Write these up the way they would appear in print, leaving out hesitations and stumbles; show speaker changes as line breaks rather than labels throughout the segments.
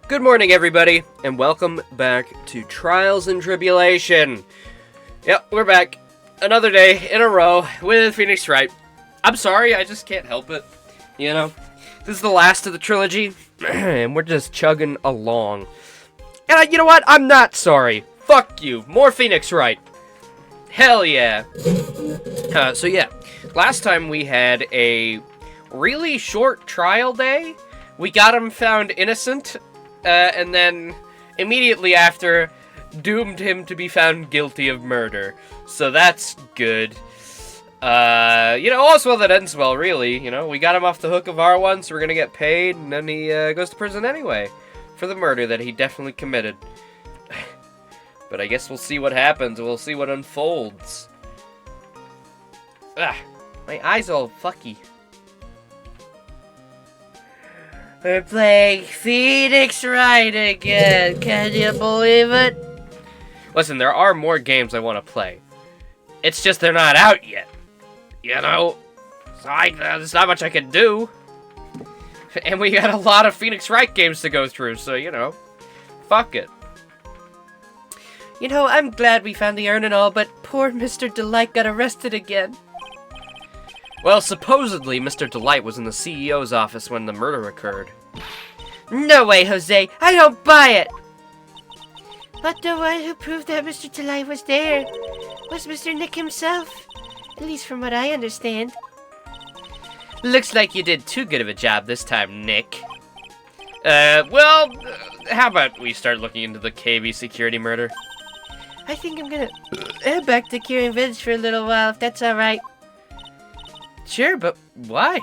Good morning, everybody, and welcome back to Trials and Tribulation. Yep, we're back. Another day in a row with Phoenix Wright. I'm sorry, I just can't help it. You know, this is the last of the trilogy, and we're just chugging along. And you know what? I'm not sorry. Fuck you. More Phoenix Wright. Hell yeah. So yeah, last time we had a really short trial day. We got him found innocent. And then, immediately after, doomed him to be found guilty of murder. So that's good. All's well that ends well, really. You know, we got him off the hook of R1, so we're gonna get paid, and then he goes to prison anyway. For the murder that he definitely committed. But I guess we'll see what happens. We'll see what unfolds. My eyes all fucky. We're playing Phoenix Wright again. Can you believe it? Listen, there are more games I want to play. It's just they're not out yet. You know? So there's not much I can do. And we got a lot of Phoenix Wright games to go through, so, you know. Fuck it. You know, I'm glad we found the urn and all, but poor Mr. Delight got arrested again. Well, supposedly, Mr. Delight was in the CEO's office when the murder occurred. No way, Jose! I don't buy it! But the one who proved that Mr. Delight was there was Mr. Nick himself. At least from what I understand. Looks like you did too good of a job this time, Nick. How about we start looking into the KB security murder? I think I'm gonna head back to Kieran Village for a little while, if that's alright. Sure, but why?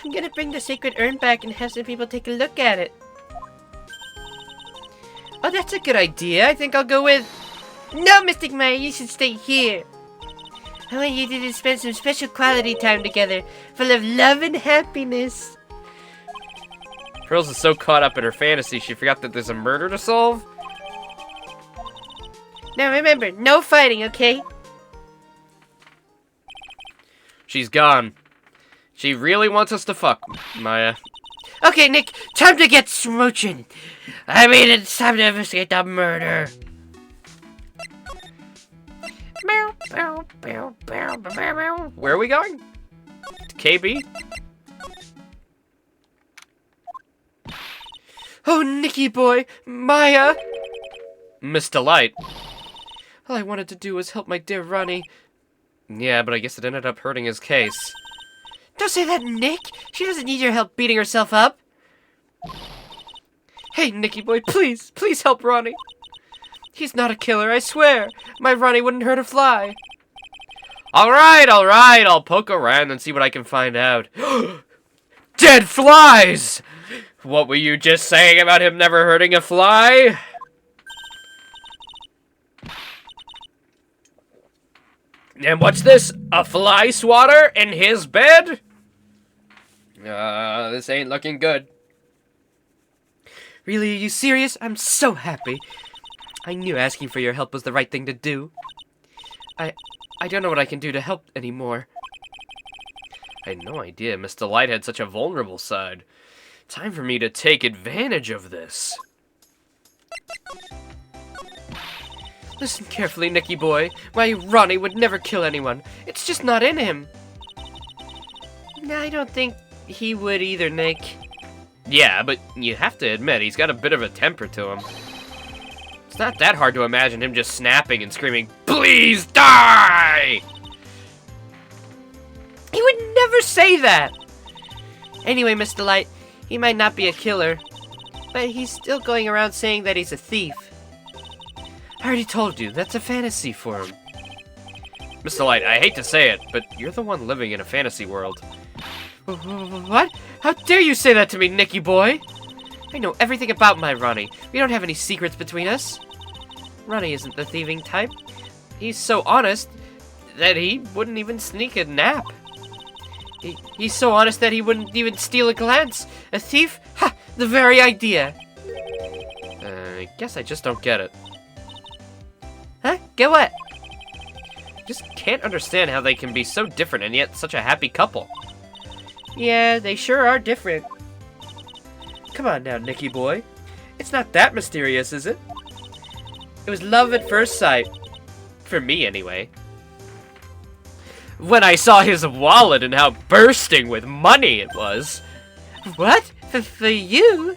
I'm gonna bring the sacred urn back and have some people take a look at it. Oh, that's a good idea. I think I'll go with... No, Mystic Maya, you should stay here. I want you to spend some special quality time together, full of love and happiness. Pearls is so caught up in her fantasy, she forgot that there's a murder to solve. Now remember, no fighting, okay? She's gone. She really wants us to fuck, Maya. Okay, Nick, time to get smooching. I mean, it's time to investigate the murder. Where are we going? To KB? Oh, Nicky boy, Maya. Miss Delight. All I wanted to do was help my dear Ronnie. Yeah, but I guess it ended up hurting his case. Don't say that, Nick! She doesn't need your help beating herself up! Hey, Nicky boy, please help Ronnie! He's not a killer, I swear! My Ronnie wouldn't hurt a fly! Alright, I'll poke around and see what I can find out. Dead flies! What were you just saying about him never hurting a fly? And what's this? A fly swatter in his bed? This ain't looking good. Really, are you serious? I'm so happy. I knew asking for your help was the right thing to do. I don't know what I can do to help anymore. I had no idea Miss Delight had such a vulnerable side. Time for me to take advantage of this. Listen carefully, Nicky boy. My Ronnie would never kill anyone. It's just not in him. No, I don't think he would either, Nick. Yeah, but you have to admit, he's got a bit of a temper to him. It's not that hard to imagine him just snapping and screaming, "Please die!" He would never say that! Anyway, Miss Delight, he might not be a killer, but he's still going around saying that he's a thief. I already told you, that's a fantasy for him. Miss Delight, I hate to say it, but you're the one living in a fantasy world. What? How dare you say that to me, Nicky boy? I know everything about my Ronnie. We don't have any secrets between us. Ronnie isn't the thieving type. He's so honest that he wouldn't even sneak a nap. He's so honest that he wouldn't even steal a glance. A thief? Ha! The very idea. I guess I just don't get it. Huh? Get what? Just can't understand how they can be so different and yet such a happy couple. Yeah, they sure are different. Come on now, Nicky boy. It's not that mysterious, is it? It was love at first sight. For me, anyway. When I saw his wallet and how bursting with money it was. What? For you?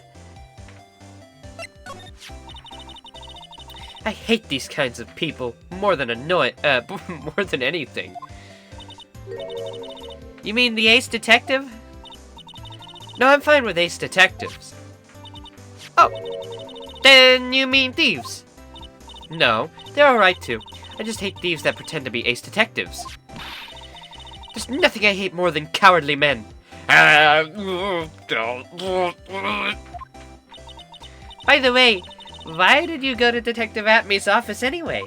I hate these kinds of people more than more than anything. You mean the ace detective? No, I'm fine with ace detectives. Oh, then you mean thieves? No, they're alright too. I just hate thieves that pretend to be ace detectives. There's nothing I hate more than cowardly men. By the way, why did you go to Detective Atmy's office anyway?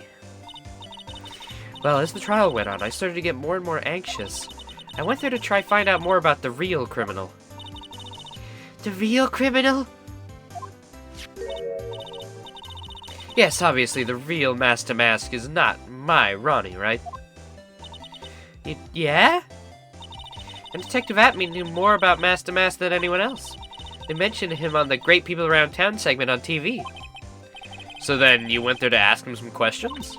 Well, as the trial went on, I started to get more and more anxious. I went there to try find out more about the real criminal. The real criminal? Yes, obviously the real Master Mask is not my Ronnie, right? Yeah? And Detective Atmy knew more about Master Mask than anyone else. They mentioned him on the Great People Around Town segment on TV. So then you went there to ask him some questions?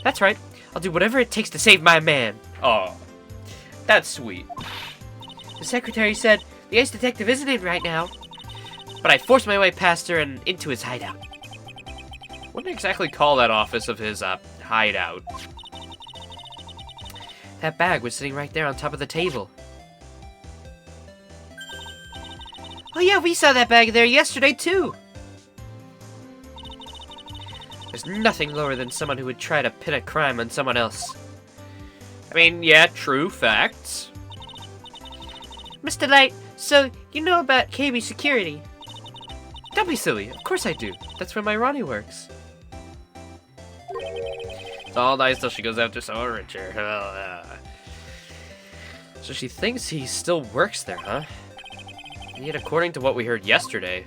That's right. I'll do whatever it takes to save my man. Oh, that's sweet. The secretary said the ace detective isn't in right now, but I forced my way past her and into his hideout. Wouldn't exactly call that office of his, hideout. That bag was sitting right there on top of the table. Oh yeah, we saw that bag there yesterday too! There's nothing lower than someone who would try to pin a crime on someone else. I mean, yeah, true, facts. Mr. Light, so you know about KB Security? Don't be silly, of course I do. That's where my Ronnie works. It's all nice till she goes after someone richer. So she thinks he still works there, huh? Yet according to what we heard yesterday...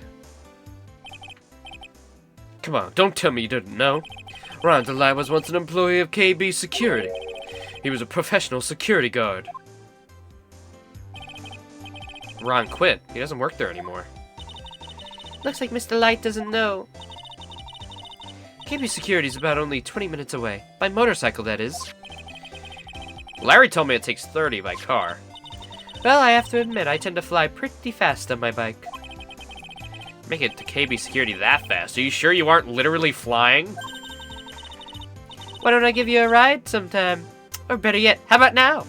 Come on, don't tell me you didn't know. Ron DeLay was once an employee of KB Security. He was a professional security guard. Ron quit. He doesn't work there anymore. Looks like Mr. Light doesn't know. KB Security's about only 20 minutes away. By motorcycle, that is. Larry told me it takes 30 by car. Well, I have to admit, I tend to fly pretty fast on my bike. Make it to KB Security that fast? Are you sure you aren't literally flying? Why don't I give you a ride sometime? Or better yet, how about now?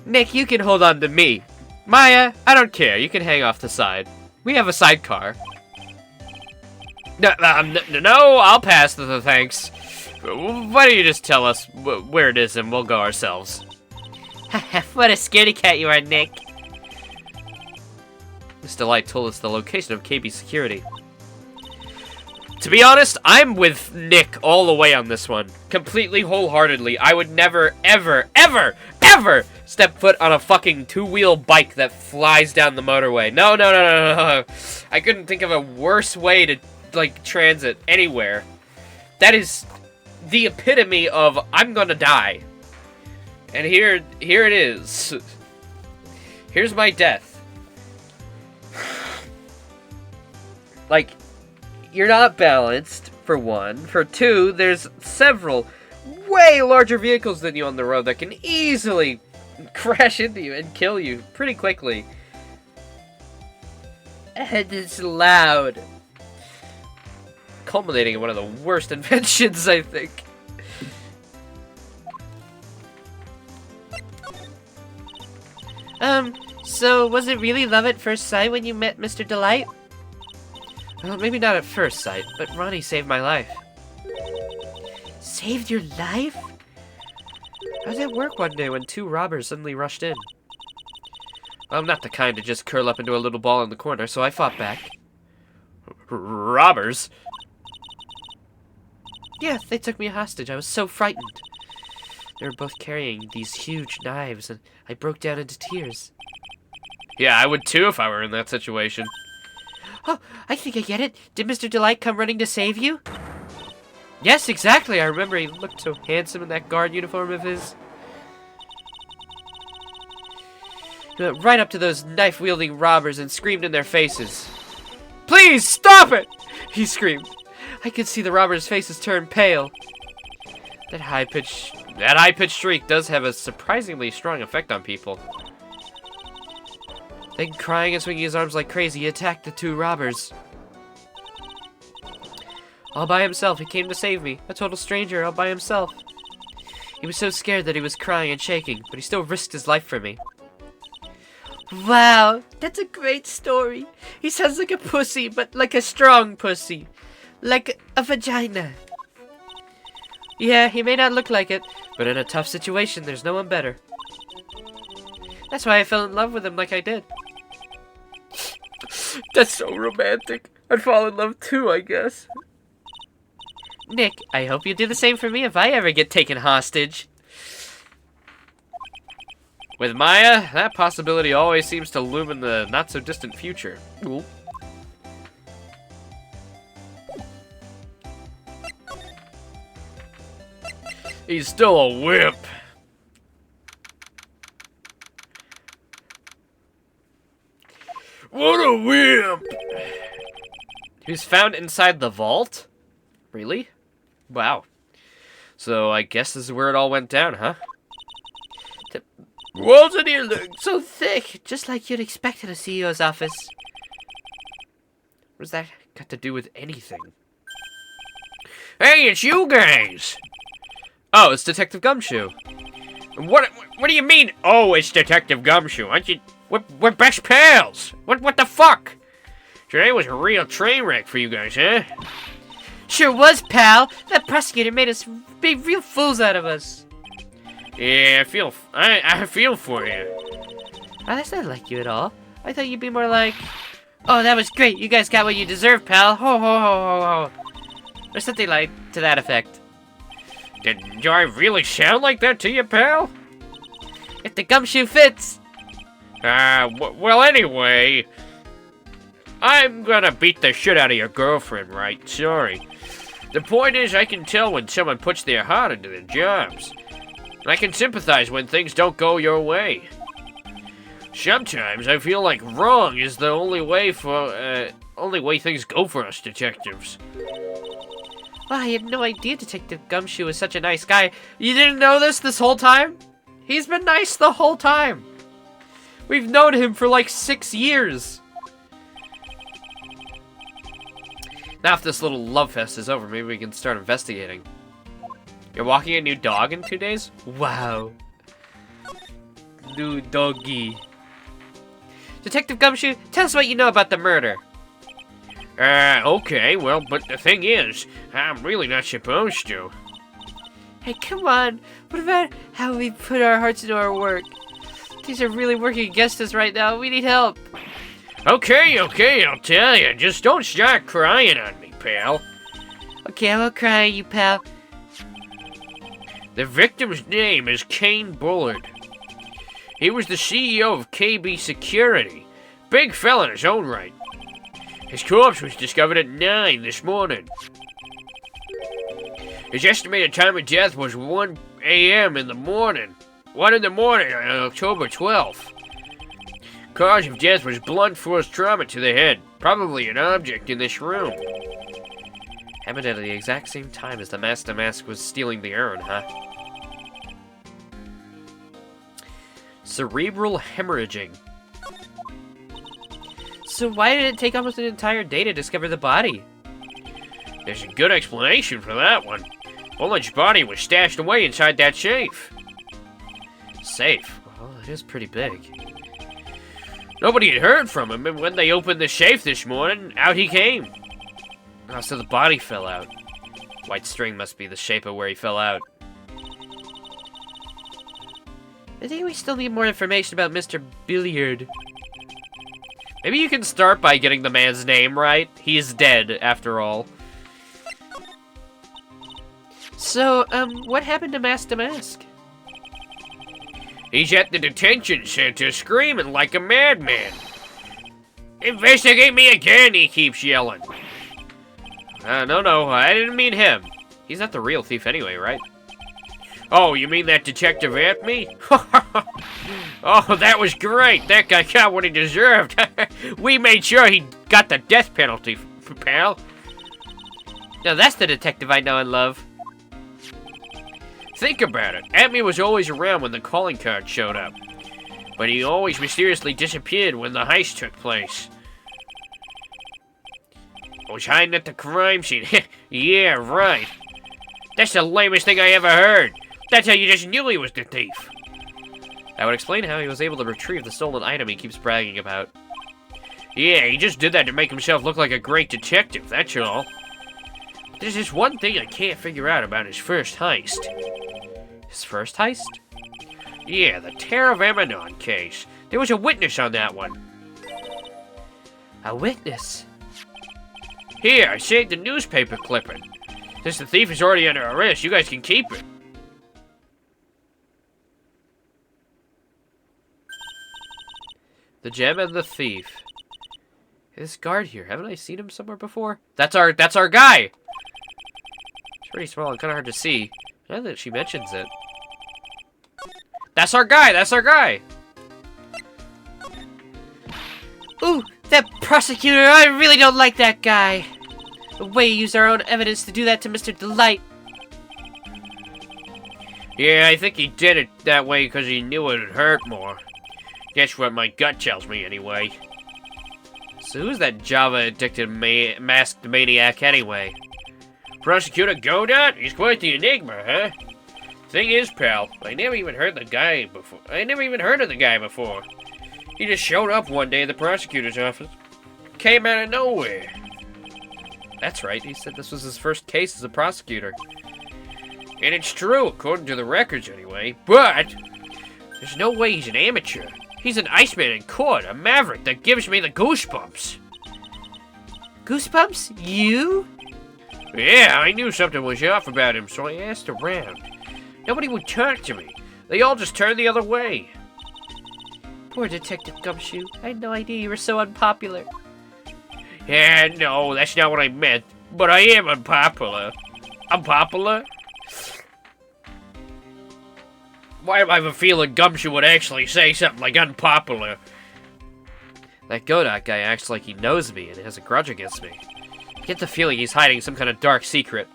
Nick, you can hold on to me. Maya, I don't care. You can hang off the side. We have a sidecar. No, I'll pass the thanks. Why don't you just tell us where it is and we'll go ourselves? What a scaredy cat you are, Nick. Mr. Light told us the location of KB Security. To be honest, I'm with Nick all the way on this one. Completely, wholeheartedly. I would never, ever, ever, ever step foot on a fucking two-wheel bike that flies down the motorway. No. I couldn't think of a worse way to, like, transit anywhere. That is the epitome of I'm gonna die. And here it is. Here's my death. Like, you're not balanced, for one. For two, there's several way larger vehicles than you on the road that can easily crash into you and kill you pretty quickly. And it's loud. Culminating in one of the worst inventions, I think. So was it really love at first sight when you met Mr. Delight? Well, maybe not at first sight, but Ronnie saved my life. Saved your life? I was at work one day when two robbers suddenly rushed in. Well, I'm not the kind to just curl up into a little ball in the corner, so I fought back. Robbers? Yeah, they took me hostage. I was so frightened. They were both carrying these huge knives, and I broke down into tears. Yeah, I would too if I were in that situation. Oh, I think I get it. Did Mr. Delight come running to save you? Yes, exactly. I remember he looked so handsome in that guard uniform of his. He went right up to those knife-wielding robbers and screamed in their faces. Please, stop it! He screamed. I could see the robbers' faces turn pale. That high-pitched shriek does have a surprisingly strong effect on people. Then, crying and swinging his arms like crazy, he attacked the two robbers. All by himself, he came to save me. A total stranger, all by himself. He was so scared that he was crying and shaking, but he still risked his life for me. Wow, that's a great story. He sounds like a pussy, but like a strong pussy. Like a vagina. Yeah, he may not look like it, but in a tough situation, there's no one better. That's why I fell in love with him like I did. That's so romantic. I'd fall in love too, I guess. Nick, I hope you do the same for me if I ever get taken hostage. With Maya, that possibility always seems to loom in the not-so-distant future. Ooh. He's still a wimp. What a wimp! He was found inside the vault? Really? Wow. So I guess this is where it all went down, huh? The walls in here look so thick, just like you'd expect in a CEO's office. What does that got to do with anything? Hey, it's you guys! Oh, it's Detective Gumshoe. What do you mean, oh, it's Detective Gumshoe? Aren't you... We're best pals! What the fuck? Today was a real train wreck for you guys, huh? Sure was, pal. That prosecutor made us be real fools out of us. Yeah, I feel for you. Oh, that's not like you at all. I thought you'd be more like... Oh, that was great. You guys got what you deserve, pal. Ho, ho, ho, ho, ho. Or something like to that effect. Did I really sound like that to you, pal? If the gumshoe fits. Well, anyway, I'm gonna beat the shit out of your girlfriend, right? Sorry. The point is, I can tell when someone puts their heart into their jobs. And I can sympathize when things don't go your way. Sometimes I feel like wrong is the only way things go for us detectives. Well, I had no idea Detective Gumshoe was such a nice guy. You didn't know this whole time? He's been nice the whole time. We've known him for like 6 years. Now if this little love fest is over, maybe we can start investigating. You're walking a new dog in 2 days? Wow. New doggy. Detective Gumshoe, tell us what you know about the murder. Okay, well, but the thing is, I'm really not supposed to. Hey, come on. What about how we put our hearts into our work? Things are really working against us right now. We need help. Okay, I'll tell you. Just don't start crying on me, pal. Okay, I won't cry on you, pal. The victim's name is Kane Bullard. He was the CEO of KB Security. Big fella in his own right. His corpse was discovered at 9 this morning. His estimated time of death was 1 a.m. in the morning. 1 in the morning on October 12th. Cause of death was blunt force trauma to the head. Probably an object in this room. Happened at the exact same time as the Master Mask was stealing the urn, huh? Cerebral hemorrhaging. So why did it take almost an entire day to discover the body? There's a good explanation for that one. Bullard's body was stashed away inside that safe. Safe? Well, it is pretty big. Nobody had heard from him, and when they opened the safe this morning, out he came. Oh, so the body fell out. White string must be the shape of where he fell out. I think we still need more information about Mr. Billiard. Maybe you can start by getting the man's name right. He's dead, after all. So, what happened to Master Mask? He's at the detention center screaming like a madman. Investigate me again, he keeps yelling. No, I didn't mean him. He's not the real thief anyway, right? Oh, you mean that detective at me? Oh, that was great. That guy got what he deserved. We made sure he got the death penalty, pal. Now that's the detective I know and love. Think about it. Atme was always around when the calling card showed up. But he always mysteriously disappeared when the heist took place. I was hiding at the crime scene. Yeah, right. That's the lamest thing I ever heard. That's how you just knew he was the thief. That would explain how he was able to retrieve the stolen item he keeps bragging about. Yeah, he just did that to make himself look like a great detective, that's all. There's just one thing I can't figure out about his first heist. His first heist? Yeah, the Terror of Amanon case. There was a witness on that one. A witness? Here, I saved the newspaper clipping. Since the thief is already under arrest, you guys can keep it. The gem and the thief. This guard here, haven't I seen him somewhere before? That's our guy! It's pretty small and kind of hard to see. Now that she mentions it. That's our guy! That's our guy! Ooh, that prosecutor! I really don't like that guy! The way he used our own evidence to do that to Mr. Delight. Yeah, I think he did it that way because he knew it would hurt more. Guess what my gut tells me, anyway. So who's that Java-addicted masked maniac, anyway? Prosecutor Godot? He's quite the enigma, huh? Thing is, pal, I never even heard of the guy before. He just showed up one day at the prosecutor's office. Came out of nowhere. That's right, he said this was his first case as a prosecutor. And it's true, according to the records anyway, but there's no way he's an amateur. He's an Iceman in court, a maverick that gives me the goosebumps. Goosebumps? You? Yeah, I knew something was off about him, so I asked around. Nobody would talk to me. They all just turned the other way. Poor Detective Gumshoe. I had no idea you were so unpopular. Yeah, no, that's not what I meant. But I am unpopular. Unpopular? Why do I have a feeling Gumshoe would actually say something like unpopular? That Godot guy acts like he knows me and has a grudge against me. I get the feeling he's hiding some kind of dark secret.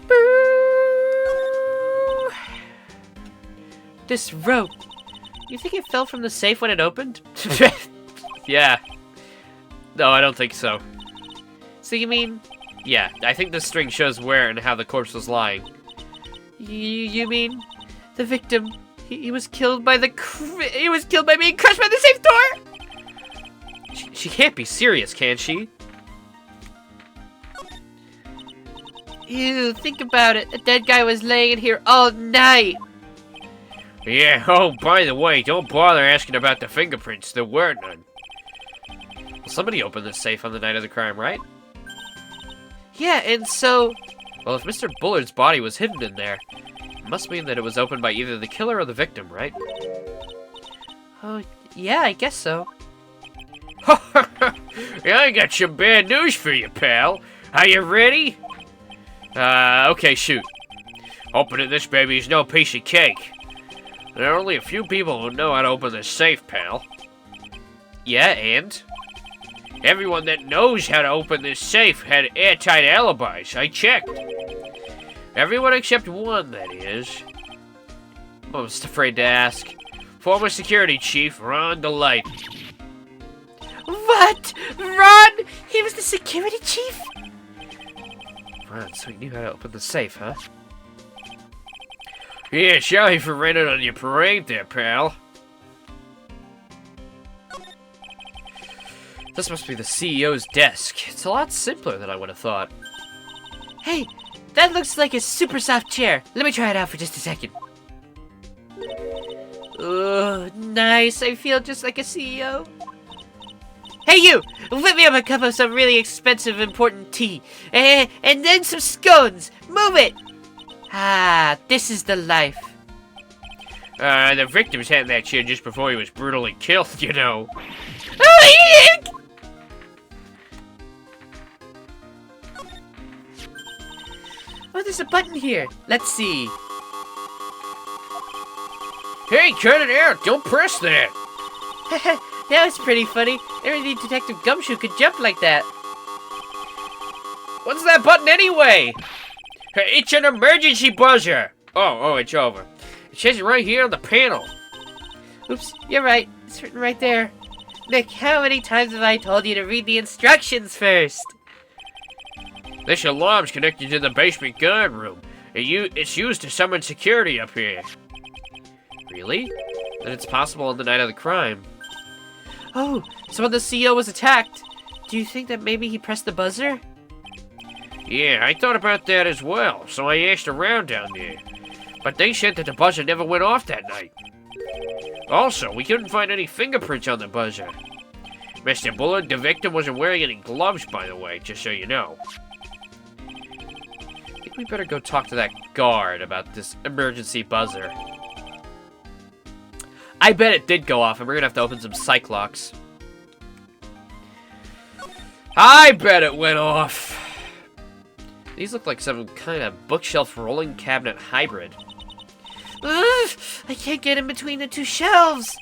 Boo! This rope. You think it fell from the safe when it opened? Yeah. No, I don't think so. So you mean... Yeah, I think this string shows where and how the corpse was lying. You mean... The victim... He was killed by the... He was killed by being crushed by the safe door? She can't be serious, can she? Ew, think about it. A dead guy was laying in here all night. Yeah, oh, by the way, don't bother asking about the fingerprints. There were none. Well, somebody opened this safe on the night of the crime, right? Yeah, and so... Well, if Mr. Bullard's body was hidden in there, it must mean that it was opened by either the killer or the victim, right? Oh, yeah, I guess so. Yeah, I got some bad news for you, pal. Are you ready? Okay, shoot. Opening this baby is no piece of cake. There are only a few people who know how to open this safe, pal. Yeah, and? Everyone that knows how to open this safe had airtight alibis. I checked. Everyone except one, that is. I'm almost afraid to ask. Former security chief, Ron Delight. What? Ron? He was the security chief? Ron, so he knew how to open the safe, huh? Yeah, sorry for raining on your parade there, pal. This must be the CEO's desk. It's a lot simpler than I would have thought. Hey, that looks like a super soft chair. Let me try it out for just a second. Oh, nice. I feel just like a CEO. Hey, you! Whip me up a cup of some really expensive, important tea. And then some scones. Move it! Ah, this is the life. The victim's had that chair just before he was brutally killed, you know. Oh, well, there's a button here. Let's see. Hey, cut it out. Don't press that. That was pretty funny. Never knew Detective Gumshoe could jump like that. What's that button anyway? It's an emergency buzzer. Oh, it's over. It says it right here on the panel. Oops, you're right. It's written right there. Nick, how many times have I told you to read the instructions first? This alarm's connected to the basement guard room. It's used to summon security up here. Really? Then it's possible on the night of the crime. Oh, so when the CEO was attacked, do you think that maybe he pressed the buzzer? Yeah, I thought about that as well, so I asked around down there. But they said that the buzzer never went off that night. Also, we couldn't find any fingerprints on the buzzer. Mr. Bullard, the victim wasn't wearing any gloves, by the way, just so you know. I think we better go talk to that guard about this emergency buzzer. I bet it did go off, and we're gonna have to open some psych locks. I bet it went off. These look like some kind of bookshelf rolling cabinet hybrid. Ugh, I can't get in between the two shelves.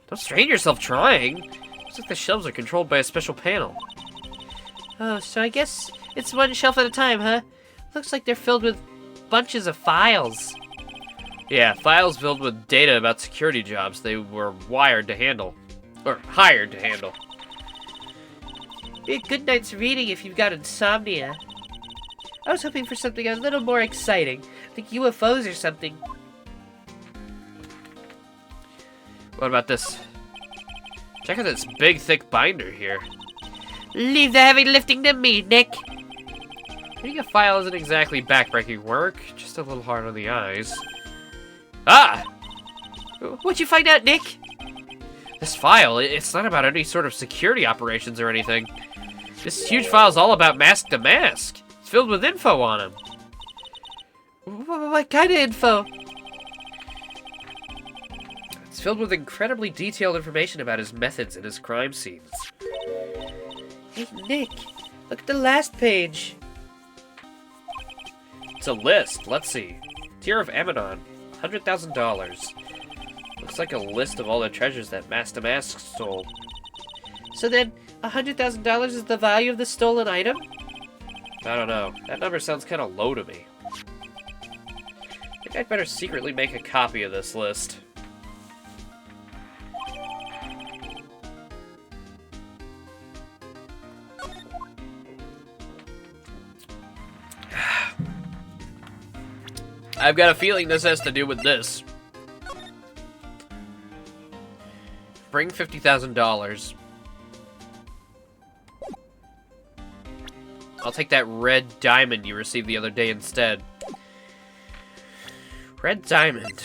Don't strain yourself trying. Looks like the shelves are controlled by a special panel. Oh, so I guess it's one shelf at a time, huh? Looks like they're filled with bunches of files. Yeah, files filled with data about security jobs they were wired to handle. Or hired to handle. Be a good night's reading if you've got insomnia. I was hoping for something a little more exciting. Like UFOs or something. What about this? Check out this big, thick binder here. Leave the heavy lifting to me, Nick. Reading a file isn't exactly backbreaking work, just a little hard on the eyes. Ah! What'd you find out, Nick? This file, it's not about any sort of security operations or anything. This huge file is all about mask to mask. It's filled with info on him. What kind of info? It's filled with incredibly detailed information about his methods and his crime scenes. Hey, Nick, look at the last page. It's a list. Let's see. Tier of Amenon, $100,000. Looks like a list of all the treasures that Mask to Mask stole. So then, $100,000 is the value of the stolen item? I don't know. That number sounds kind of low to me. I think I'd better secretly make a copy of this list. I've got a feeling this has to do with this. Bring $50,000. I'll take that red diamond you received the other day instead. Red diamond.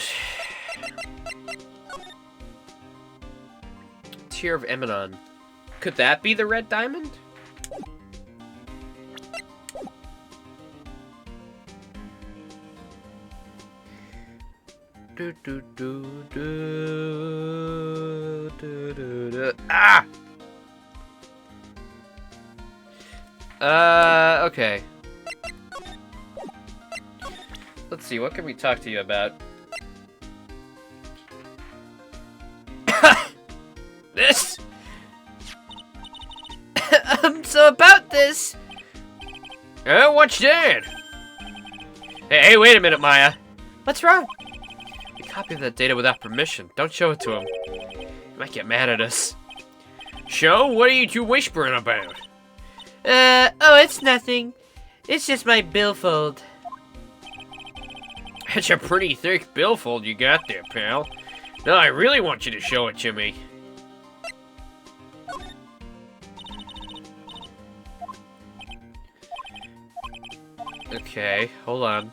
Tier of Amenon. Could that be the red diamond? Ah! Okay. Let's see, what can we talk to you about? This? So about this... what's that? Hey, wait a minute, Maya. What's wrong? We copied that data without permission. Don't show it to him. He might get mad at us. So, what are you two whispering about? Oh, it's nothing. It's just my billfold. That's a pretty thick billfold you got there, pal. No, I really want you to show it to me. Okay, hold on.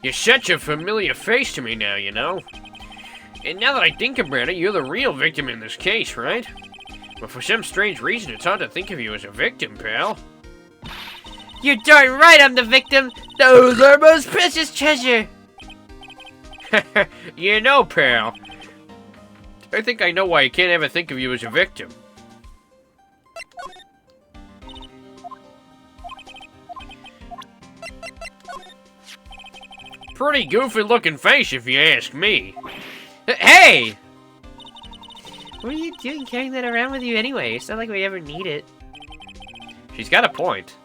You're such a familiar face to me now, you know? And now that I think about it, you're the real victim in this case, right? But for some strange reason, it's hard to think of you as a victim, pal. You're darn right I'm the victim! Those are most precious treasure! You know, pal, I think I know why you can't ever think of you as a victim. pretty goofy-looking face, if you ask me. Hey! What are you doing carrying that around with you anyway? It's not like we ever need it. She's got a point.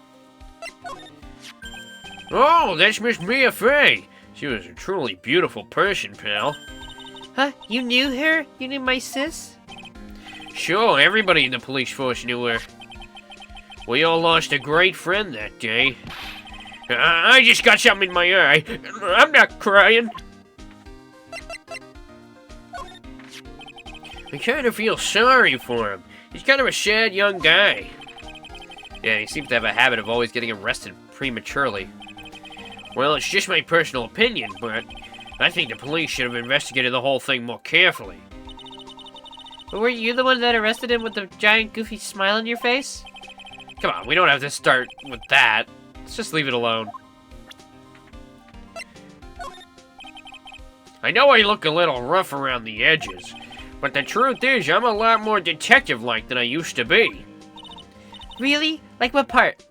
Oh, that's Miss Mia Fey. She was a truly beautiful person, pal. Huh? You knew her? You knew my sis? Sure, everybody in the police force knew her. We all lost a great friend that day. I just got something in my eye. I'm not crying. I kind of feel sorry for him. He's kind of a sad young guy. Yeah, he seems to have a habit of always getting arrested prematurely. Well, it's just my personal opinion, but I think the police should have investigated the whole thing more carefully. But weren't you the one that arrested him with the giant goofy smile on your face? Come on, we don't have to start with that. Let's just leave it alone. I know I look a little rough around the edges, but the truth is I'm a lot more detective-like than I used to be. Really? Like what part?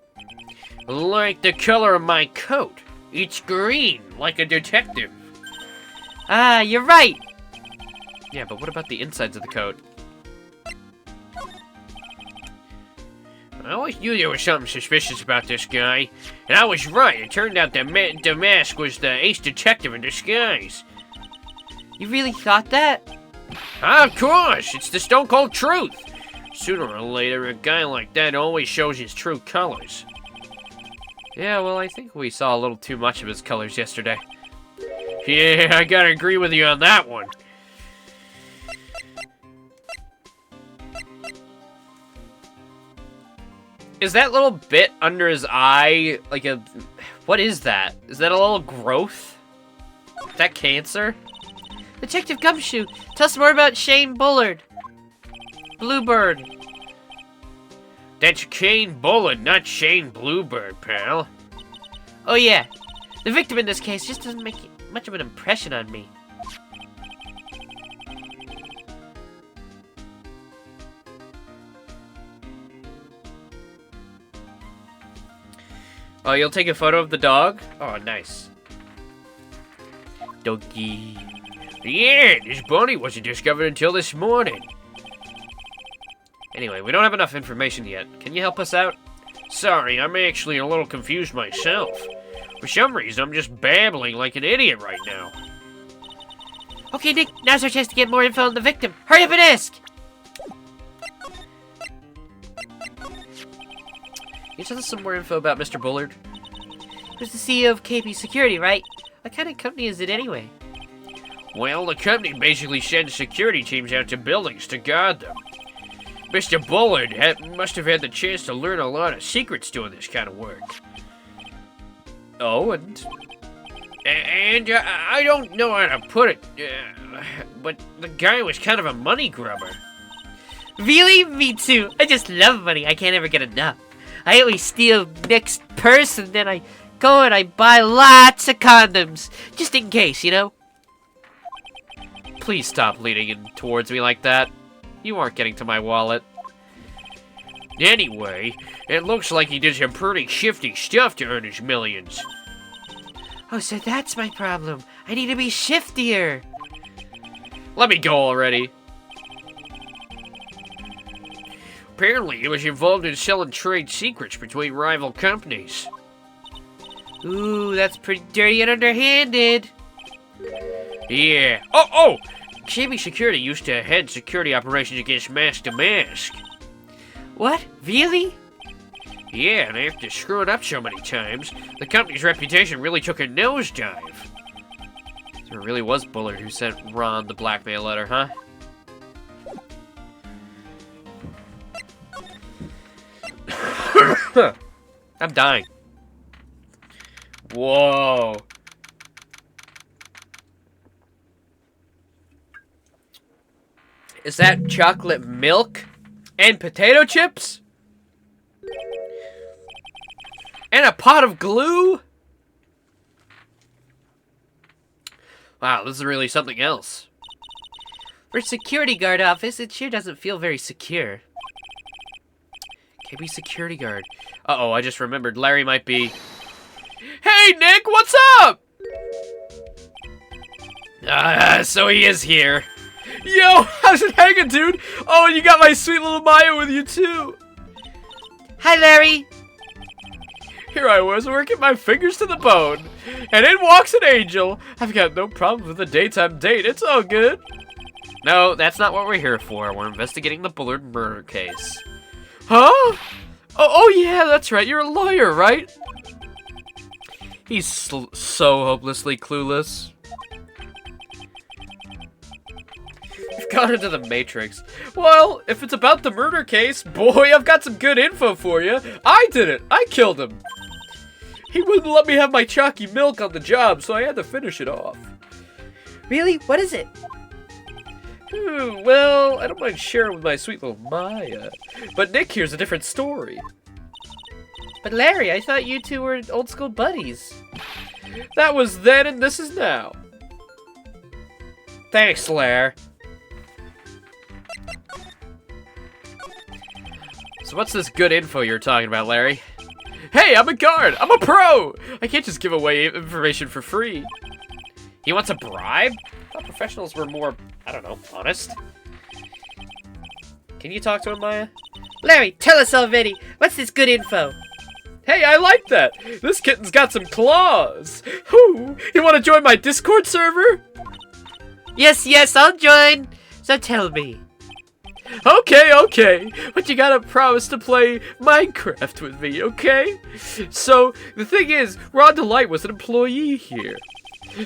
Like the color of my coat. It's green, like a detective. Ah, you're right! Yeah, but what about the insides of the coat? I always knew there was something suspicious about this guy. And I was right. It turned out that the mask was the ace detective in disguise. You really thought that? Of course! It's the stone-cold truth! Sooner or later, a guy like that always shows his true colors. Yeah, well, I think we saw a little too much of his colors yesterday. Yeah, I gotta agree with you on that one. Is that little bit under his eye like a... What is that? Is that a little growth? Is that cancer? Detective Gumshoe, tell us more about Shane Bullard. Bluebird. That's Kane Bullard, not Shane Bluebird, pal. Oh yeah, the victim in this case just doesn't make much of an impression on me. Oh, you'll take a photo of the dog? Oh, nice. Doggy. Yeah, this body wasn't discovered until this morning. Anyway, we don't have enough information yet. Can you help us out? Sorry, I'm actually a little confused myself. For some reason, I'm just babbling like an idiot right now. Okay, Nick, now's our chance to get more info on the victim. Hurry up and ask! Can you tell us some more info about Mr. Bullard? Who's the CEO of KP Security, right? What kind of company is it anyway? Well, the company basically sends security teams out to buildings to guard them. Mr. Bullard must have had the chance to learn a lot of secrets doing this kind of work. Oh, and I don't know how to put it, but the guy was kind of a money grubber. Really? Me too. I just love money. I can't ever get enough. I always steal Nick's purse and then I go and I buy lots of condoms. Just in case, you know? Please stop leaning in towards me like that. You aren't getting to my wallet. Anyway, it looks like he did some pretty shifty stuff to earn his millions. Oh, so that's my problem. I need to be shiftier. Let me go already. Apparently, he was involved in selling trade secrets between rival companies. Ooh, that's pretty dirty and underhanded. Yeah. Oh! KB Security used to head security operations against Mask to Mask. What? Really? Yeah, and after screwing up so many times, the company's reputation really took a nosedive. So it really was Bullard who sent Ron the blackmail letter, huh? I'm dying. Whoa. Is that chocolate milk? And potato chips? And a pot of glue? Wow, this is really something else. For a security guard office, it sure doesn't feel very secure. KB security guard. Uh-oh, I just remembered Larry might be... Hey, Nick, what's up? So he is here. Yo, how's it hanging, dude? Oh, and you got my sweet little Maya with you, too.
Hi, Larry.
Here I was, working my fingers to the bone. And in walks an angel. I've got no problem with a daytime date. It's all good. No, that's not what we're here for. We're investigating the Bullard murder case. Huh? Oh yeah, that's right. You're a lawyer, right? He's so hopelessly clueless. We've gone into the Matrix. Well, if it's about the murder case, boy, I've got some good info for you. I did it. I killed him. He wouldn't let me have my chalky milk on the job, so I had to finish it off.
Really? What is it?
Well, I don't mind sharing with my sweet little Maya. But Nick here's a different story.
But Larry, I thought you two were old school buddies.
That was then and this is now. Thanks, Lair. So what's this good info you're talking about, Larry? Hey, I'm a guard! I'm a pro! I can't just give away information for free. He wants a bribe? I thought professionals were more, I don't know, honest. Can you talk to him, Maya?
Larry, tell us already. What's this good info?
Hey, I like that! This kitten's got some claws! Whoo! You want to join my Discord server?
Yes, I'll join. So tell me.
Okay, but you gotta promise to play Minecraft with me, okay? So, the thing is, Rhonda Light was an employee here.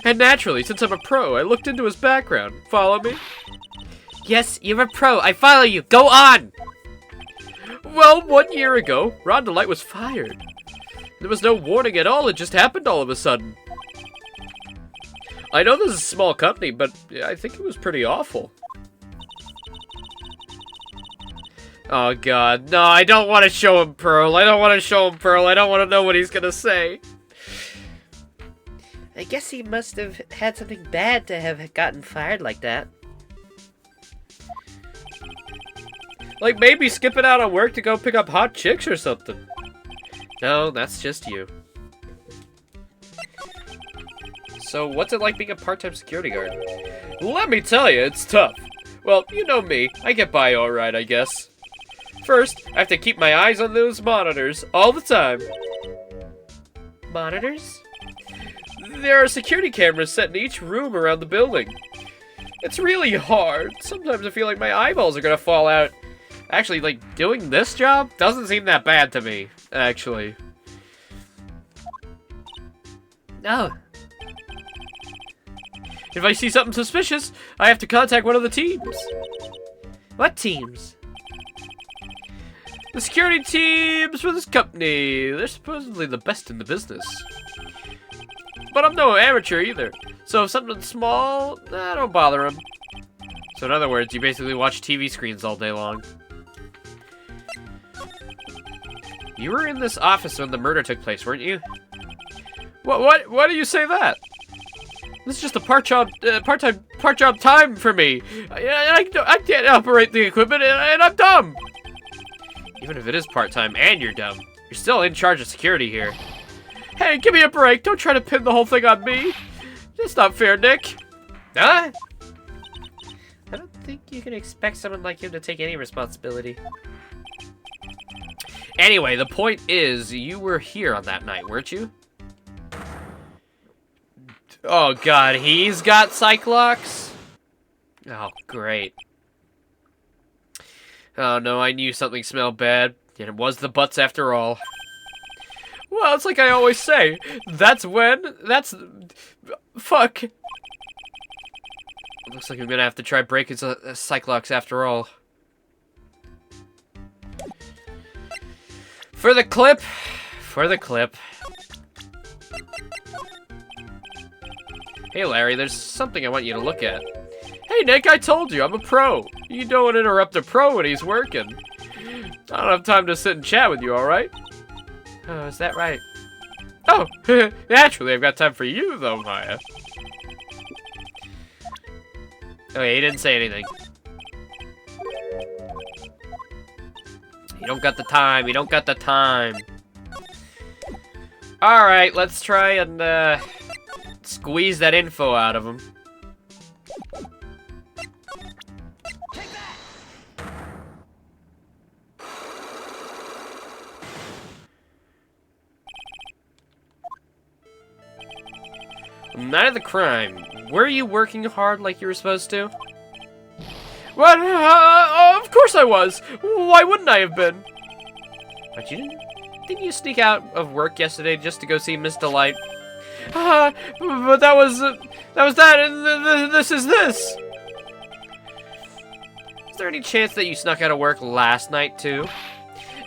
And naturally, since I'm a pro, I looked into his background. Follow me?
Yes, you're a pro. I follow you. Go on!
Well, 1 year ago, Rhonda Light was fired. There was no warning at all, it just happened all of a sudden. I know this is a small company, but I think it was pretty awful. Oh god, no, I don't want to show him Pearl. I don't want to show him Pearl. I don't want to know what he's gonna say.
I guess he must have had something bad to have gotten fired like that.
Like maybe skipping out on work to go pick up hot chicks or something. No, that's just you. So what's it like being a part-time security guard? Let me tell you, it's tough. Well, you know me. I get by alright, I guess. First, I have to keep my eyes on those monitors all the time.
Monitors?
There are security cameras set in each room around the building. It's really hard. Sometimes I feel like my eyeballs are gonna fall out. Actually, like, doing this job doesn't seem that bad to me, actually.
No.
If I see something suspicious, I have to contact one of the teams.
What teams?
The security teams for this company. They're supposedly the best in the business. But I'm no amateur either. So if something's small, don't bother them. So in other words, you basically watch TV screens all day long. You were in this office when the murder took place, weren't you? What? Why do you say that? This is just a part job time for me. I can't operate the equipment, and I'm dumb. Even if it is part-time and you're dumb, you're still in charge of security here. Hey, give me a break. Don't try to pin the whole thing on me. That's not fair, Nick. Huh?
I don't think you can expect someone like him to take any responsibility.
Anyway, the point is, you were here on that night, weren't you? Oh god, he's got Cyclops? Oh, great. Oh no, I knew something smelled bad, and it was the butts after all. Well, it's like I always say, fuck. It looks like I'm gonna have to try breaking Cyclops after all. For the clip. Hey Larry, there's something I want you to look at. Hey Nick, I told you, I'm a pro. You don't interrupt a pro when he's working. I don't have time to sit and chat with you, alright?
Oh, is that right?
Oh, naturally I've got time for you though, Maya. Okay, he didn't say anything. You don't got the time, Alright, let's try and, squeeze that info out of him. Night of the crime. Were you working hard like you were supposed to? What? Of course I was. Why wouldn't I have been? But you didn't you sneak out of work yesterday just to go see Miss Delight? But that was that, and this is this. Is there any chance that you snuck out of work last night too?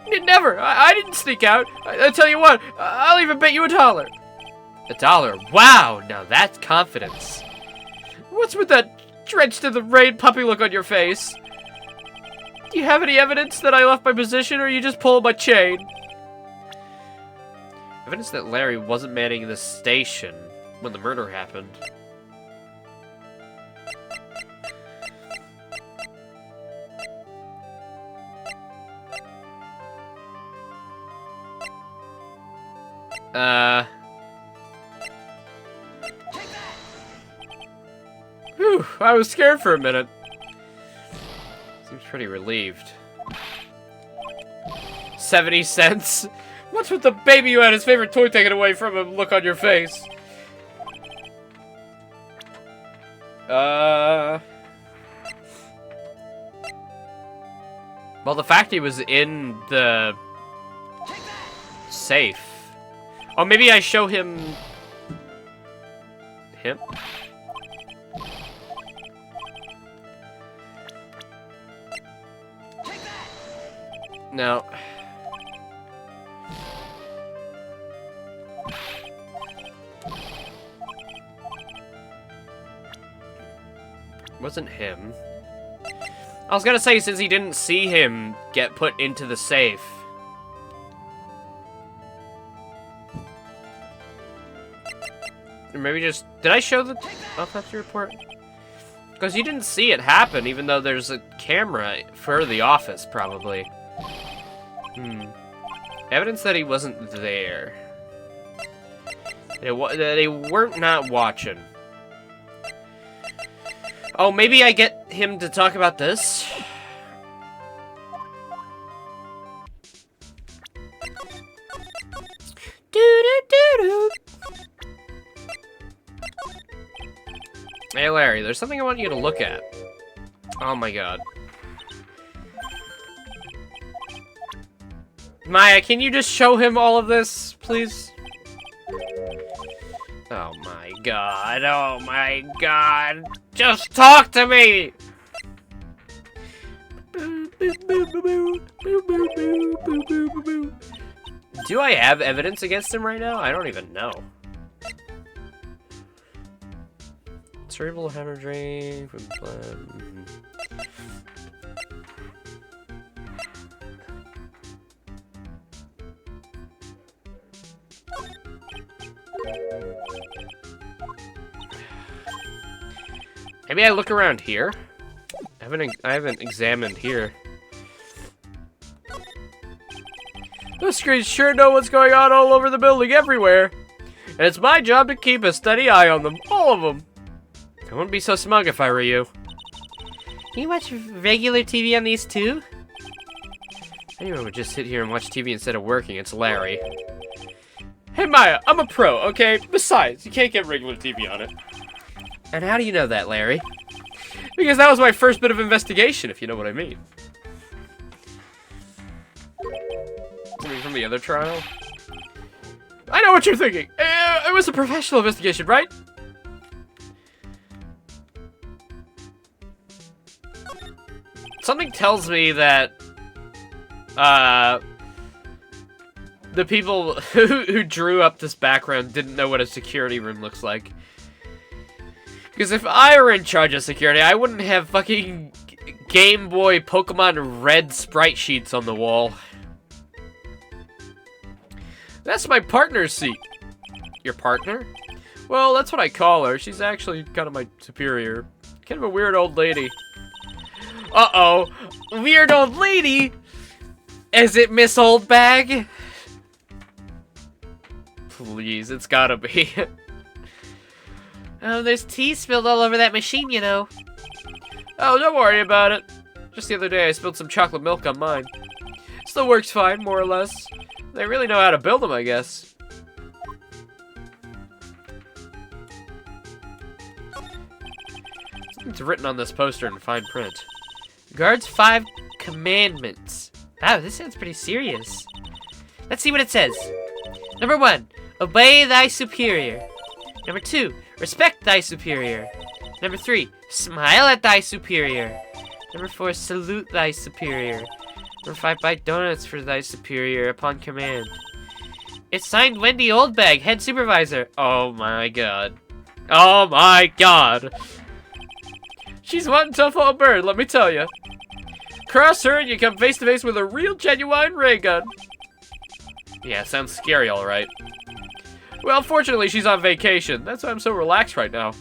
Never. I didn't sneak out. I tell you what, I'll even bet you $1. $1? Wow, now that's confidence. What's with that drenched in the rain puppy look on your face? Do you have any evidence that I left my position, or you just pulled my chain? Evidence that Larry wasn't manning the station when the murder happened. Whew, I was scared for a minute. Seems pretty relieved. 70 cents? What's with the baby who had his favorite toy taken away from him look on your face? Well, the fact he was in the safe. Oh, maybe I show him... Him? No. Wasn't him. I was gonna say, since he didn't see him get put into the safe. Or maybe just... Did I show the autopsy report? Because you didn't see it happen, even though there's a camera for the office, probably. Evidence that he wasn't there. That they weren't not watching. Oh, maybe I get him to talk about this? Doo-doo-doo-doo. Hey, Larry, there's something I want you to look at. Oh my god. Maya, can you just show him all of this, please? Oh my god, oh my god. Just talk to me! Do I have evidence against him right now? I don't even know. Cerebral hemorrhage from blood. Maybe I look around here. I haven't examined here. Those screens sure know what's going on all over the building, everywhere. And it's my job to keep a steady eye on them, all of them. I wouldn't be so smug if I were you. Can you watch regular TV on these too? Anyone would just sit here and watch TV instead of working. It's Larry. Hey Maya, I'm a pro, okay? Besides, you can't get regular TV on it. And how do you know that, Larry? Because that was my first bit of investigation, if you know what I mean. Something from the other trial? I know what you're thinking! It was a professional investigation, right? Something tells me that, the people who drew up this background didn't know what a security room looks like. Because if I were in charge of security, I wouldn't have fucking Game Boy Pokemon Red sprite sheets on the wall. That's my partner's seat. Your partner? Well, that's what I call her. She's actually kind of my superior. Kind of a weird old lady. Uh-oh. Weird old lady? Is it Miss Oldbag? Please, it's gotta be. Oh, there's tea spilled all over that machine, you know. Oh, don't worry about it. Just the other day, I spilled some chocolate milk on mine. Still works fine, more or less. They really know how to build them, I guess. it's written on this poster in fine print. Guard's 5 commandments. Wow, this sounds pretty serious. Let's see what it says. Number 1, obey thy superior. Number 2, respect thy superior. Number 3, smile at thy superior. Number 4, salute thy superior. Number 5, buy donuts for thy superior upon command. It's signed Wendy Oldbag, head supervisor. Oh my god. Oh my god. She's one tough old bird, let me tell you. Cross her and you come face to face with a real genuine ray gun. Yeah, sounds scary, alright. Well, fortunately, she's on vacation. That's why I'm so relaxed right now.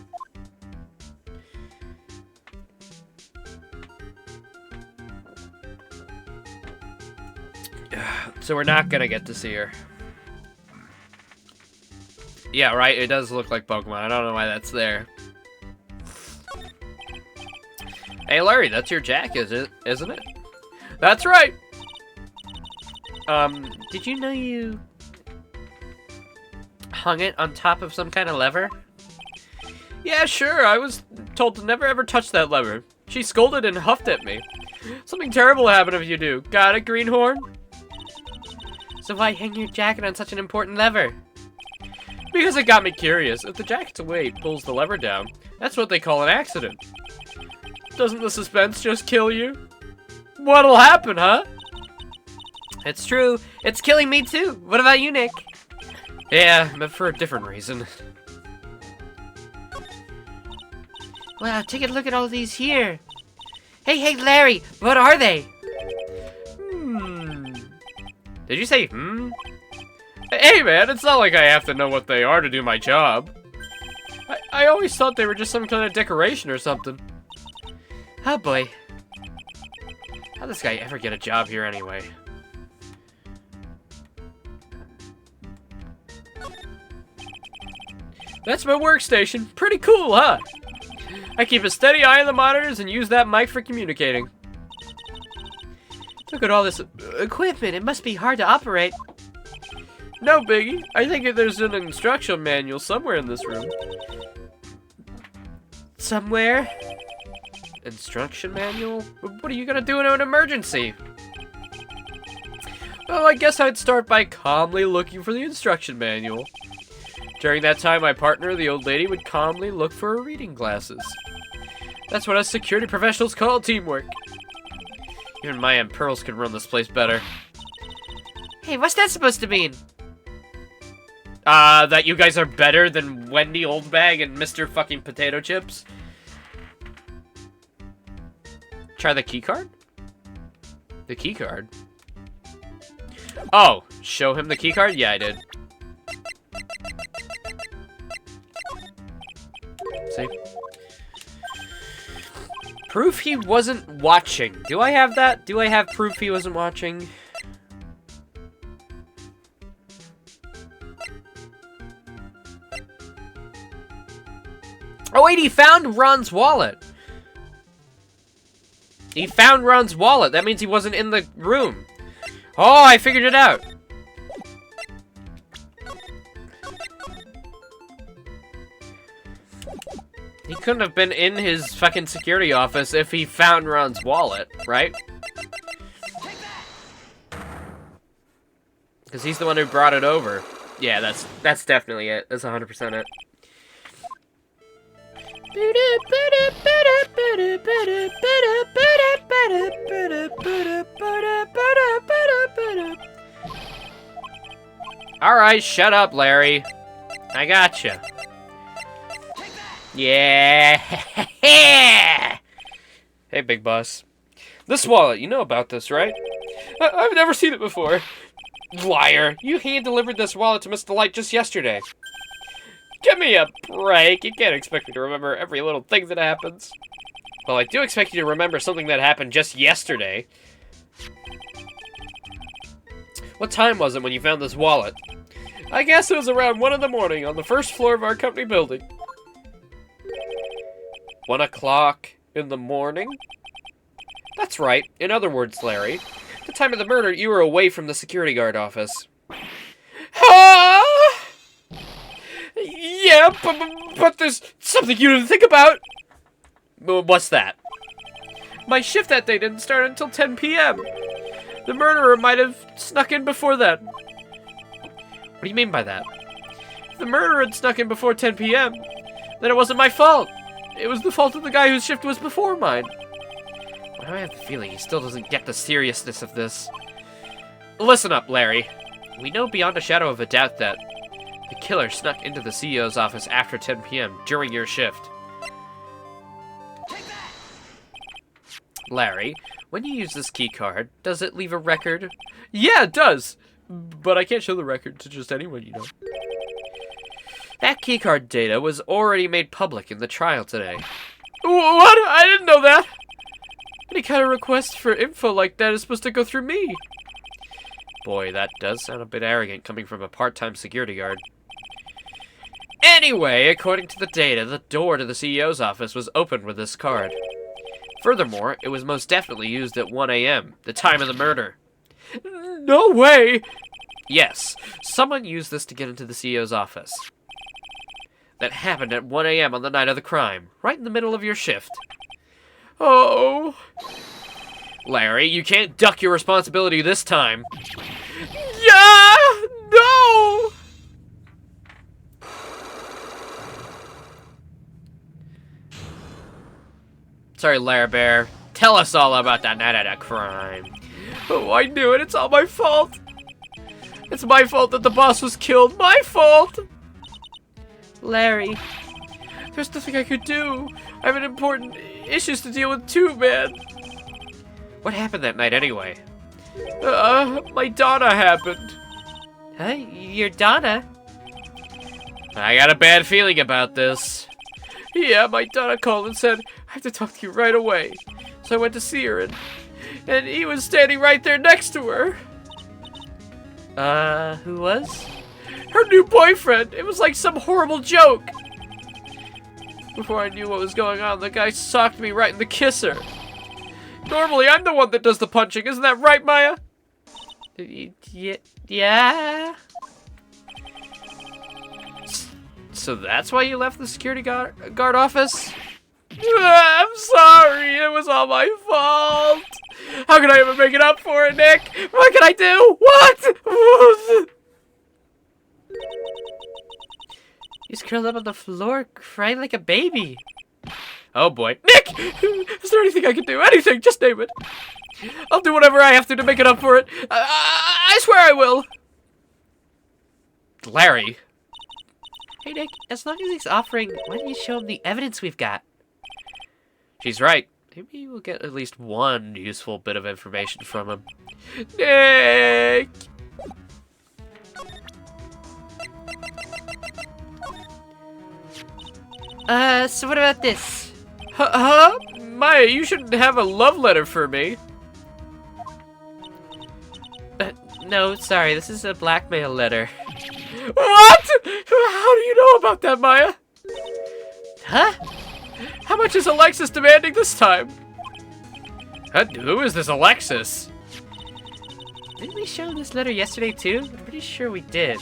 So we're not gonna get to see her. Yeah, right, it does look like Pokemon. I don't know why that's there. Hey, Larry, that's your jacket, isn't it? That's right! Did you know you hung it on top of some kind of lever? Yeah, sure, I was told to never ever touch that lever. She scolded and huffed at me. Something terrible will happen if you do. Got it, Greenhorn? So why hang your jacket on such an important lever? Because it got me curious. If the jacket's weight pulls the lever down, that's what they call an accident. Doesn't the suspense just kill you? What'll happen, huh? It's true. It's killing me too. What about you, Nick? Yeah, but for a different reason. Wow, take a look at all these here. Hey, Larry, what are they? Did you say, Hey, man, it's not like I have to know what they are to do my job. I always thought they were just some kind of decoration or something. Oh, boy. How'd this guy ever get a job here anyway? That's my workstation. Pretty cool, huh? I keep a steady eye on the monitors and use that mic for communicating. Look at all this equipment. It must be hard to operate. No biggie. I think there's an instruction manual somewhere in this room. Somewhere? Instruction manual? What are you gonna do in an emergency? Well, I guess I'd start by calmly looking for the instruction manual. During that time, my partner, the old lady, would calmly look for her reading glasses. That's what us security professionals call teamwork. Even Maya and Pearls could run this place better. Hey, what's that supposed to mean? That you guys are better than Wendy Oldbag and Mr. fucking Potato Chips? Try the keycard? The keycard? Oh, show him the keycard? Yeah, I did. See? Proof he wasn't watching. Do I have that? Do I have proof he wasn't watching? Oh wait, he found Ron's wallet. He found Ron's wallet. That means he wasn't in the room. Oh, I figured it out. He couldn't have been in his fucking security office if he found Ron's wallet, right? Because he's the one who brought it over. Yeah, that's definitely it. That's 100% it. Alright, shut up, Larry. I gotcha. Yeah. Hey, big boss. This wallet, you know about this, right? I've never seen it before. Liar. You hand-delivered this wallet to Miss Delight just yesterday. Give me a break. You can't expect me to remember every little thing that happens. Well, I do expect you to remember something that happened just yesterday. What time was it when you found this wallet? I guess it was around 1 in the morning on the first floor of our company building. 1 o'clock in the morning? That's right. In other words, Larry, at the time of the murder, you were away from the security guard office. Yeah, but there's something you didn't think about. What's that?
My shift that day didn't start until 10 p.m. The murderer might have snuck in before then.
What do you mean by that?
If the murderer had snuck in before 10 p.m., then it wasn't my fault. It was the fault of the guy whose shift was before mine.
Why do I have the feeling he still doesn't get the seriousness of this? Listen up, Larry. We know beyond a shadow of a doubt that the killer snuck into the CEO's office after 10 p.m. during your shift. Larry, when you use this key card, does it leave a record?
Yeah, it does. But I can't show the record to just anyone, you know.
That keycard data was already made public in the trial today.
What? I didn't know that. Any kind of request for info like that is supposed to go through me.
Boy, that does sound a bit arrogant coming from a part-time security guard. Anyway, according to the data, the door to the CEO's office was opened with this card. Furthermore, it was most definitely used at 1 a.m., the time of the murder.
No way!
Yes, someone used this to get into the CEO's office. That happened at 1 a.m. on the night of the crime, right in the middle of your shift.
Oh.
Larry, you can't duck your responsibility this time.
Yeah! No!
Sorry, Larry Bear. Tell us all about that night of the crime.
Oh, I knew it. It's all my fault. It's my fault that the boss was killed. My fault!
Larry.
There's nothing I could do. I have important issues to deal with too, man.
What happened that night anyway?
My Donna happened.
Huh? Your Donna? I got a bad feeling about this.
Yeah, my Donna called and said, I have to talk to you right away. So I went to see her, and he was standing right there next to her.
Who was?
Her new boyfriend. It was like some horrible joke. Before I knew what was going on, the guy socked me right in the kisser. Normally, I'm the one that does the punching. Isn't that right, Maya?
Yeah. So that's why you left the security guard office?
I'm sorry. It was all my fault. How can I ever make it up for it, Nick? What can I do? What?
He's curled up on the floor, crying like a baby. Oh boy.
Nick! Is there anything I can do? Anything, just name it. I'll do whatever I have to make it up for it. I swear I will.
Larry.
Hey Nick, as long as he's offering, why don't you show him the evidence we've got?
She's right. Maybe we'll get at least one useful bit of information from him.
Nick!
So what about this?
Huh? Maya, you shouldn't have a love letter for me.
No, sorry, this is a blackmail letter.
What? How do you know about that, Maya?
Huh?
How much is Alexis demanding this time?
Who is this Alexis?
Didn't we show this letter yesterday too? I'm pretty sure we did.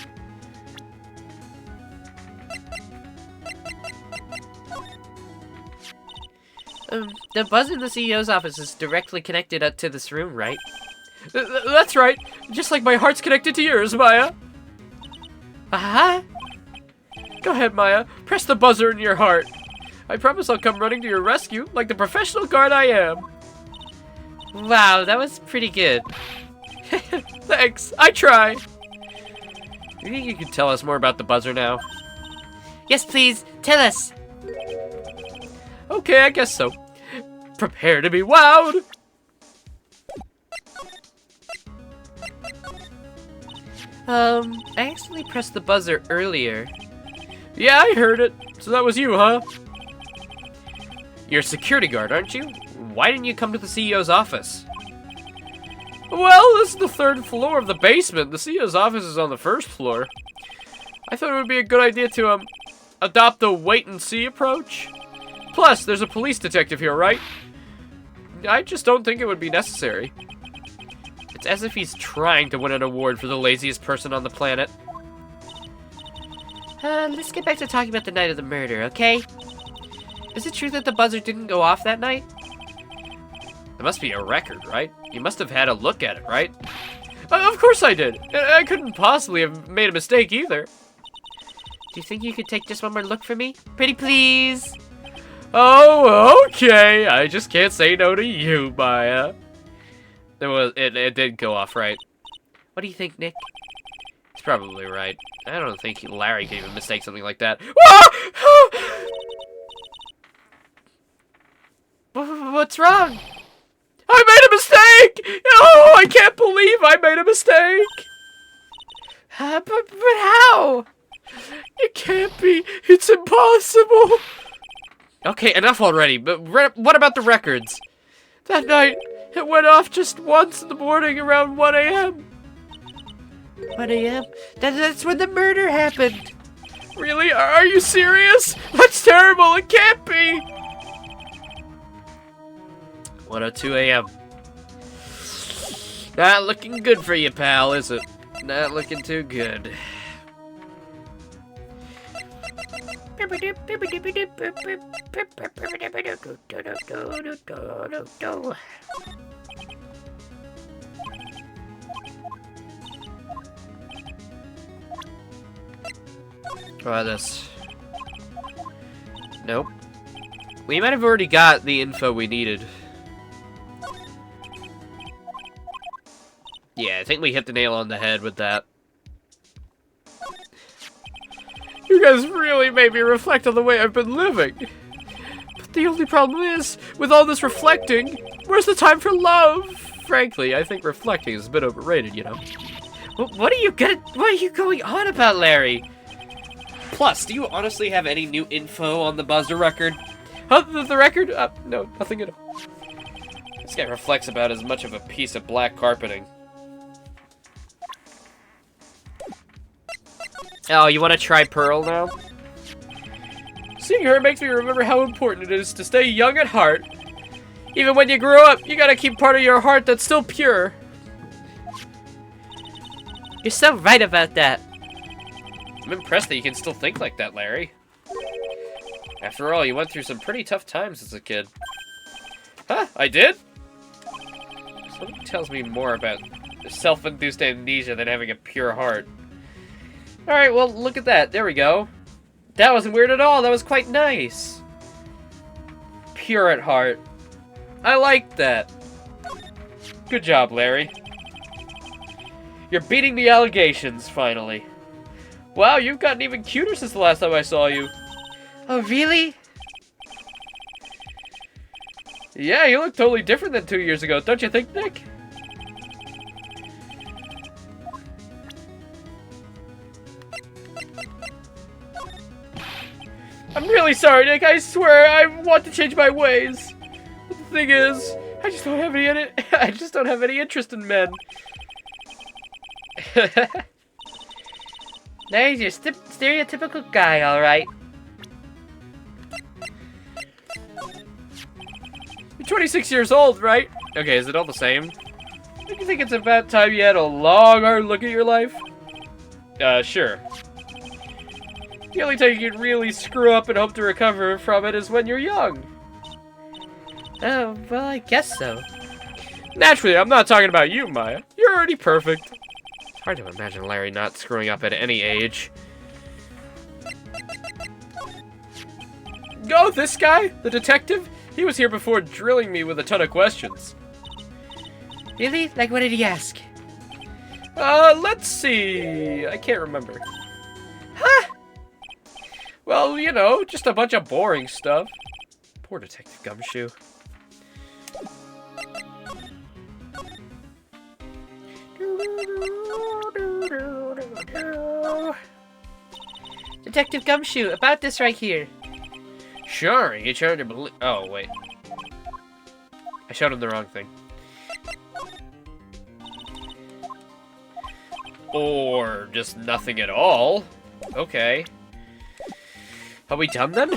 The buzzer in the CEO's office is directly connected up to this room, right?
That's right. Just like my heart's connected to yours, Maya.
Uh-huh.
Go ahead, Maya. Press the buzzer in your heart. I promise I'll come running to your rescue like the professional guard I am.
Wow, that was pretty good.
Thanks. I try.
You think you could tell us more about the buzzer now?
Yes, please. Tell us.
Okay, I guess so. Prepare to be wowed.
I accidentally pressed the buzzer earlier.
Yeah, I heard it. So that was you, huh?
You're a security guard, aren't you? Why didn't you come to the CEO's office?
Well, this is the 3rd floor of the basement. The CEO's office is on the 1st floor. I thought it would be a good idea to, adopt the wait-and-see approach. Plus, there's a police detective here, right? I just don't think it would be necessary.
It's as if he's trying to win an award for the laziest person on the planet.
Let's get back to talking about the night of the murder, okay? Is it true that the buzzer didn't go off that night?
There must be a record, right? You must have had a look at it, right? Of course I did. I couldn't possibly have made a mistake either.
Do you think you could take just one more look for me? Pretty please.
Oh, okay. I just can't say no to you, Maya. It did go off, right?
What do you think, Nick?
He's probably right. I don't think Larry could even mistake something like that.
What's wrong?
I made a mistake! Oh, I can't believe I made a mistake!
But how?
It can't be. It's impossible.
Okay, enough already. But what about the records?
That night, it went off just once in the morning around 1 a.m.
1 a.m.? That's when the murder happened.
Really? Are you serious? That's terrible. It can't be.
1:02 a.m. Not looking good for you, pal, is it? Not looking too good. Try this. Nope. We might have already got the info we needed. Yeah, I think we hit the nail on the head with that.
You guys really made me reflect on the way I've been living. But the only problem is, with all this reflecting, where's the time for love?
Frankly, I think reflecting is a bit overrated, you know.
What are you going on about, Larry?
Plus, do you honestly have any new info on the buzzer record?
Huh? The record? No, nothing at all.
This guy reflects about as much of a piece of black carpeting. Oh, you want to try Pearl now?
Seeing her makes me remember how important it is to stay young at heart. Even when you grow up, you gotta keep part of your heart that's still pure.
You're so right about that.
I'm impressed that you can still think like that, Larry. After all, you went through some pretty tough times as a kid. Huh? I did? Something tells me more about self-induced amnesia than having a pure heart. Alright, well, look at that. There we go. That wasn't weird at all. That was quite nice. Pure at heart. I like that. Good job, Larry. You're beating the allegations, finally. Wow, you've gotten even cuter since the last time I saw you.
Oh, really?
Yeah, you look totally different than 2 years ago, don't you think, Nick? I'm really sorry, Nick. I swear I want to change my ways. But the thing is, I just don't have any interest in men.
Larry's your stereotypical guy, all right.
You're 26 years old, right?
Okay, is it all the same?
Don't you think it's about time you had a long, hard look at your life?
Sure.
The only time you can really screw up and hope to recover from it is when you're young.
Oh, well, I guess so.
Naturally, I'm not talking about you, Maya. You're already perfect.
It's hard to imagine Larry not screwing up at any age.
Oh, this guy? The detective? He was here before drilling me with a ton of questions.
Really? Like, what did he ask?
Let's see. I can't remember.
Huh?
Well, you know, just a bunch of boring stuff.
Poor Detective Gumshoe.
Detective Gumshoe, about this right here.
Sure, you showed your belief. Oh, wait. I showed him the wrong thing. Or just nothing at all. Okay. Are we done then?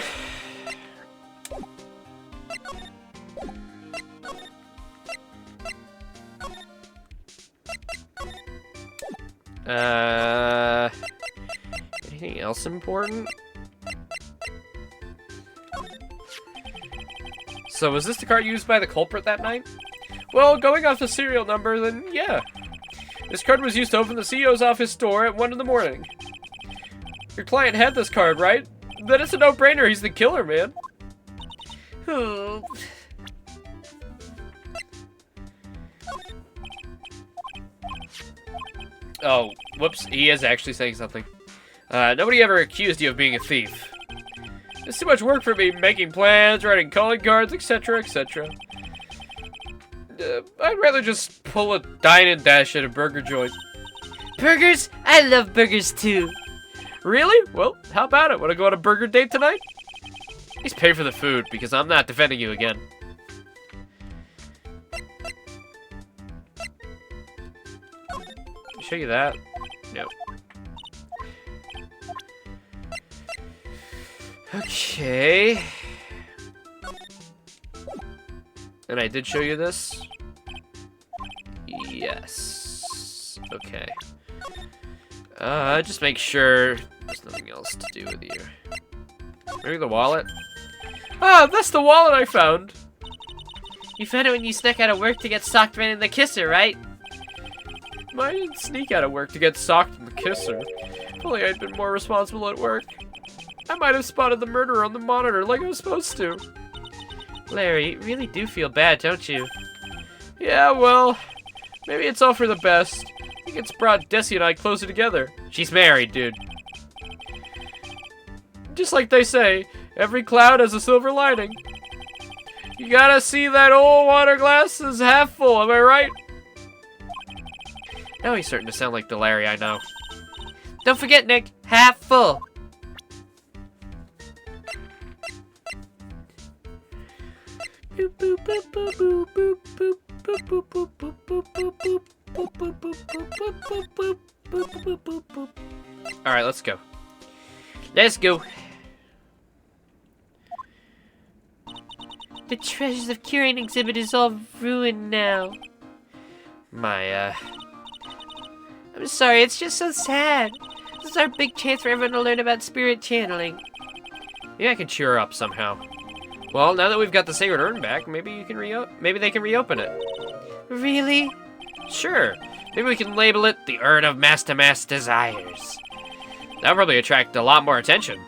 Anything else important?
So was this the card used by the culprit that night? Well, going off the serial number, then yeah. This card was used to open the CEO's office door at 1 in the morning. Your client had this card, right? Then it's a no-brainer. He's the killer, man.
Oh.
Oh, whoops. He is actually saying something. Nobody ever accused you of being a thief. It's too much work for me, making plans, writing calling cards, etc., etc. I'd rather just pull a dine and dash at a burger joint.
Burgers? I love burgers too.
Really? Well, how about it? Want to go on a burger date tonight? Please pay for the food, because I'm not defending you again. Show you that? No. Okay. And I did show you this? Yes. Okay. Just make sure there's nothing else to do with you. Maybe the wallet? Ah, that's the wallet I found!
You found it when you snuck out of work to get socked right in the kisser, right?
I didn't sneak out of work to get socked in the kisser. If only I'd been more responsible at work. I might have spotted the murderer on the monitor like I was supposed to.
Larry, you really do feel bad, don't you?
Yeah, well, maybe it's all for the best. I think it's brought Desi and I closer together. She's married, dude. Just like they say, every cloud has a silver lining. You gotta see that old water glass is half full, am I right? Now he's starting to sound like the Larry I know.
Don't forget, Nick, half full.
Alright, let's go.
Let's go. The Treasures of Curing exhibit is all ruined now. I'm sorry, it's just so sad. This is our big chance for everyone to learn about spirit channeling.
Yeah, I can cheer her up somehow. Well, now that we've got the Sacred Urn back, maybe you can maybe they can reopen it.
Really?
Sure. Maybe we can label it the Urn of Master Desires. That'll probably attract a lot more attention.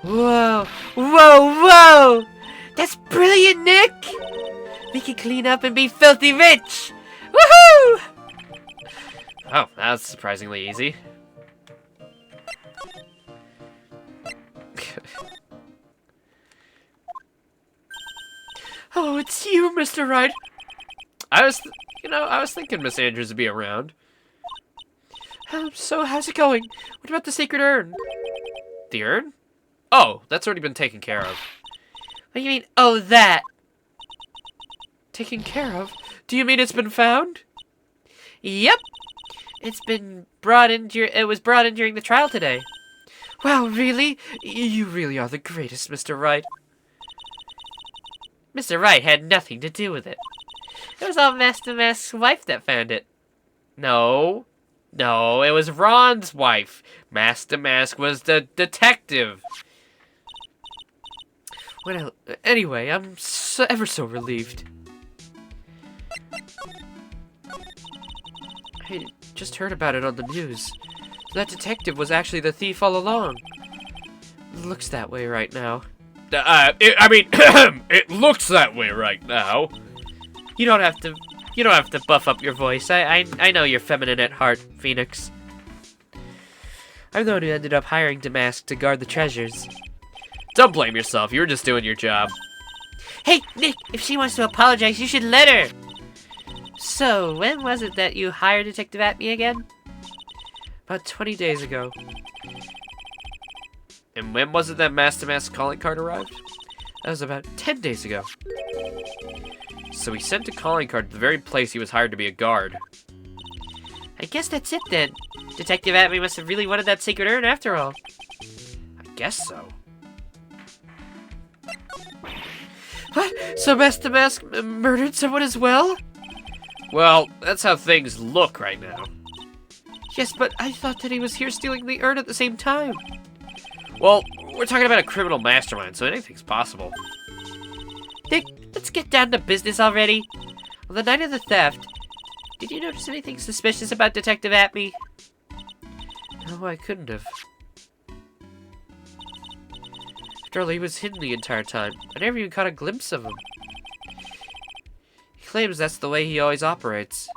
Whoa! Whoa! Whoa! That's brilliant, Nick! We can clean up and be filthy rich! Woohoo!
Oh, that's surprisingly easy.
Oh, it's you, Mr. Wright.
I was thinking Miss Andrews would be around.
So, how's it going? What about the Sacred Urn?
The urn? Oh, that's already been taken care of.
What do you mean, oh, that?
Taken care of? Do you mean it's been found?
Yep. It's been brought in. It was brought in during the trial today.
Wow, really? You really are the greatest, Mr. Wright.
Mr. Wright had nothing to do with it. It was all Master Mask's wife that found it.
No, it was Ron's wife. Master Mask was the detective.
Well, anyway, I'm ever so relieved. I just heard about it on the news. That detective was actually the thief all along. Looks that way right now.
It looks that way right now.
You don't have to buff up your voice. I know you're feminine at heart, Phoenix. I'm the one who ended up hiring Damask to guard the treasures.
Don't blame yourself. You were just doing your job.
Hey, Nick, if she wants to apologize, you should let her. So, when was it that you hired Detective Atme again?
About 20 days ago. And when was it that Master Mask's calling card arrived?
That was about 10 days ago.
So he sent a calling card to the very place he was hired to be a guard.
I guess that's it then. Detective Atme must have really wanted that Sacred Urn after all.
I guess so.
What? So Master Mask murdered someone as well?
Well, that's how things look right now.
Yes, but I thought that he was here stealing the urn at the same time.
Well, we're talking about a criminal mastermind, so anything's possible.
Nick, let's get down to business already. On the night of the theft, did you notice anything suspicious about Detective Atme?
No, I couldn't have.
After all, he was hidden the entire time. I never even caught a glimpse of him.
He claims that's the way he always operates.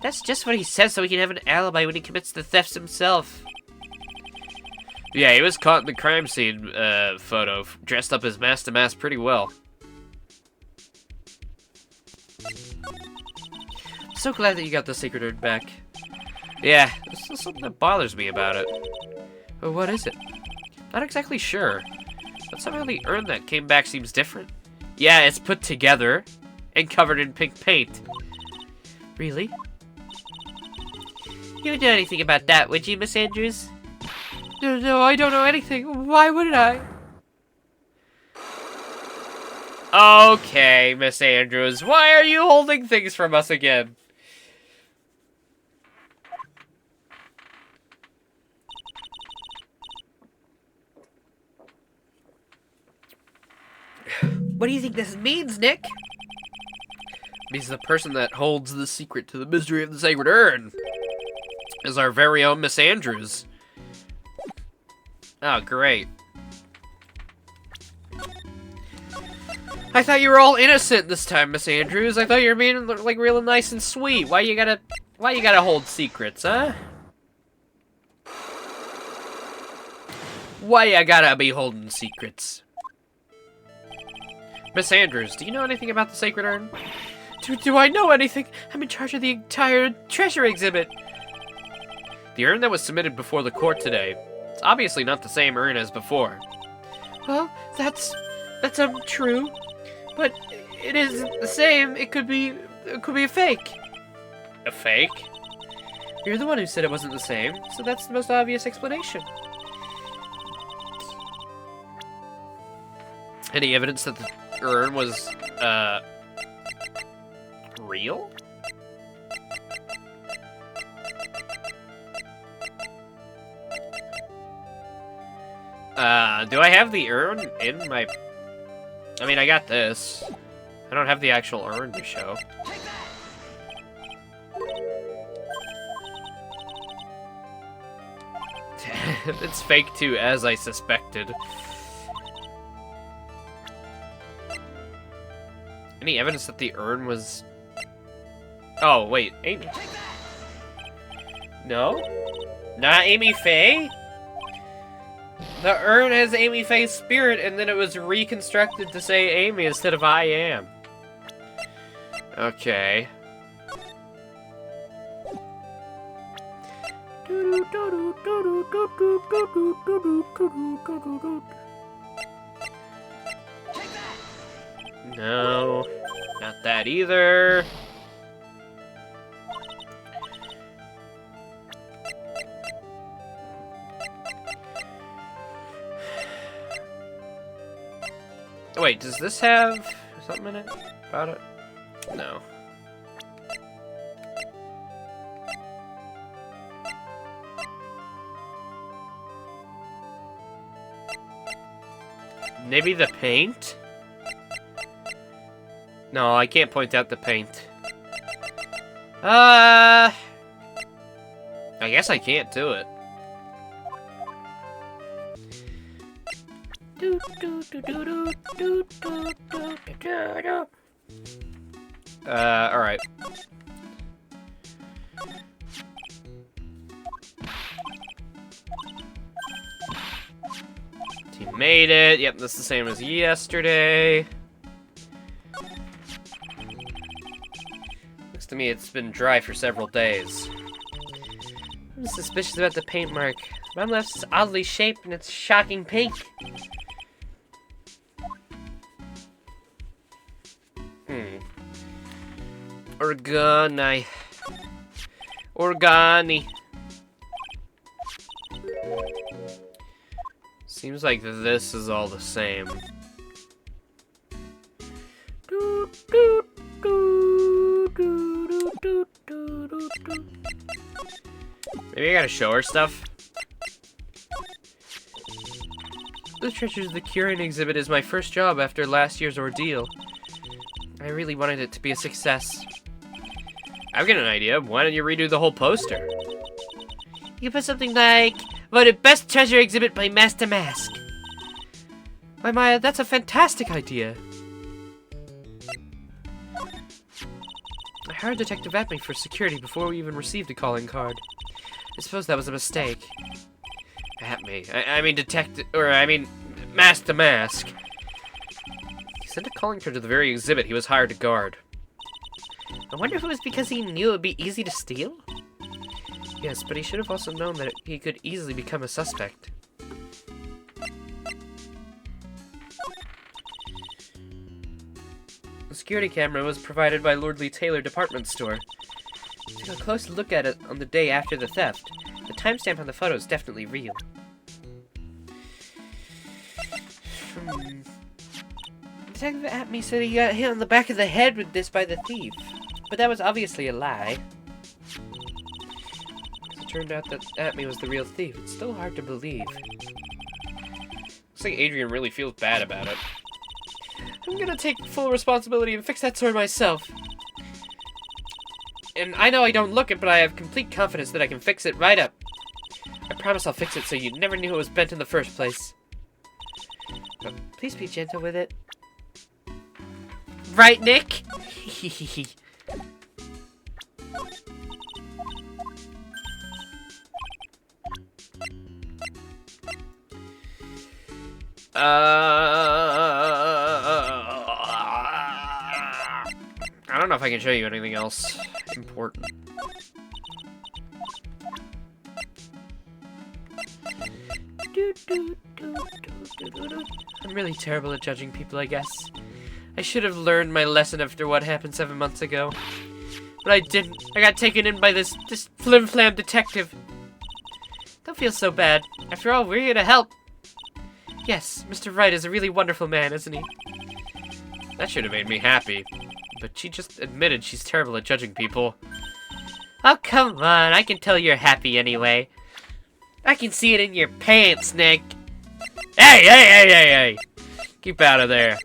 That's just what he says so he can have an alibi when he commits the thefts himself.
Yeah, he was caught in the crime scene photo, dressed up as Master Mass pretty well.
So glad that you got the secret urn back.
Yeah, there's something that bothers me about it.
But what is it?
Not exactly sure, but somehow the urn that came back seems different. Yeah, it's put together and covered in pink paint.
Really? You would know anything about that, would you, Miss Andrews?
No, I don't know anything. Why would I? Okay, Miss Andrews, why are you holding things from us again?
What do you think this means, Nick?
Means the person that holds the secret to the mystery of the sacred urn is our very own Miss Andrews. Oh, great. I thought you were all innocent this time, Miss Andrews. I thought you were being like real nice and sweet. Why you gotta hold secrets, huh? Why you gotta be holding secrets? Miss Andrews, do you know anything about the sacred urn?
Do I know anything? I'm in charge of the entire treasure exhibit.
The urn that was submitted before the court today. It's obviously not the same urn as before.
Well, that's true, but it isn't the same. It could be a fake.
A fake?
You're the one who said it wasn't the same, so that's the most obvious explanation.
Any evidence that the urn was, real? Do I have the urn in my... I mean, I got this. I don't have the actual urn to show. It's fake too, as I suspected. Any evidence that the urn was... Oh, wait, Amy. No? Not Amy Faye? The urn has Amy Faye's spirit, and then it was reconstructed to say Amy instead of I am. Okay. No, not that either. Wait, does this have something in it about it? No. Maybe the paint? No, I can't point out the paint. I guess I can't do it. Alright. Team made it. Yep, that's the same as yesterday. Looks to me it's been dry for several days.
I'm suspicious about the paint mark. Mine left's oddly shaped and it's shocking pink.
Organi. Organi. Seems like this is all the same. Maybe I gotta show her stuff?
the treasures of the curing exhibit is my first job after last year's ordeal. I really wanted it to be a success.
I've got an idea. Why don't you redo the whole poster?
You put something like, voted best treasure exhibit by Master Mask. Why, Maya, that's a fantastic idea. I hired Detective Atme for security before we even received a calling card. I suppose that was a mistake.
Atme. I mean Master Mask. He sent a calling card to the very exhibit he was hired to guard.
I wonder if it was because he knew it would be easy to steal? Yes, but he should have also known that he could easily become a suspect. The security camera was provided by Lordly Taylor Department Store. Took a close look at it on the day after the theft. The timestamp on the photo is definitely real. Detective Atme said he got hit on the back of the head with this by the thief, but that was obviously a lie. It turned out that Atme was the real thief. It's still hard to believe.
Looks like Adrian really feels bad about it.
I'm gonna take full responsibility and fix that sword myself. And I know I don't look it, but I have complete confidence that I can fix it right up. I promise I'll fix it so you never knew it was bent in the first place. But please be gentle with it. Right, Nick?
I don't know if I can show you anything else important.
I'm really terrible at judging people, I guess. I should have learned my lesson after what happened 7 months ago. But I didn't. I got taken in by this flim-flam detective. Don't feel so bad. After all, we're here to help. Yes, Mr. Wright is a really wonderful man, isn't he?
That should have made me happy. But she just admitted she's terrible at judging people.
Oh, come on. I can tell you're happy anyway. I can see it in your pants, Nick.
Hey! Keep out of there.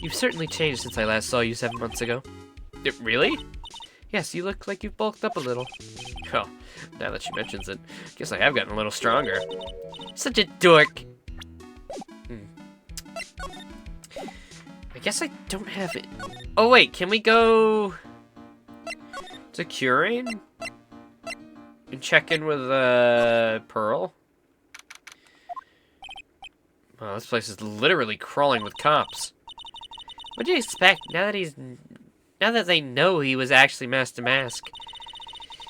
You've certainly changed since I last saw you 7 months ago.
Really?
Yes, you look like you've bulked up a little.
Well, now that she mentions it, I guess I have gotten a little stronger.
Such a dork. I guess I don't have it. Oh wait, can we go
to Curing? And check in with Pearl? Wow, this place is literally crawling with cops.
What do you expect now that they know he was actually Master Mask?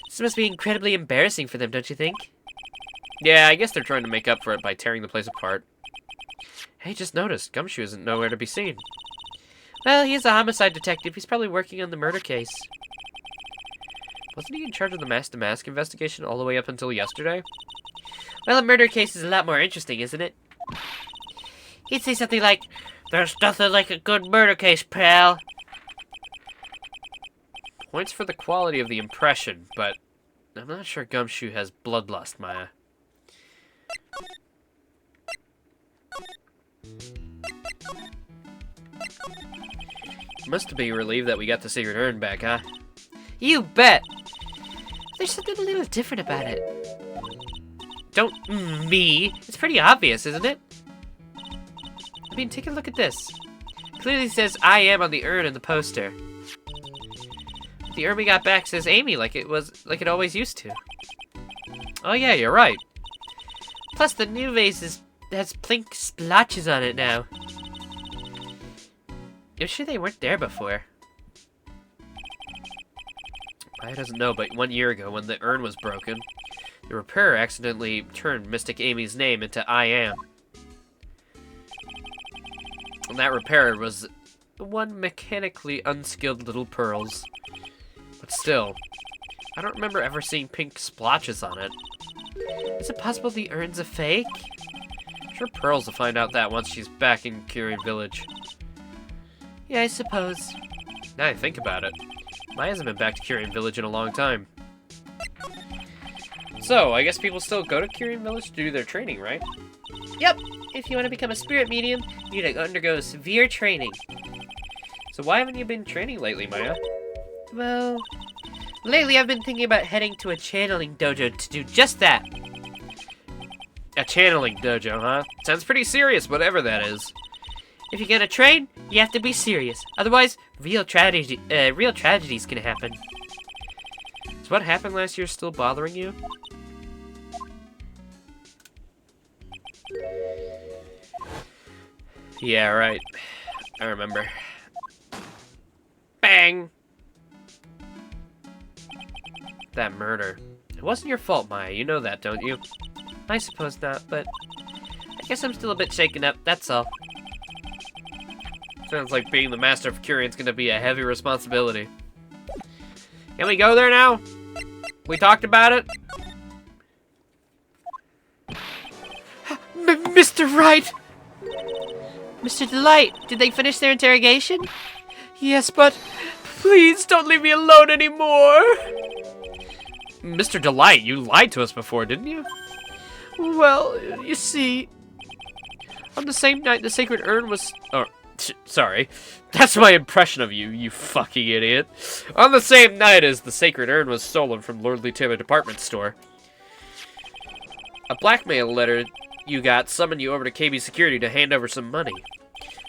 This must be incredibly embarrassing for them, don't you think?
Yeah, I guess they're trying to make up for it by tearing the place apart.
Hey, just noticed, Gumshoe isn't nowhere to be seen. Well, he's a homicide detective. He's probably working on the murder case.
Wasn't he in charge of the Master Mask investigation all the way up until yesterday?
Well, a murder case is a lot more interesting, isn't it? He'd say something like, "There's nothing like a good murder case, pal."
Points for the quality of the impression, but I'm not sure Gumshoe has bloodlust, Maya. Must be relieved that we got the secret urn back, huh?
You bet! There's something a little different about it. Don't me. It's pretty obvious, isn't it? I mean, take a look at this. It clearly says "I am" on the urn in the poster. The urn we got back says Amy like it always used to.
Oh yeah, you're right.
Plus the new vase has pink splotches on it now. I'm sure they weren't there before.
I doesn't know, but 1 year ago when the urn was broken, the repairer accidentally turned Mystic Amy's name into "I am." And that repairer was one mechanically unskilled little Pearls. But still, I don't remember ever seeing pink splotches on it.
Is it possible the urn's a fake?
I'm sure Pearls will find out that once she's back in Curie Village.
Yeah, I suppose.
Now I think about it, Maya hasn't been back to Curian Village in a long time. So, I guess people still go to Kyrian Village to do their training, right?
Yep. If you want to become a spirit medium, you need to undergo severe training.
So why haven't you been training lately, Maya?
Well, lately I've been thinking about heading to a channeling dojo to do just that.
A channeling dojo, huh? Sounds pretty serious, whatever that is.
If you're gonna train, you have to be serious. Otherwise, real tragedies can happen.
Is what happened last year still bothering you? Yeah, right. I remember. Bang! That murder. It wasn't your fault, Maya. You know that, don't you?
I suppose not, but I guess I'm still a bit shaken up, that's all.
Sounds like being the master of Kyrian's gonna be a heavy responsibility. Can we go there now? We talked about it?
Mr. Wright! Mr. Delight, did they finish their interrogation?
Yes, but please don't leave me alone anymore. Mr. Delight, you lied to us before, didn't you?
Well, you see,
on the same night the sacred urn was... sorry. That's my impression of you, you fucking idiot. On the same night as the sacred urn was stolen from Lordly Taylor department store, a blackmail letter you got summoned you over to KB Security to hand over some money.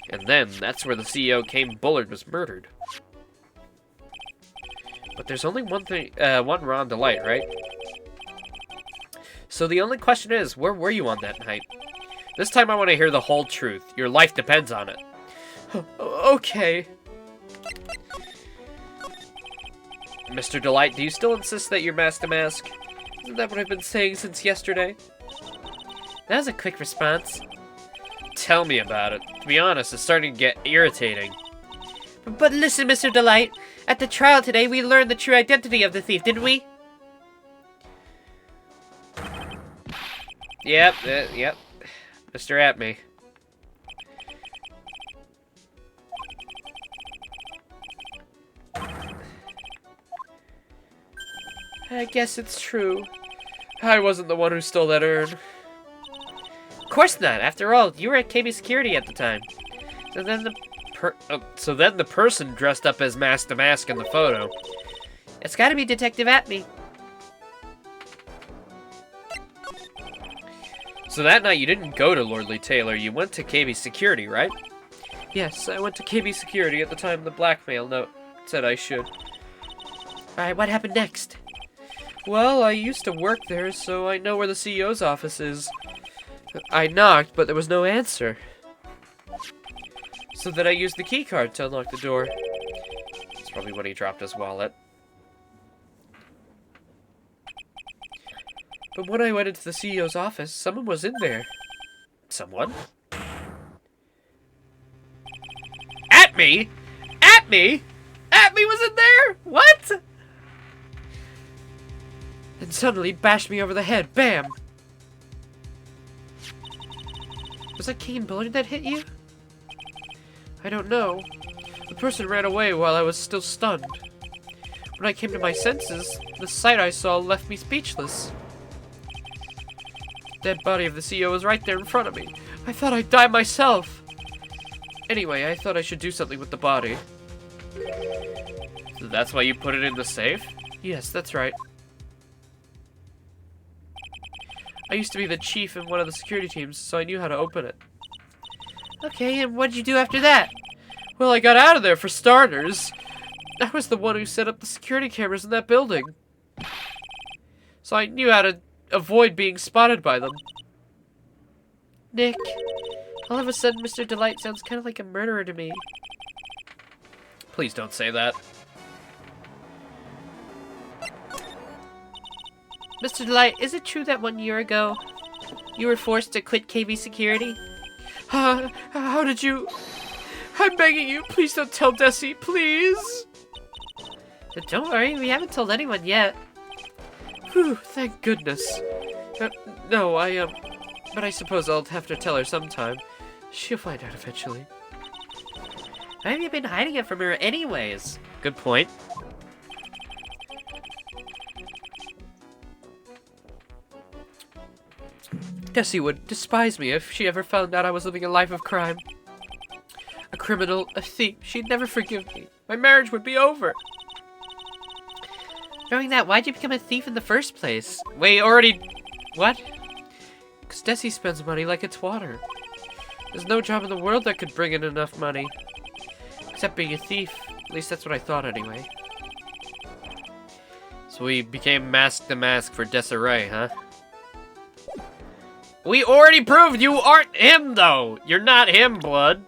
And then, that's where the CEO, Kane Bullard, was murdered. But there's only one Ron Delight, right? So the only question is, where were you on that night? This time I want to hear the whole truth. Your life depends on it. Okay. Mr. Delight, do you still insist that you're mask to mask? Isn't that what I've been saying since yesterday?
That was a quick response.
Tell me about it. To be honest, it's starting to get irritating.
But listen, Mr. Delight. At the trial today, we learned the true identity of the thief, didn't we?
Yep. Mr. Atme.
I guess it's true.
I wasn't the one who stole that urn.
Of course not. After all, you were at KB Security at the time. So then
the person dressed up as mask to mask in the photo.
It's gotta be Detective Atme.
So that night you didn't go to Lordly Taylor, you went to KB Security, right?
Yes, I went to KB Security at the time the blackmail note said I should. Alright, what happened next?
Well, I used to work there, so I know where the CEO's office is. I knocked, but there was no answer. So then I used the key card to unlock the door. That's probably when he dropped his wallet. But when I went into the CEO's office, someone was in there. Someone? Atme? Atme? Atme was in there? What? And suddenly bashed me over the head. Bam!
Was that Kane Bullard that hit you?
I don't know. The person ran away while I was still stunned. When I came to my senses, the sight I saw left me speechless. The dead body of the CEO was right there in front of me. I thought I'd die myself. Anyway, I thought I should do something with the body. So that's why you put it in the safe? Yes, that's right. I used to be the chief in one of the security teams, so I knew how to open it.
Okay, and what did you do after that?
Well, I got out of there for starters. I was the one who set up the security cameras in that building. So I knew how to avoid being spotted by them.
Nick, all of a sudden Mr. Delight sounds kind of like a murderer to me.
Please don't say that.
Mr. Delight, is it true that 1 year ago you were forced to quit KB Security?
How did you... I'm begging you, please don't tell Desi, please!
But don't worry, we haven't told anyone yet.
Whew, thank goodness. No, but I suppose I'll have to tell her sometime. She'll find out eventually.
Why have you been hiding it from her anyways?
Good point. Desi would despise me if she ever found out I was living a life of crime. A criminal, a thief. She'd never forgive me. My marriage would be over.
Knowing that, why'd you become a thief in the first place?
Wait, already... What?
Because Desi spends money like it's water. There's no job in the world that could bring in enough money. Except being a thief. At least that's what I thought anyway.
So we became Mask the Mask for Desiree, huh? We already proved you aren't him, though! You're not him, Blood.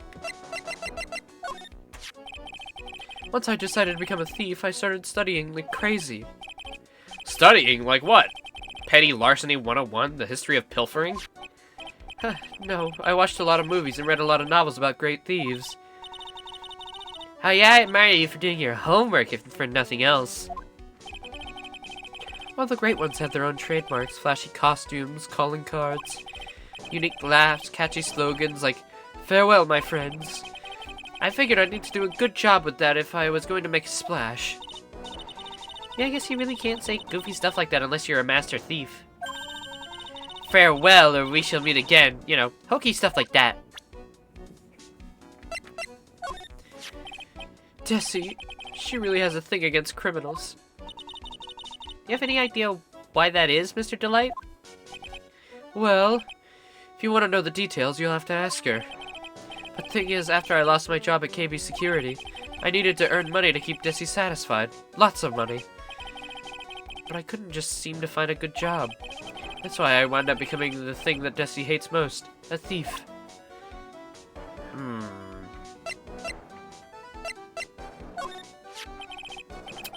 Once I decided to become a thief, I started studying like crazy.
Studying? Like what? Petty Larceny 101? The history of pilfering?
No, I watched a lot of movies and read a lot of novels about great thieves. Oh yeah, I admire you for doing your homework, if for nothing else. Well, the great ones have their own trademarks, flashy costumes, calling cards, unique laughs, catchy slogans like, "Farewell, my friends." I figured I'd need to do a good job with that if I was going to make a splash. Yeah, I guess you really can't say goofy stuff like that unless you're a master thief. Farewell, or we shall meet again. You know, hokey stuff like that.
Desi, she really has a thing against criminals.
You have any idea why that is, Mr. Delight?
Well, if you want to know the details, you'll have to ask her. But the thing is, after I lost my job at KB Security, I needed to earn money to keep Desi satisfied. Lots of money. But I couldn't just seem to find a good job. That's why I wound up becoming the thing that Desi hates most, a thief.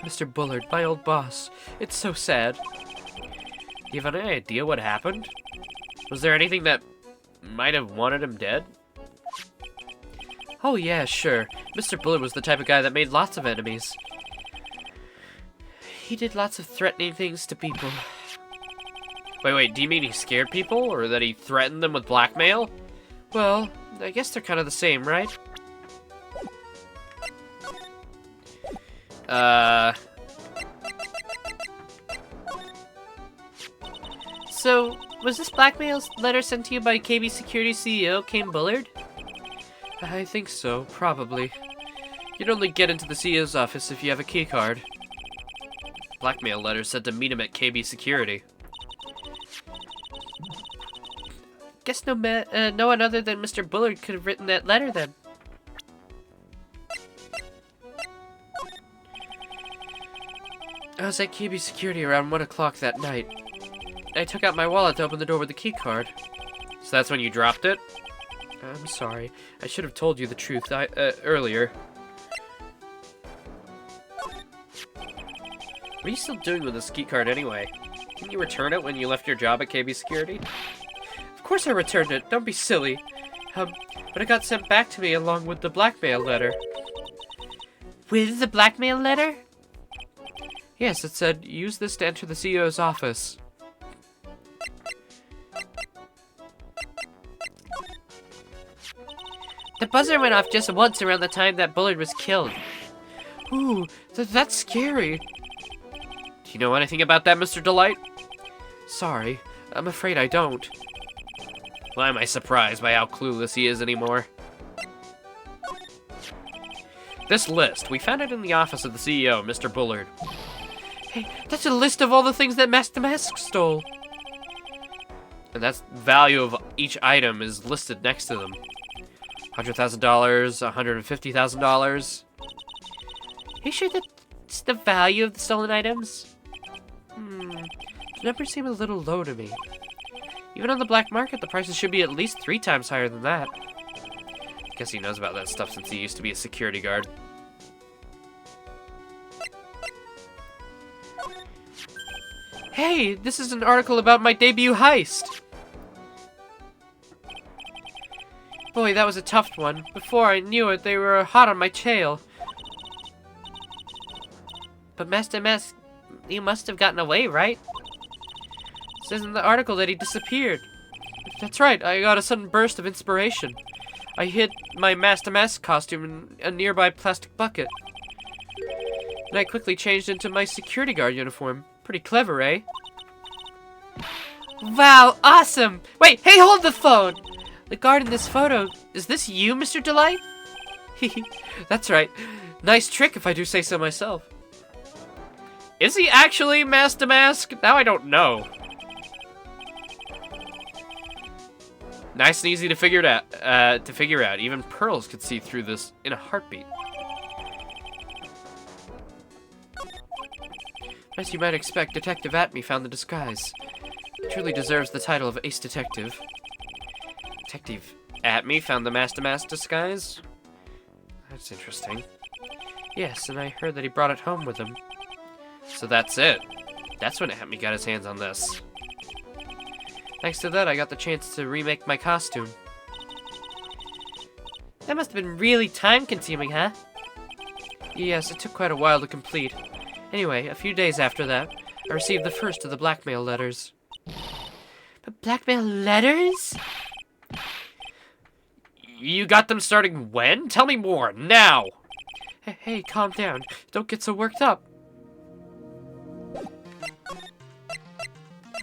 Mr. Bullard, my old boss. It's so sad. Do you have any idea what happened? Was there anything that might have wanted him dead? Oh yeah, sure. Mr. Bullard was the type of guy that made lots of enemies. He did lots of threatening things to people. Wait, do you mean he scared people? Or that he threatened them with blackmail? Well, I guess they're kind of the same, right?
So, was this blackmail letter sent to you by KB Security CEO, Kane Bullard?
I think so, probably. You'd only get into the CEO's office if you have a keycard. Blackmail letter said to meet him at KB Security.
Guess no one other than Mr. Bullard could have written that letter then.
I was at KB Security around 1 o'clock that night. I took out my wallet to open the door with the keycard. So that's when you dropped it? I'm sorry. I should have told you the truth earlier. What are you still doing with this keycard anyway? Didn't you return it when you left your job at KB Security? Of course I returned it. Don't be silly. But it got sent back to me along with the blackmail letter.
With the blackmail letter?
Yes, it said, use this to enter the CEO's office.
The buzzer went off just once around the time that Bullard was killed.
Ooh, that's scary. Do you know anything about that, Mr. Delight? Sorry, I'm afraid I don't. Why am I surprised by how clueless he is anymore? This list, we found it in the office of the CEO, Mr. Bullard. Hey, that's a list of all the things that Mask the Mask stole. And that's the value of each item is listed next to them. $100,000, $150,000.
Are you sure that's the value of the stolen items?
The numbers seem a little low to me. Even on the black market, the prices should be at least 3 times higher than that. Guess he knows about that stuff since he used to be a security guard. Hey, this is an article about my debut heist. Boy, that was a tough one. Before I knew it, they were hot on my tail.
But Master Mask, you must have gotten away, right?
It says in the article that he disappeared. That's right, I got a sudden burst of inspiration. I hid my Master Mask costume in a nearby plastic bucket. And I quickly changed into my security guard uniform. Pretty clever, eh?
Wow, awesome! Wait, hey, hold the phone! The guard in this photo, is this you, Mr. Delight?
That's right. Nice trick if I do say so myself. Is he actually Mask to Mask? Now I don't know. Nice and easy to figure out. Even Pearls could see through this in a heartbeat. As you might expect, Detective Atme found the disguise. He truly deserves the title of Ace Detective. Detective Atme found the Mask to Mask disguise? That's interesting. Yes, and I heard that he brought it home with him. So that's it. That's when Atme got his hands on this. Thanks to that, I got the chance to remake my costume.
That must have been really time-consuming, huh?
Yes, it took quite a while to complete. Anyway, a few days after that, I received the first of the blackmail letters.
But blackmail letters?
You got them starting when? Tell me more, now! Hey, calm down. Don't get so worked up.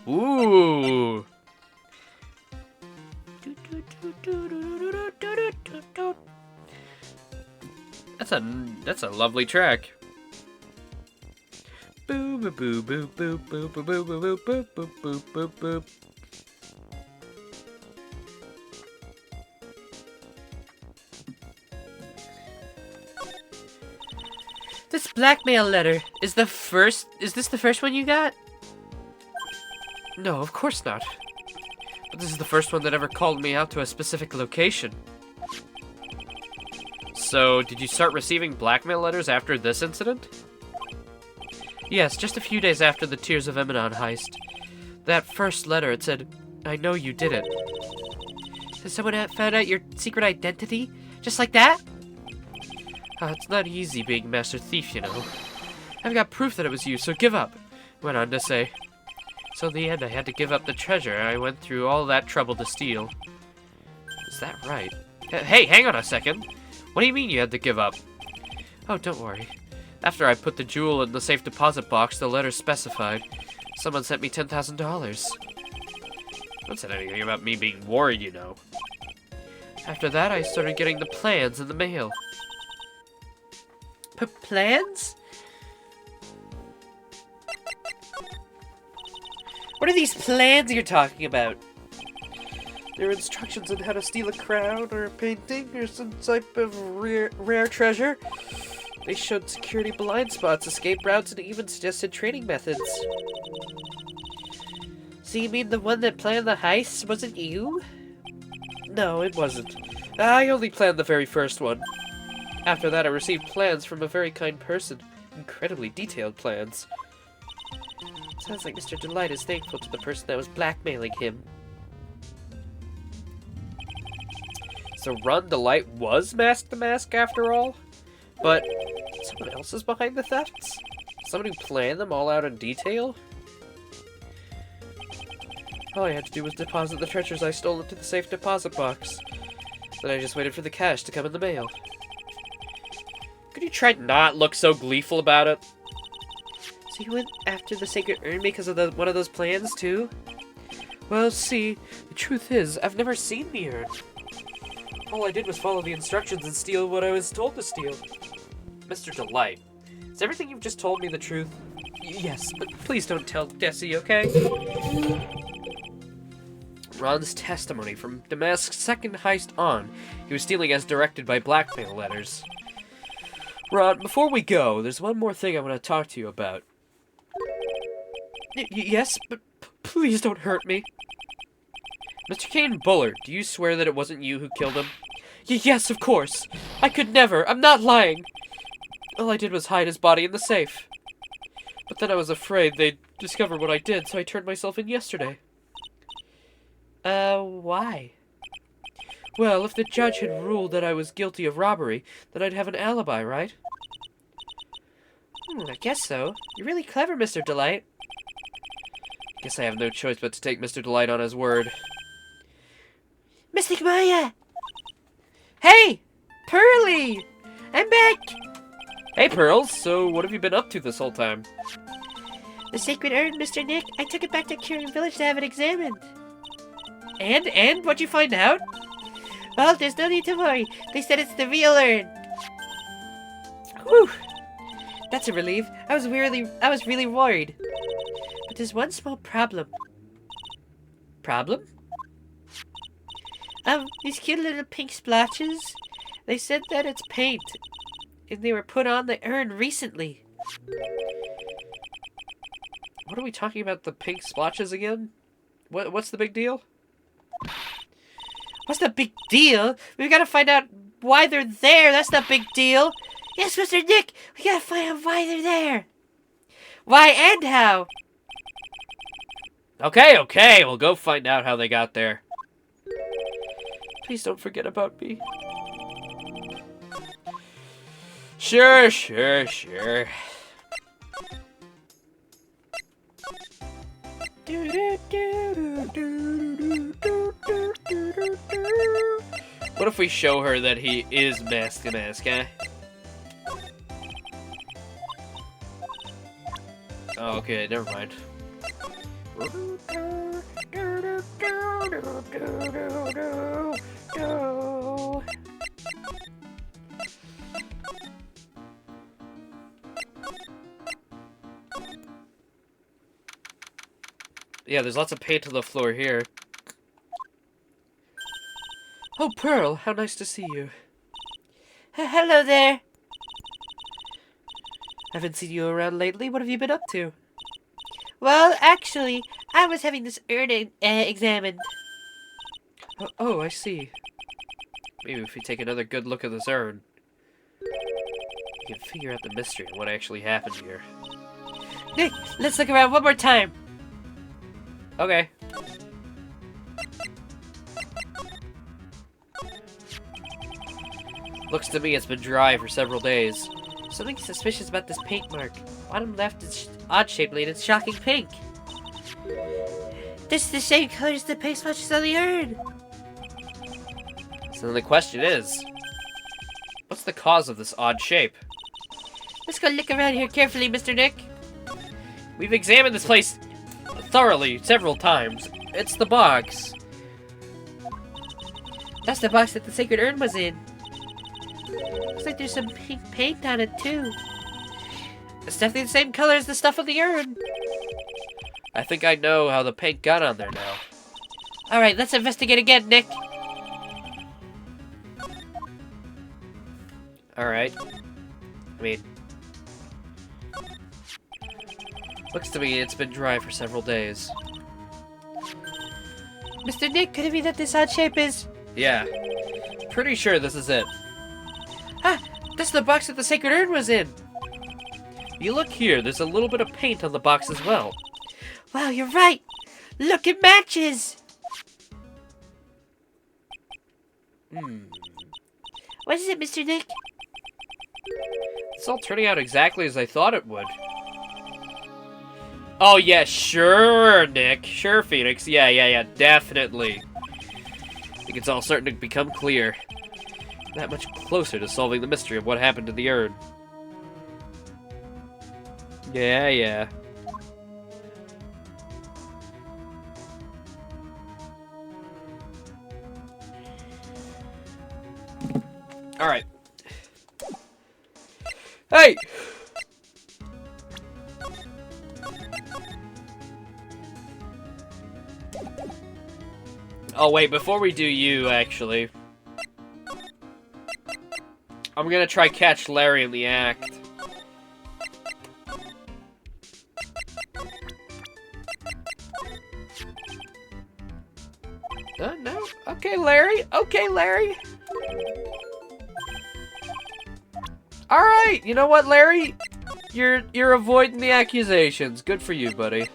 Ooh! That's a lovely track. Boo boo boo boo boo boo boo boo boo boo boo boo boo boo.
This blackmail letter is this the first one you got?
No, of course not. But this is the first one that ever called me out to a specific location. So, did you start receiving blackmail letters after this incident? Yes, just a few days after the Tears of Eminon heist. That first letter, it said, I know you did it.
So someone found out your secret identity? Just like that?
It's not easy being Master Thief, you know. I've got proof that it was you, so give up, went on to say. So in the end, I had to give up the treasure I went through all that trouble to steal. Is that right? Hey, hang on a second. What do you mean you had to give up? Oh, don't worry. After I put the jewel in the safe deposit box the letter specified, someone sent me $10,000. Don't say anything about me being worried, you know. After that, I started getting the plans in the mail.
Plans? What are these plans you're talking about?
There are instructions on how to steal a crown or a painting or some type of rare treasure. They showed security blind spots, escape routes, and even suggested training methods.
So you mean the one that planned the heist wasn't you?
No, it wasn't. I only planned the very first one. After that, I received plans from a very kind person. Incredibly detailed plans.
Sounds like Mr. Delight is thankful to the person that was blackmailing him.
So Ron Delight was Mask to Mask after all? But someone else is behind the thefts? Someone who planned them all out in detail? All I had to do was deposit the treasures I stole into the safe deposit box. Then I just waited for the cash to come in the mail. Could you try not look so gleeful about it?
So you went after the sacred urn because of one of those plans, too?
Well, see, the truth is, I've never seen the urn. All I did was follow the instructions and steal what I was told to steal. Mr. Delight, is everything you've just told me the truth? Yes, but please don't tell Desi, okay? Ron's testimony from Damask's second heist on, he was stealing as directed by blackmail letters. Ron, before we go, there's one more thing I want to talk to you about. Yes, but please don't hurt me. Mr. Kane Bullard, do you swear that it wasn't you who killed him? Yes, of course. I could never. I'm not lying. All I did was hide his body in the safe. But then I was afraid they'd discover what I did, so I turned myself in yesterday.
Why?
Well, if the judge had ruled that I was guilty of robbery, then I'd have an alibi, right?
I guess so. You're really clever, Mr. Delight.
Guess I have no choice but to take Mr. Delight on his word.
Mystic Maya! Hey! Pearly! I'm back!
Hey, Pearls, so what have you been up to this whole time?
The sacred urn, Mr. Nick. I took it back to Curing Village to have it examined.
And? What'd you find out?
Well, there's no need to worry. They said it's the real urn. Whew. That's a relief. I was really worried. But there's one small problem.
Problem?
These cute little pink splotches. They said that it's paint. And they were put on the urn recently.
What are we talking about, the pink splotches again? What's the big deal?
What's the big deal? We've got to find out why they're there. That's the big deal. Yes, Mr. Nick. We got to find out why they're there. Why and how.
Okay. We'll go find out how they got there.
Please don't forget about me.
Sure. What if we show her that he is mask to mask, eh? Oh, okay, never mind. Yeah, there's lots of paint on the floor here.
Oh, Pearl, how nice to see you. Hello there. Haven't seen you around lately. What have you been up to? Well, actually, I was having this urn examined.
Oh, I see. Maybe if we take another good look at this urn, we can figure out the mystery of what actually happened here.
Nick, let's look around one more time.
Okay. Looks to me it's been dry for several days.
Something suspicious about this paint mark. Bottom left is odd-shaped and it's shocking pink. This is the same color as the paint splotches on the urn.
So the question is, what's the cause of this odd shape?
Let's go look around here carefully, Mr. Nick.
We've examined this place thoroughly several times. It's the box.
That's the box that the sacred urn was in. Looks like there's some pink paint on it, too. It's definitely the same color as the stuff on the urn.
I think I know how the paint got on there now.
Alright, let's investigate again, Nick.
Alright. I mean, looks to me it's been dry for several days.
Mr. Nick, could it be that this odd shape is...
Yeah. Pretty sure this is it.
Ah, that's the box that the sacred urn was in.
You look here, there's a little bit of paint on the box as well.
Wow, you're right. Look, it matches. What is it, Mr. Nick?
It's all turning out exactly as I thought it would. Oh, yeah, sure, Nick. Sure, Phoenix. Yeah, definitely. I think it's all starting to become clear. That much closer to solving the mystery of what happened to the urn. Yeah. Alright. Hey! Oh, wait, before we do you, actually, I'm gonna try catch Larry in the act. No? Okay, Larry. Alright, you know what, Larry? You're avoiding the accusations. Good for you, buddy.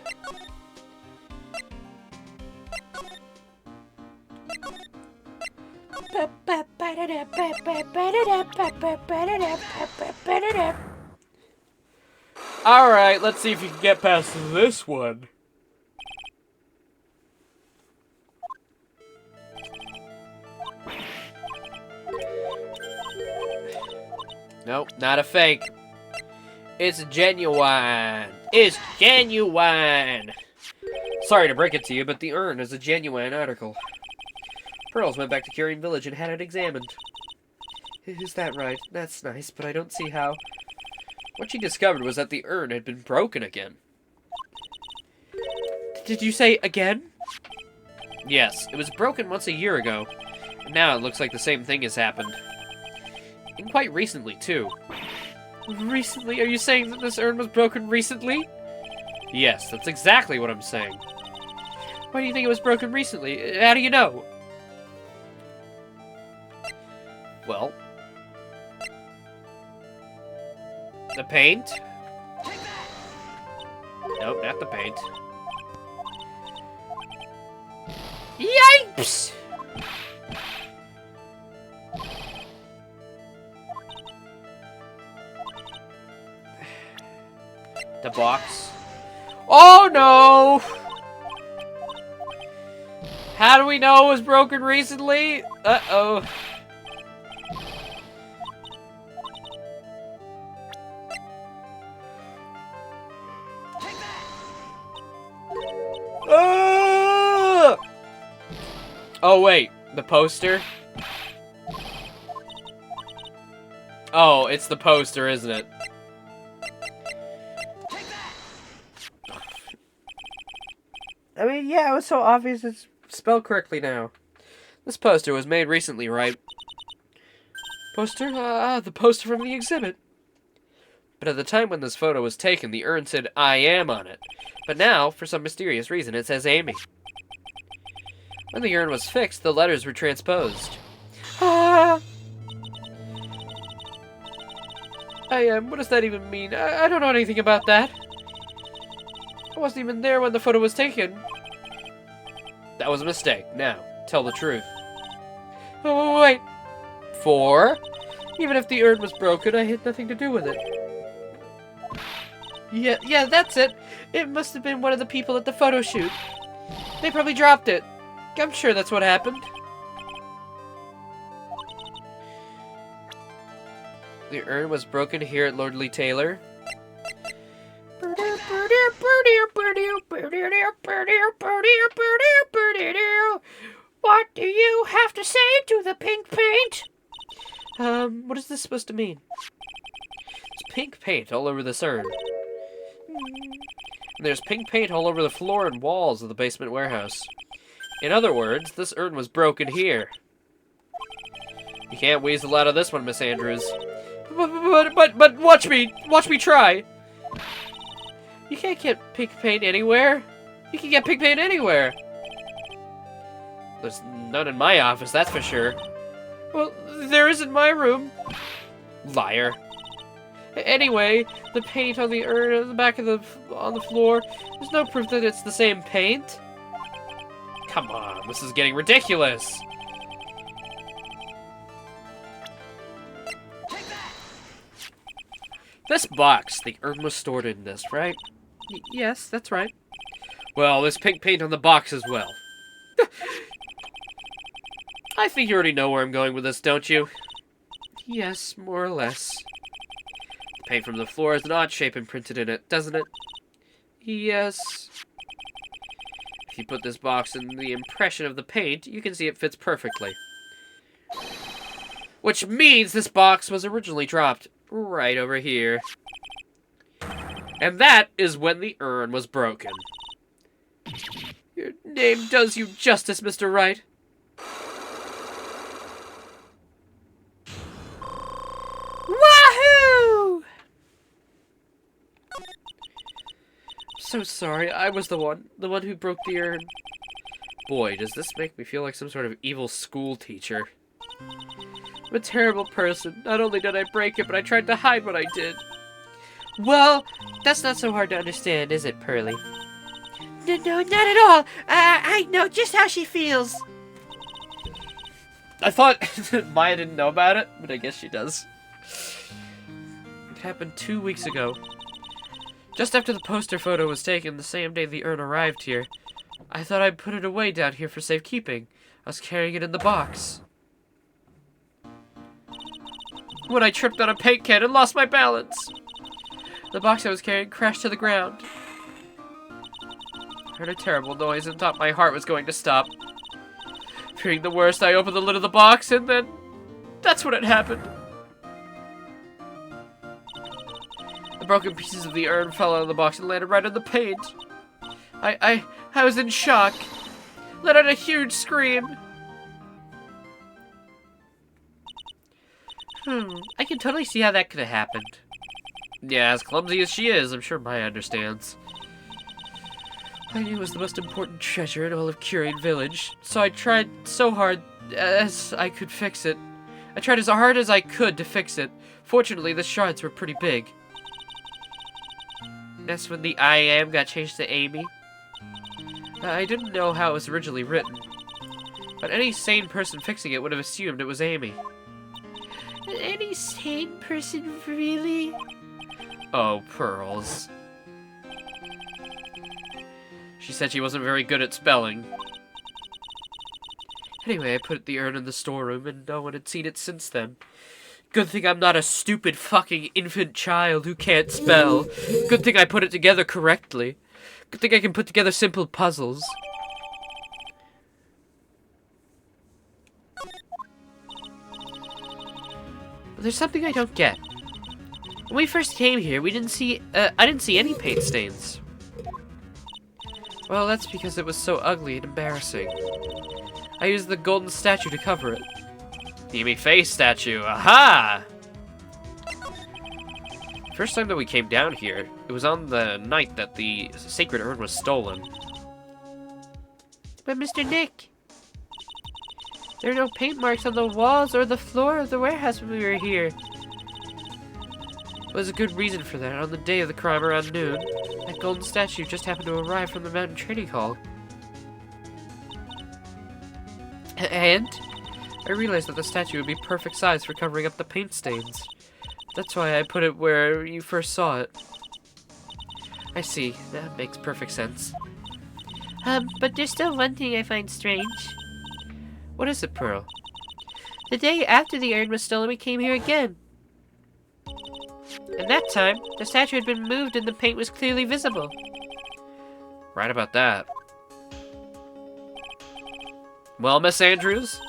Alright, let's see if you can get past this one. Nope, not a fake.
It's genuine. It's genuine. Sorry to break it to you, but the urn is a genuine article. Pearls went back to Curian Village and had it examined. Is that right? That's nice, but I don't see how. What she discovered was that the urn had been broken again. Did you say again? Yes, it was broken once a year ago. And now it looks like the same thing has happened. And quite recently, too. Recently? Are you saying that this urn was broken recently? Yes, that's exactly what I'm saying. Why do you think it was broken recently? How do you know? Well... the paint? Nope, not the paint. Yikes! The box. Oh no! How do we know it was broken recently? Uh-oh. Oh wait, the poster? Oh, it's the poster, isn't it? I mean, yeah, it was so obvious it's spelled correctly now. This poster was made recently, right? Poster? The poster from the exhibit. But at the time when this photo was taken, the urn said, I am on it. But now, for some mysterious reason, it says Amy. When the urn was fixed, the letters were transposed. Ah! I am. What does that even mean? I don't know anything about that. I wasn't even there when the photo was taken. That was a mistake. Now, tell the truth. Oh, wait. 4? Even if the urn was broken, I had nothing to do with it. Yeah, that's it. It must have been one of the people at the photo shoot. They probably dropped it. I'm sure that's what happened. The urn was broken here at Lordly Taylor. What do you have to say to the pink paint? What is this supposed to mean? There's pink paint all over this urn. And there's pink paint all over the floor and walls of the basement warehouse. In other words, this urn was broken here. You can't weasel out of this one, Miss Andrews. But watch me try. You can't get pink paint anywhere. You can get pink paint anywhere. There's none in my office, that's for sure. Well, there is in my room. Liar. Anyway, the paint on the urn on the back of on the floor, there's no proof that it's the same paint. Come on, this is getting ridiculous. This box, the urn was stored in this, right? Yes, that's right. Well, there's pink paint on the box as well. I think you already know where I'm going with this, don't you? Yes, more or less. The paint from the floor has an odd shape imprinted in it, doesn't it? Yes. If you put this box in the impression of the paint, you can see it fits perfectly. Which means this box was originally dropped right over here. And that is when the urn was broken. Your name does you justice, Mr. Wright. Wahoo! So sorry, I was the one who broke the urn. Boy, does this make me feel like some sort of evil school teacher. I'm a terrible person. Not only did I break it, but I tried to hide what I did. Well, that's not so hard to understand, is it, Pearly? No, not at all. I know just how she feels. I thought Maya didn't know about it, but I guess she does. It happened 2 weeks ago. Just after the poster photo was taken, the same day the urn arrived here. I thought I'd put it away down here for safekeeping. I was carrying it in the box. When I tripped on a paint can and lost my balance.
The box I was carrying crashed to the ground. I heard a terrible noise and thought my heart was going to stop. Fearing the worst, I opened the lid of the box, and then that's when it happened. The broken pieces of the urn fell out of the box and landed right on the paint. I was in shock. Let out a huge scream.
I can totally see how that could have happened.
Yeah, as clumsy as she is, I'm sure Maya understands. I knew it was the most important treasure in all of Curian Village, so I tried so hard as I could fix it. I tried as hard as I could to fix it. Fortunately, the shards were pretty big.
That's when the I am got changed to Amy.
I didn't know how it was originally written, but any sane person fixing it would have assumed it was Amy.
Any sane person, really?
Oh, Pearls. She said she wasn't very good at spelling. Anyway, I put the urn in the storeroom, and no one had seen it since then. Good thing I'm not a stupid fucking infant child who can't spell. Good thing I put it together correctly. Good thing I can put together simple puzzles.
But there's something I don't get. When we first came here, we didn't see, I didn't see any paint stains.
Well, that's because it was so ugly and embarrassing. I used the golden statue to cover it. The Amy face statue, aha! First time that we came down here, it was on the night that the sacred urn was stolen.
But Mr. Nick, there are no paint marks on the walls or the floor of the warehouse when we were here.
There was a good reason for that. On the day of the crime around noon, that golden statue just happened to arrive from the Mountain Trading Hall. And I realized that the statue would be perfect size for covering up the paint stains. That's why I put it where you first saw it. I see. That makes perfect sense.
But there's still one thing I find strange.
What is it, Pearl?
The day after the urn was stolen, we came here again. And that time, the statue had been moved and the paint was clearly visible.
Right about that. Well, Miss Andrews?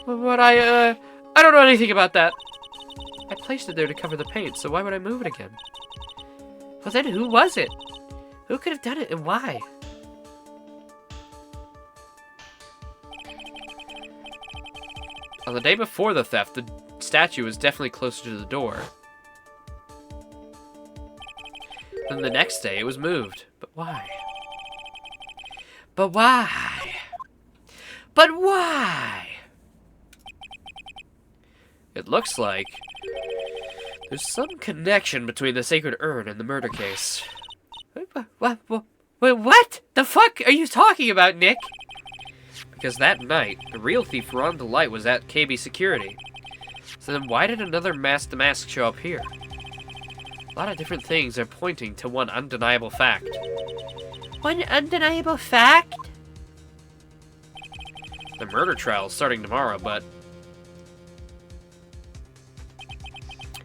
What I don't know anything about that. I placed it there to cover the paint, so why would I move it again?
Well then, who was it? Who could have done it and why?
On the day before the theft, the statue was definitely closer to the door. Then the next day, it was moved. But why?
But why? But why?
It looks like there's some connection between the sacred urn and the murder case.
What the fuck are you talking about, Nick?
Because that night, the real thief Ron Delight was at KB Security. So then why did another masked mask show up here? A lot of different things are pointing to one undeniable fact.
One undeniable fact?
The murder trial is starting tomorrow, but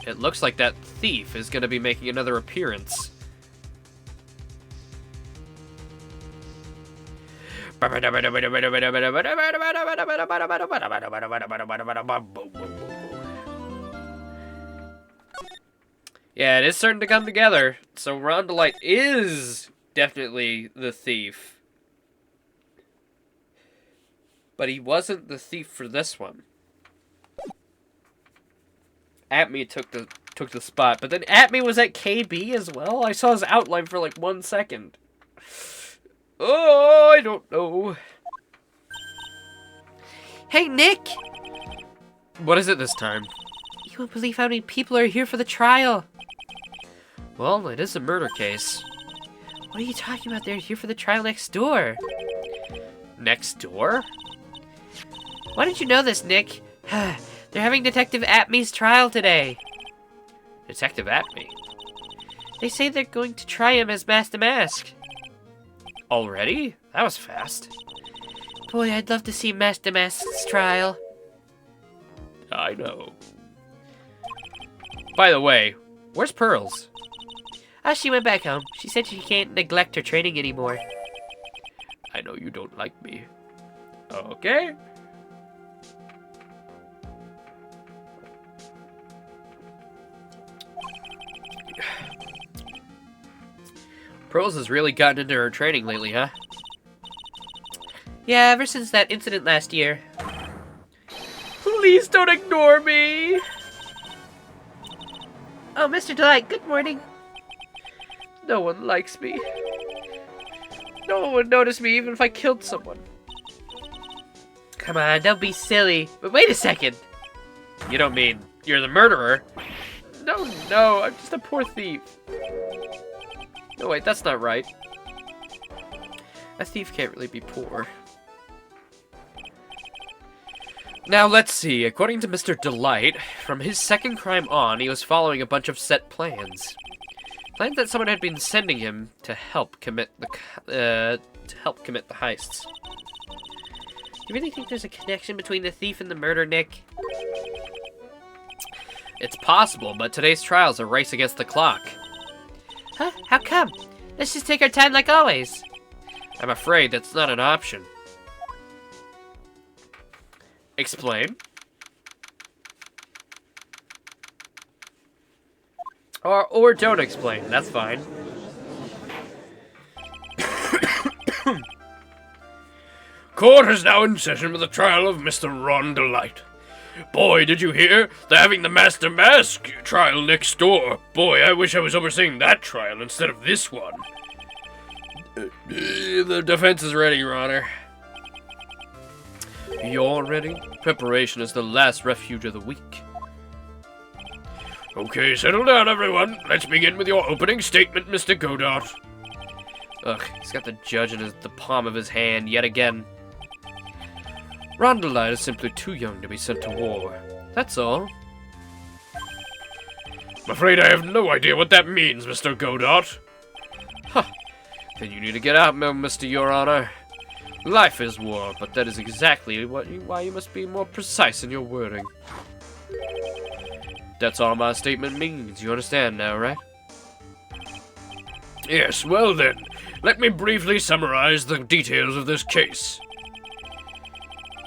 it looks like that thief is going to be making another appearance. Yeah, it is starting to come together. So Ron Delight is definitely the thief. But he wasn't the thief for this one. Atme took the spot, but then Atme was at KB as well. I saw his outline for like 1 second. Oh, I don't know.
Hey, Nick!
What is it this time?
You won't believe how many people are here for the trial.
Well, it is a murder case.
What are you talking about? They're here for the trial next door.
Next door?
Why didn't you know this, Nick? They're having Detective Atme's trial today.
Detective Atme?
They say they're going to try him as Master Mask.
Already? That was fast.
Boy, I'd love to see Master Mask's trial.
I know. By the way, where's Pearls?
Ah, she went back home. She said she can't neglect her training anymore.
I know you don't like me. Okay.
Pearls has really gotten into her training lately, huh?
Yeah, ever since that incident last year.
Please don't ignore me.
Oh, Mr. Delight, good morning.
No one likes me. No one would notice me even if I killed someone.
Come on, don't be silly. But wait a second.
You don't mean you're the murderer?
No, I'm just a poor thief.
No, wait, that's not right. A thief can't really be poor. Now, let's see. According to Mr. Delight, from his second crime on, he was following a bunch of set plans. Plans that someone had been sending him to help commit the heists.
You really think there's a connection between the thief and the murder, Nick?
It's possible, but today's trial's a race against the clock.
Huh? How come? Let's just take our time like always.
I'm afraid that's not an option. Explain. Or don't explain, that's fine.
Court is now in session with the trial of Mr. Ron Delight. Boy, did you hear? They're having the Master Mask trial next door. Boy, I wish I was overseeing that trial instead of this one.
The defense is ready, Your Honor. You're ready? Preparation is the last refuge of the weak.
Okay, settle down, everyone. Let's begin with your opening statement, Mr. Godot.
Ugh, he's got the judge in the palm of his hand yet again. Ron Delight is simply too young to be sent to war. That's all.
I'm afraid I have no idea what that means, Mr. Godot.
Huh. Then you need to get out, Mr. Your Honor. Life is war, but that is exactly why you must be more precise in your wording. That's all my statement means. You understand now, right?
Yes, well then, let me briefly summarize the details of this case.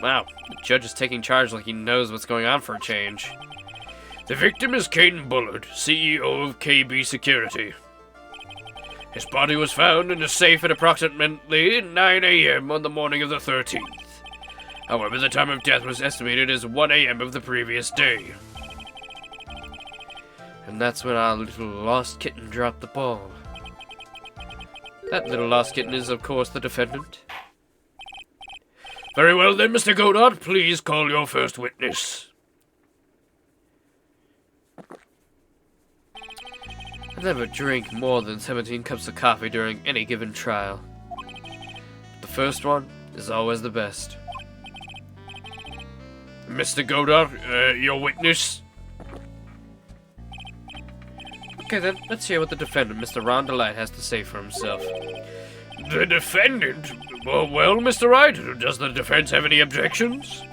Wow, the judge is taking charge like he knows what's going on for a change.
The victim is Caden Bullard, CEO of KB Security. His body was found in a safe at approximately 9 a.m. on the morning of the 13th. However, the time of death was estimated as 1 a.m. of the previous day.
And that's when our little lost kitten dropped the ball. That little lost kitten is, of course, the defendant.
Very well then, Mr. Godot, please call your first witness.
I never drink more than 17 cups of coffee during any given trial. The first one is always the best.
Mr. Godot, your witness?
Okay then, let's hear what the defendant, Mr. Ron Delight, has to say for himself.
The defendant? Well, Mr. Wright, does the defense have any objections?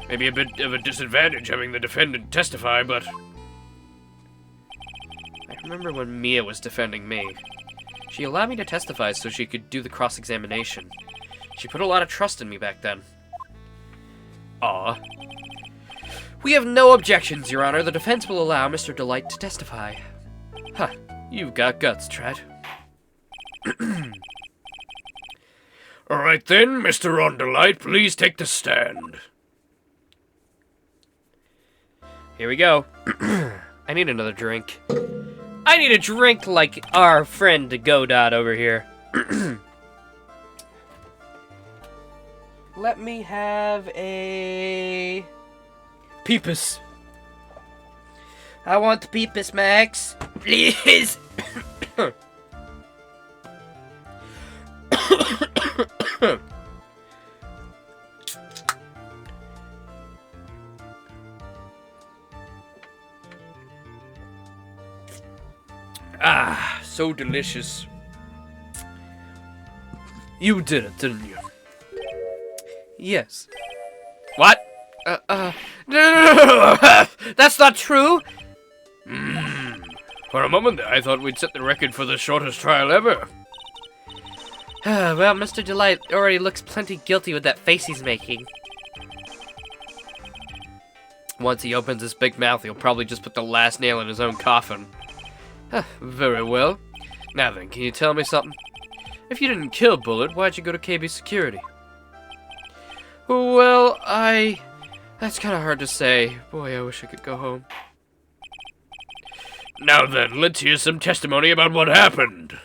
Maybe a bit of a disadvantage having the defendant testify, but...
I remember when Mia was defending me. She allowed me to testify so she could do the cross-examination. She put a lot of trust in me back then. Aw. We have no objections, Your Honor. The defense will allow Mr. Delight to testify. Huh. You've got guts, Trent.
All right then, Mr. Ron Delight, please take the stand.
Here we go. I need another drink. I need a drink like our friend Godot over here. Let me have a... Peepus.
I want the Peepus, Max. Please.
Ah, so delicious. You did it, didn't you? Yes. What? No, that's not true.
For For a moment there, I thought we'd set the record for the shortest trial ever.
Well, Mr. Delight already looks plenty guilty with that face he's making.
Once he opens his big mouth, he'll probably just put the last nail in his own coffin. Very well. Now then, can you tell me something? If you didn't kill Bullet, why'd you go to KB Security?
Well, That's kind of hard to say. Boy, I wish I could go home.
Now then, let's hear some testimony about what happened.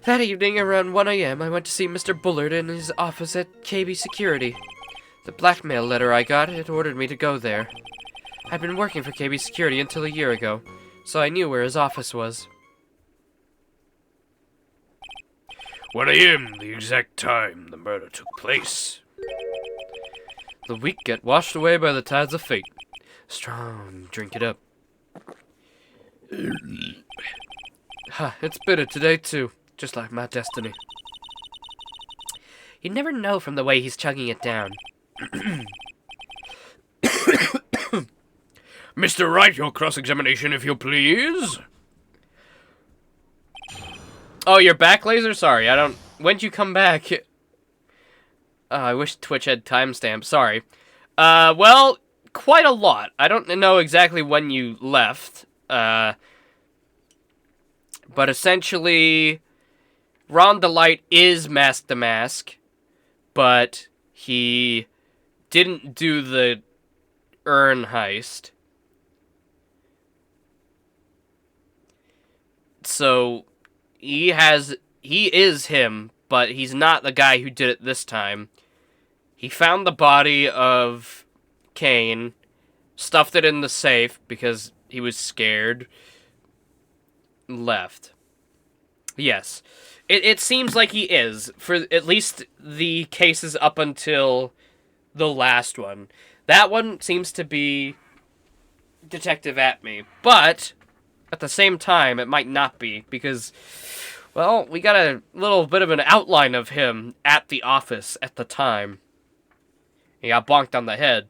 That evening, around 1 a.m., I went to see Mr. Bullard in his office at KB Security. The blackmail letter I got had ordered me to go there. I'd been working for KB Security until a year ago, so I knew where his office was.
1 a.m., the exact time the murder took place.
The week get washed away by the tides of fate. Strong, drink it up. It's bitter today, too. Just like my destiny. You never know from the way he's chugging it down.
Mr. Wright, your cross-examination, if you please.
Oh, you're back, Laser? Sorry, when'd you come back? I wish Twitch had timestamps. Sorry. Well, quite a lot. I don't know exactly when you left. But essentially, Ron Delight is Mask the Mask, but he didn't do the urn heist. So, he is him, but he's not the guy who did it this time. He found the body of Kane, stuffed it in the safe because he was scared, left. Yes. It seems like he is, for at least the cases up until the last one. That one seems to be Detective Atme, but at the same time, it might not be, because, well, we got a little bit of an outline of him at the office at the time. He got bonked on the head.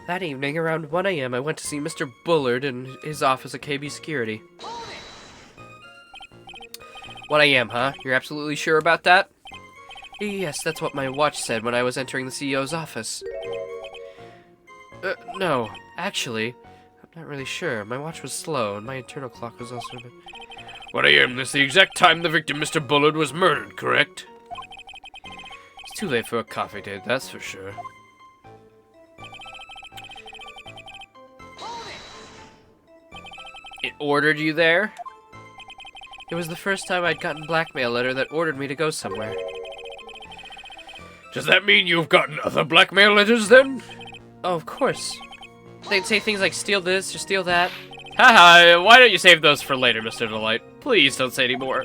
That evening, around 1 a.m., I went to see Mr. Bullard in his office at KB Security. 1 a.m., huh? You're absolutely sure about that? Yes, that's what my watch said when I was entering the CEO's office. No, actually, I'm not really sure. My watch was slow, and my internal clock was also a bit...
1 a.m., that's the exact time the victim, Mr. Bullard, was murdered, correct?
It's too late for a coffee date, that's for sure. It ordered you there? It was the first time I'd gotten blackmail letter that ordered me to go somewhere.
Does that mean you've gotten other blackmail letters, then?
Oh, of course. They'd say things like, steal this or steal that.
Haha, why don't you save those for later, Mr. Delight? Please don't say any more.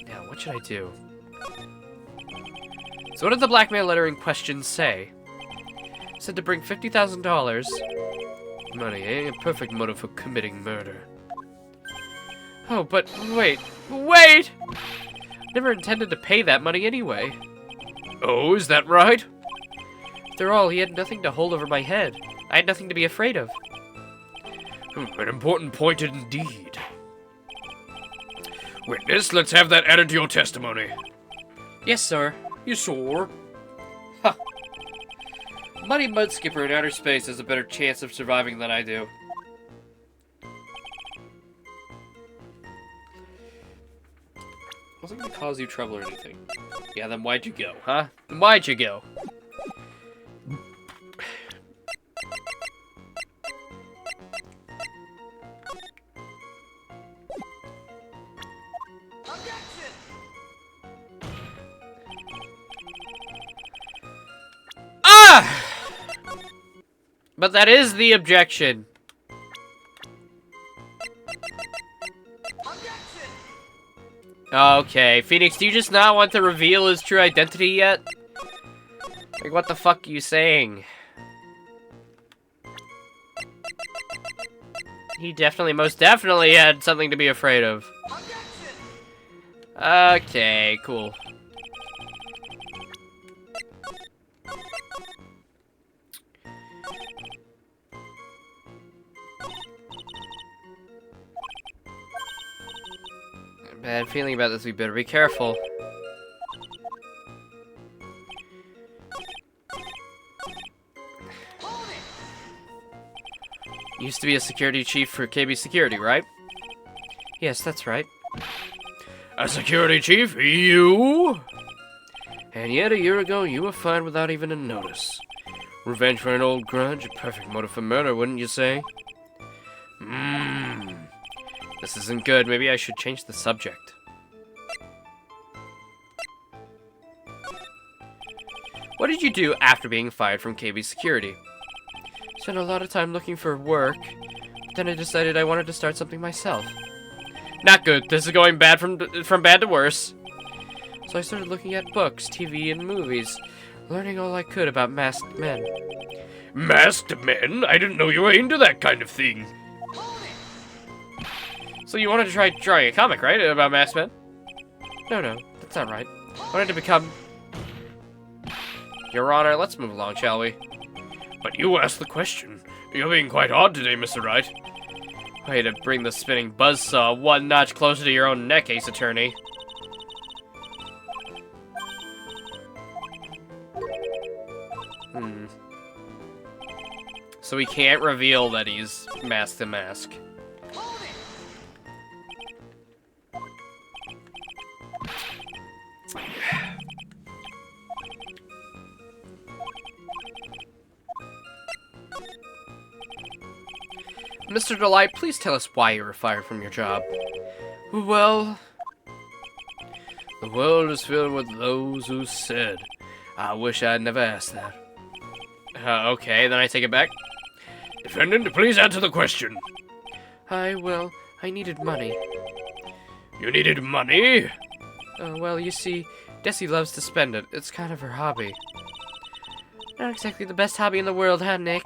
Now, what should I do? So what did the blackmail letter in question say? It said to bring $50,000. Money, eh? A perfect motive for committing murder. Oh, but wait! Wait! Never intended to pay that money anyway.
Oh, is that right?
After all, he had nothing to hold over my head. I had nothing to be afraid of.
An important point indeed. Witness, let's have that added to your testimony.
Yes, sir.
Yes, sir.
Ha! Muddy Mudskipper in outer space has a better chance of surviving than I do. Wasn't gonna cause you trouble or anything. Yeah, then why'd you go, huh? Then why'd you go? Ah! But that is the objection. Okay, Phoenix, do you just not want to reveal his true identity yet? Like, what the fuck are you saying? He definitely, most definitely had something to be afraid of.
Okay, cool.
Bad feeling about this. We better be careful. Used to be a security chief for KB Security, right?
Yes, that's right.
A security chief? You?
And yet a year ago, you were fired without even a notice. Revenge for an old grudge, a perfect motive for murder, wouldn't you say? This isn't good. Maybe I should change the subject. What did you do after being fired from KB Security? Spent a lot of time looking for work, but then I decided I wanted to start something myself.
Not good. This is going bad from bad to worse.
So I started looking at books, TV, and movies, learning all I could about masked men.
Masked men? I didn't know you were into that kind of thing. So you wanted to try drawing a comic, right? About masked men?
No, that's not right. I wanted to become...
Your Honor, let's move along, shall we? But you asked the question. You're being quite odd today, Mr. Wright.
Way to bring the spinning buzzsaw one notch closer to your own neck, Ace Attorney. So we can't reveal that he's Mask to Mask. Mr. Delight, please tell us why you were fired from your job.
Well, the world is filled with those who said, I wish I'd never asked that.
Okay, then I take it back.
Defendant, please answer the question.
I needed money.
You needed money?
Well, you see, Desi loves to spend it. It's kind of her hobby. Not exactly the best hobby in the world, huh, Nick?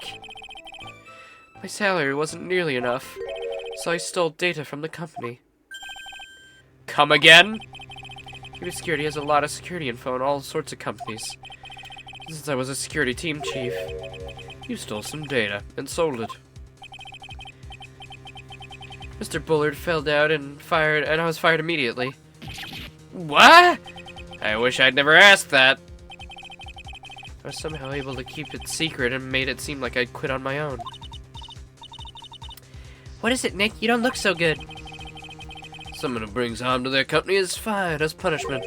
My salary wasn't nearly enough, so I stole data from the company.
Come again?
KB Security has a lot of security info in all sorts of companies. Since I was a security team chief, you stole some data and sold it. Mr. Bullard fell out and I was fired immediately.
What? I wish I'd never asked that.
I was somehow able to keep it secret and made it seem like I'd quit on my own.
What is it, Nick? You don't look so good.
Someone who brings harm to their company is fired as punishment.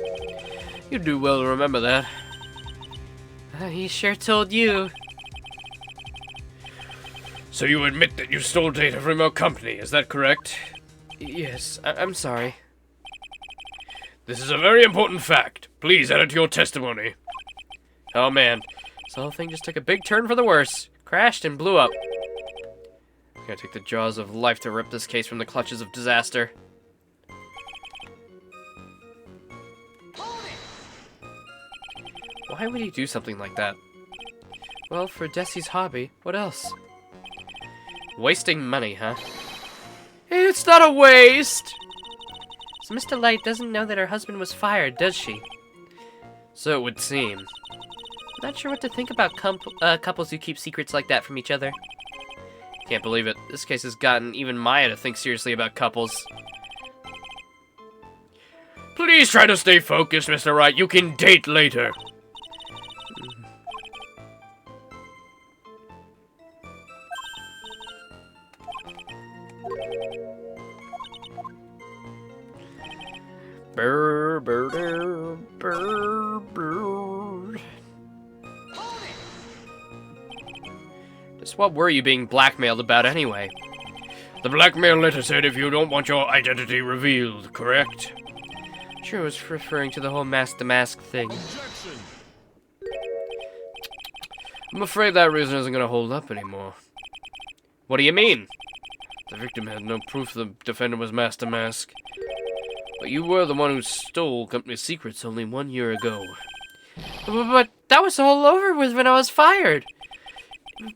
You do well to remember that.
He sure told you.
So you admit that you stole data from your company, is that correct?
Yes, I'm sorry.
This is a very important fact. Please add it to your testimony.
Oh man, this whole thing just took a big turn for the worse. Crashed and blew up. I'm gonna take the jaws of life to rip this case from the clutches of disaster. Why would he do something like that? Well, for Desi's hobby, what else? Wasting money, huh?
It's not a waste!
So Mr. Light doesn't know that her husband was fired, does she?
So it would seem.
Not sure what to think about couples who keep secrets like that from each other.
Can't believe it. This case has gotten even Maya to think seriously about couples.
Please try to stay focused, Mr. Wright. You can date later.
Brr, brr, brr, brr, brr. Just what were you being blackmailed about anyway?
The blackmail letter said if you don't want your identity revealed, correct?
Sure, was referring to the whole mask-to-mask thing.
Objection.
I'm afraid that reason isn't gonna hold up anymore.
What do you mean?
The victim had no proof the defendant was mask-to-mask. But you were the one who stole company secrets only 1 year ago.
But that was all over with when I was fired.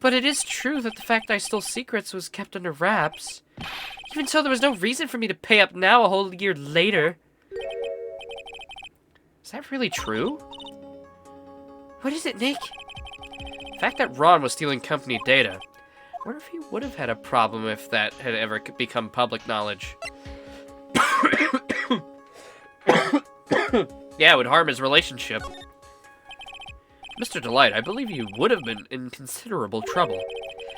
But it is true that the fact I stole secrets was kept under wraps. Even so, there was no reason for me to pay up now a whole year later.
Is that really true?
What is it, Nick?
The fact that Ron was stealing company data. I wonder if he would have had a problem if that had ever become public knowledge. Yeah, it would harm his relationship. Mr. Delight, I believe you would have been in considerable trouble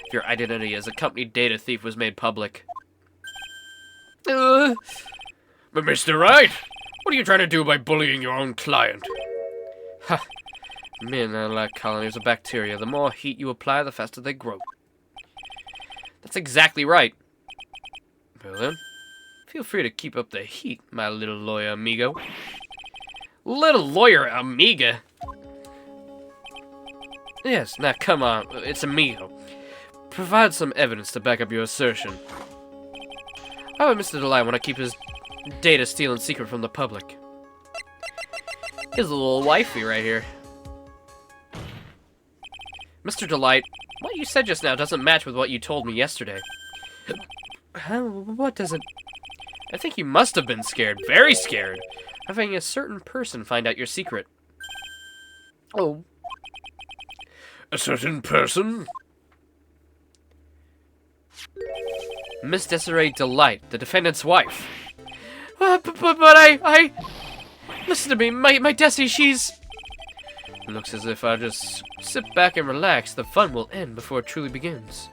if your identity as a company data thief was made public.
But Mr. Wright, what are you trying to do by bullying your own client?
Ha! Men are like colonies of bacteria. The more heat you apply, the faster they grow. That's exactly right. Well then, feel free to keep up the heat, my little lawyer amigo. Little lawyer amiga? Yes, now come on, it's amigo. Provide some evidence to back up your assertion. How would Mr. Delight want to keep his data stealing secret from the public? His little wifey right here. Mr. Delight, what you said just now doesn't match with what you told me yesterday. Huh? What does it... I think you must have been scared, very scared, having a certain person find out your secret. Oh.
A certain person?
Miss Desiree Delight, the defendant's wife. But I... Listen to me, my Desi, she's... Looks as if I just sit back and relax, the fun will end before it truly begins.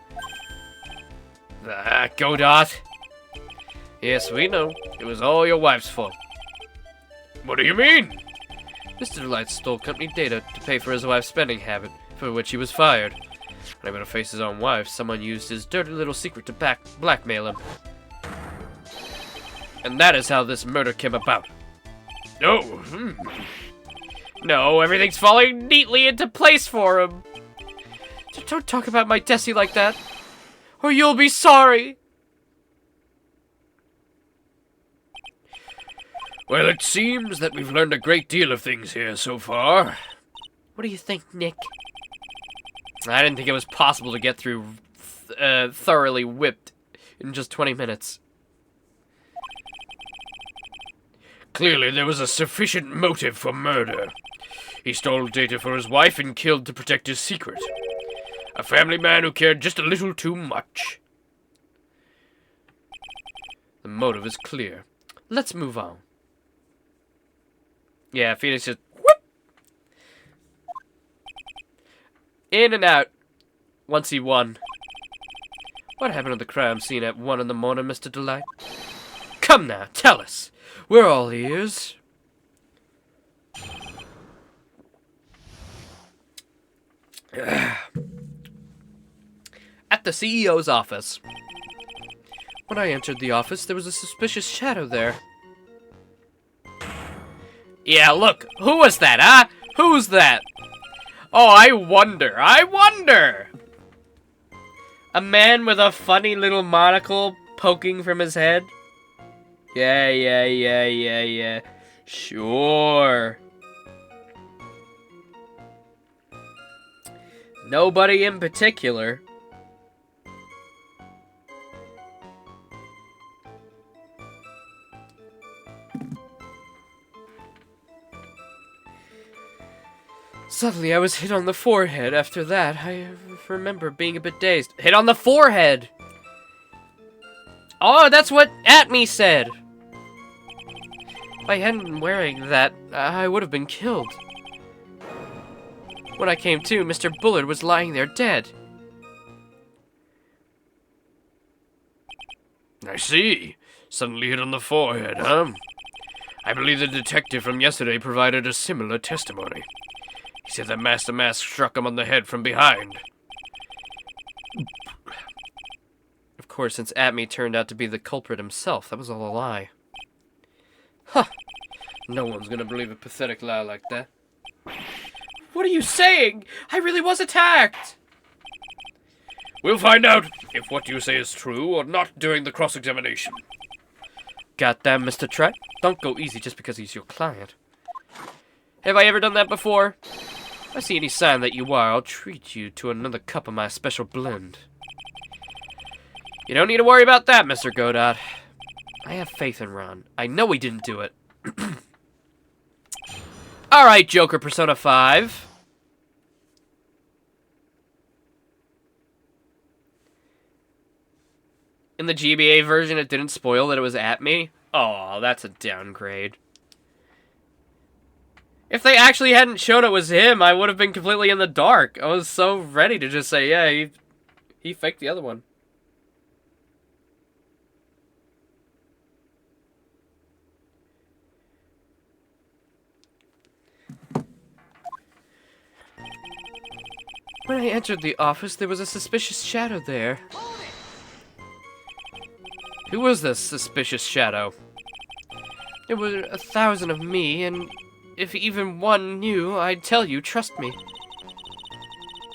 Ah, Godot. Yes, we know. It was all your wife's fault.
What do you mean?
Mr. Delight stole company data to pay for his wife's spending habit, for which he was fired. Unable to face his own wife, someone used his dirty little secret to blackmail him. And that is how this murder came about.
Oh,
No, everything's falling neatly into place for him. Don't talk about my Desi like that, or you'll be sorry.
Well, it seems that we've learned a great deal of things here so far.
What do you think, Nick?
I didn't think it was possible to get through thoroughly whipped in just 20 minutes.
Clearly, there was a sufficient motive for murder. He stole data for his wife and killed to protect his secret. A family man who cared just a little too much.
The motive is clear. Let's move on. Yeah, Phoenix just whoop! In and out once he won. What happened at the crime scene at 1 in the morning, Mr. Delight? Come now, tell us. We're all ears. At the CEO's office. When I entered the office, there was a suspicious shadow there. Yeah, look, who was that, huh? Who's that? Oh, I wonder. A man with a funny little monocle poking from his head? Yeah. Sure. Nobody in particular. Suddenly, I was hit on the forehead. After that, I remember being a bit dazed. Hit on the forehead! Oh, that's what At Me said! If I hadn't been wearing that, I would have been killed. When I came to, Mr. Bullard was lying there dead.
I see. Suddenly hit on the forehead, huh? I believe the detective from yesterday provided a similar testimony. He said that Master Mask struck him on the head from behind.
Of course, since At Me turned out to be the culprit himself, that was all a lie. Huh. No one's gonna believe a pathetic lie like that. What are you saying? I really was attacked!
We'll find out if what you say is true or not during the cross-examination.
Goddamn, Mr. Trent. Don't go easy just because he's your client. Have I ever done that before? If I see any sign that you are, I'll treat you to another cup of my special blend. You don't need to worry about that, Mr. Godot. I have faith in Ron. I know he didn't do it. Alright, Joker Persona 5. In the GBA version, it didn't spoil that it was at me. Oh, that's a downgrade. If they actually hadn't shown it was him, I would have been completely in the dark. I was so ready to just say, yeah, he faked the other one. When I entered the office, there was a suspicious shadow there. Who was this suspicious shadow? There were 1,000 of me, and if even one knew, I'd tell you, trust me.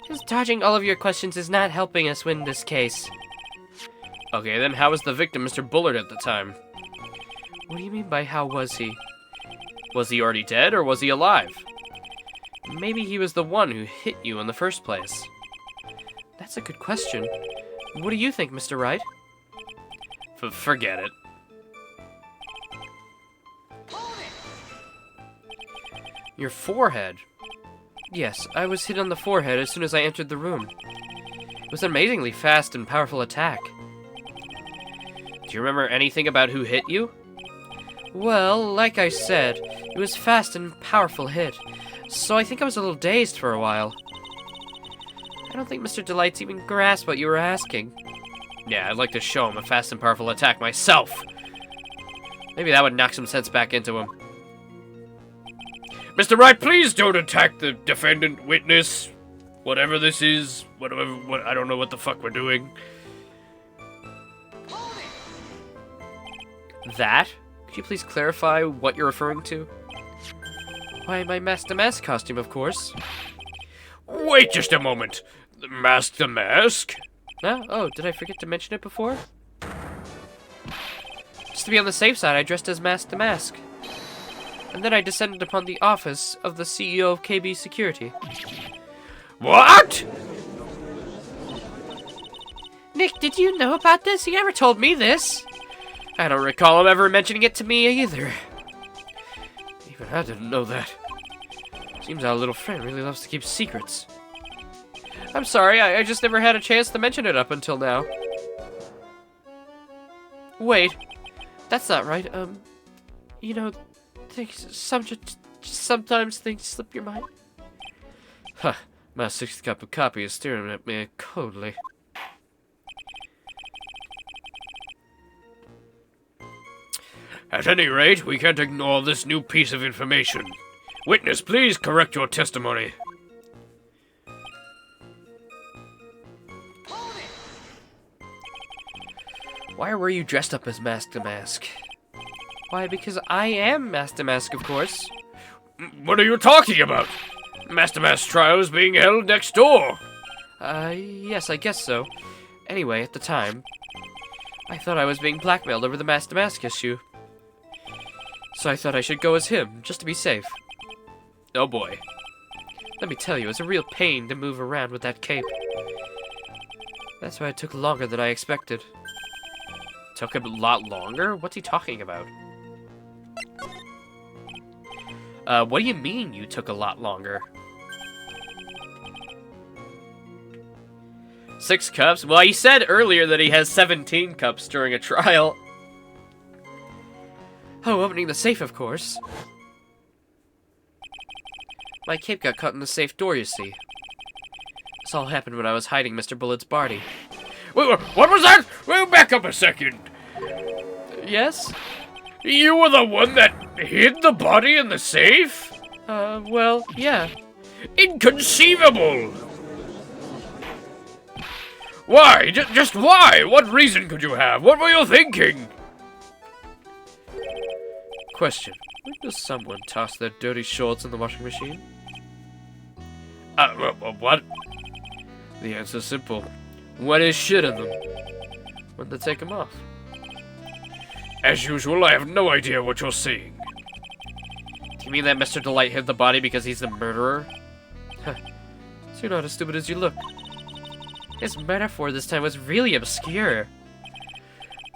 Just dodging all of your questions is not helping us win this case. Okay, then how was the victim Mr. Bullard at the time? What do you mean by how was he? Was he already dead, or was he alive? Maybe he was the one who hit you in the first place. That's a good question. What do you think, Mr. Wright? Forget it. Your forehead. Yes, I was hit on the forehead as soon as I entered the room. It was an amazingly fast and powerful attack. Do you remember anything about who hit you? Well, like I said, it was fast and powerful hit, so I think I was a little dazed for a while. I don't think Mr. Delight's even grasped what you were asking. Yeah, I'd like to show him a fast and powerful attack myself. Maybe that would knock some sense back into him.
Mr. Wright, please don't attack the defendant witness. Whatever this is. I don't know what the fuck we're doing.
That? Could you please clarify what you're referring to? Why, my Mask the Mask costume, of course.
Wait just a moment. The mask?
No? Oh, did I forget to mention it before? Just to be on the safe side, I dressed as Mask the Mask. And then I descended upon the office of the CEO of KB Security.
What?
Nick, did you know about this? He never told me this. I don't recall him ever mentioning it to me either. Even I didn't know that. Seems our little friend really loves to keep secrets. I'm sorry, I just never had a chance to mention it up until now. Wait, that's not right. You know, sometimes things slip your mind. Huh, my sixth cup of coffee is staring at me coldly.
At any rate, we can't ignore this new piece of information. Witness, please correct your testimony.
Why were you dressed up as Mask the Mask? Why, because I am Mask the Mask, of course.
What are you talking about? Master Mask trial is being held next door.
Yes, I guess so. Anyway, at the time, I thought I was being blackmailed over the Mask the Mask issue. So I thought I should go as him, just to be safe. Oh boy. Let me tell you, it's a real pain to move around with that cape. That's why it took longer than I expected.
Took a lot longer? What's he talking about? What do you mean you took a lot longer? 6 cups? Well, he said earlier that he has 17 cups during a trial.
Oh, opening the safe, of course. My cape got caught in the safe door, you see. This all happened when I was hiding Mr. Bullett's body.
Wait, what was that? Well, back up a second.
Yes?
You were the one that hid the body in the safe?
Well, yeah.
Inconceivable! Why? Just why? What reason could you have? What were you thinking?
Question. When does someone toss their dirty shorts in the washing machine?
What?
The answer's simple. When is shit in them? When they take them off.
As usual, I have no idea what you're saying.
Do you mean that Mr. Delight hid the body because he's the murderer?
Huh. So you're not as stupid as you look. His metaphor this time was really obscure.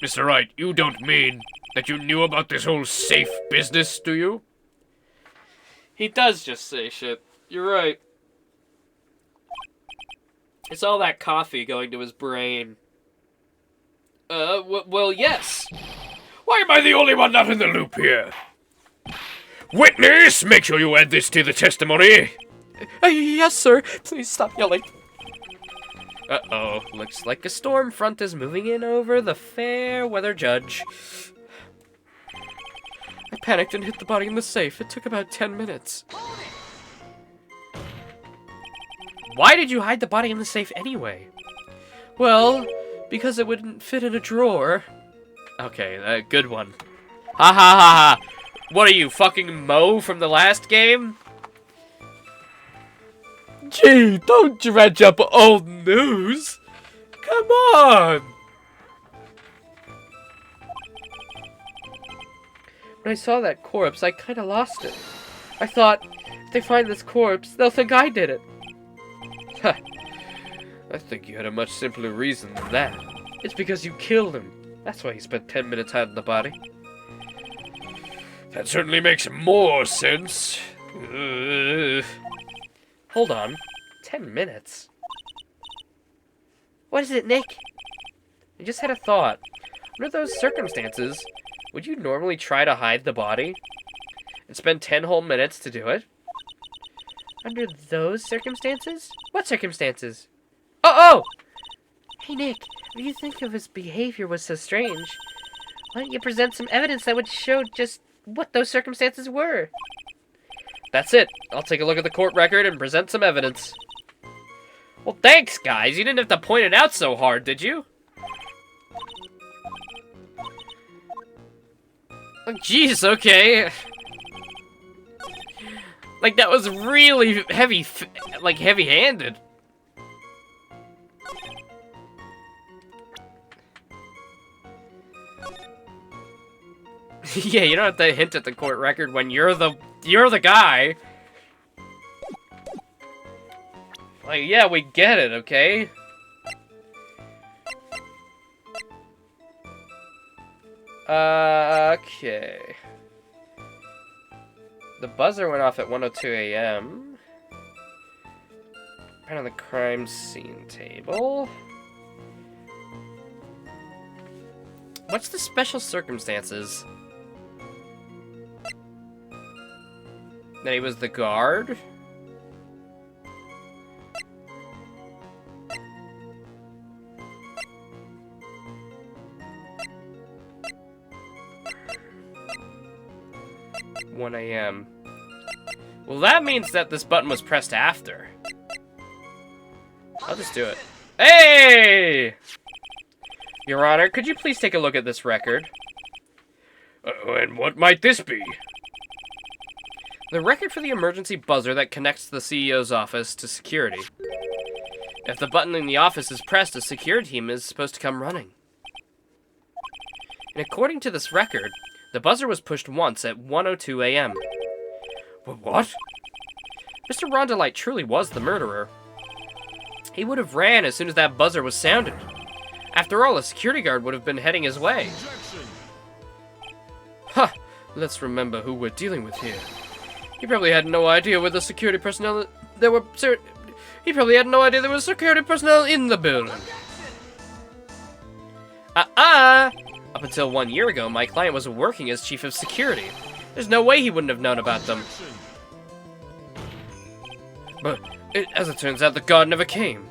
Mr. Wright, you don't mean that you knew about this whole safe business, do you?
He does just say shit. You're right. It's all that coffee going to his brain. Well, yes.
Why am I the only one not in the loop here? Witness, make sure you add this to the testimony.
Yes, sir. Please stop yelling.
Uh-oh, looks like a storm front is moving in over the fair weather judge.
I panicked and hid the body in the safe. It took about 10 minutes.
Why did you hide the body in the safe anyway?
Well, because it wouldn't fit in a drawer.
Okay, good one. Ha ha ha ha! What are you, fucking Mo from the last game?
Gee, don't dredge up old news. Come on. When I saw that corpse, I kind of lost it. I thought, if they find this corpse, they'll think I did it.
I think you had a much simpler reason than that.
It's because you killed him. That's why he spent 10 minutes hiding the body.
That certainly makes more sense.
Hold on. 10 minutes?
What is it, Nick?
I just had a thought. Under those circumstances, would you normally try to hide the body? And spend 10 whole minutes to do it?
Under those circumstances? What circumstances?
Oh!
Hey, Nick, if you think of his behavior was so strange, why don't you present some evidence that would show just what those circumstances were?
That's it. I'll take a look at the court record and present some evidence. Well, thanks, guys. You didn't have to point it out so hard, did you? Oh, jeez, okay. Like, that was really heavy-handed. Yeah, you don't have to hint at the court record when you're the guy. Like, yeah, we get it, okay? Okay. The buzzer went off at 1:02 a.m. Right on the crime scene table. What's the special circumstances? That he was the guard? (1 a.m.) Well, that means that this button was pressed after. I'll just do it. Hey! Your Honor, could you please take a look at this record?
And what might this be?
The record for the emergency buzzer that connects the CEO's office to security. If the button in the office is pressed, a security team is supposed to come running. And according to this record, the buzzer was pushed once at 1:02 a.m.
What?
Mr. Rondelite truly was the murderer. He would have ran as soon as that buzzer was sounded. After all, a security guard would have been heading his way. Huh. Let's remember who we're dealing with here. He probably had no idea where the security personnel there were. He probably had no idea there was security personnel in the building. Up until 1 year ago, my client was working as chief of security. There's no way he wouldn't have known about them. But as it turns out, the guard never came.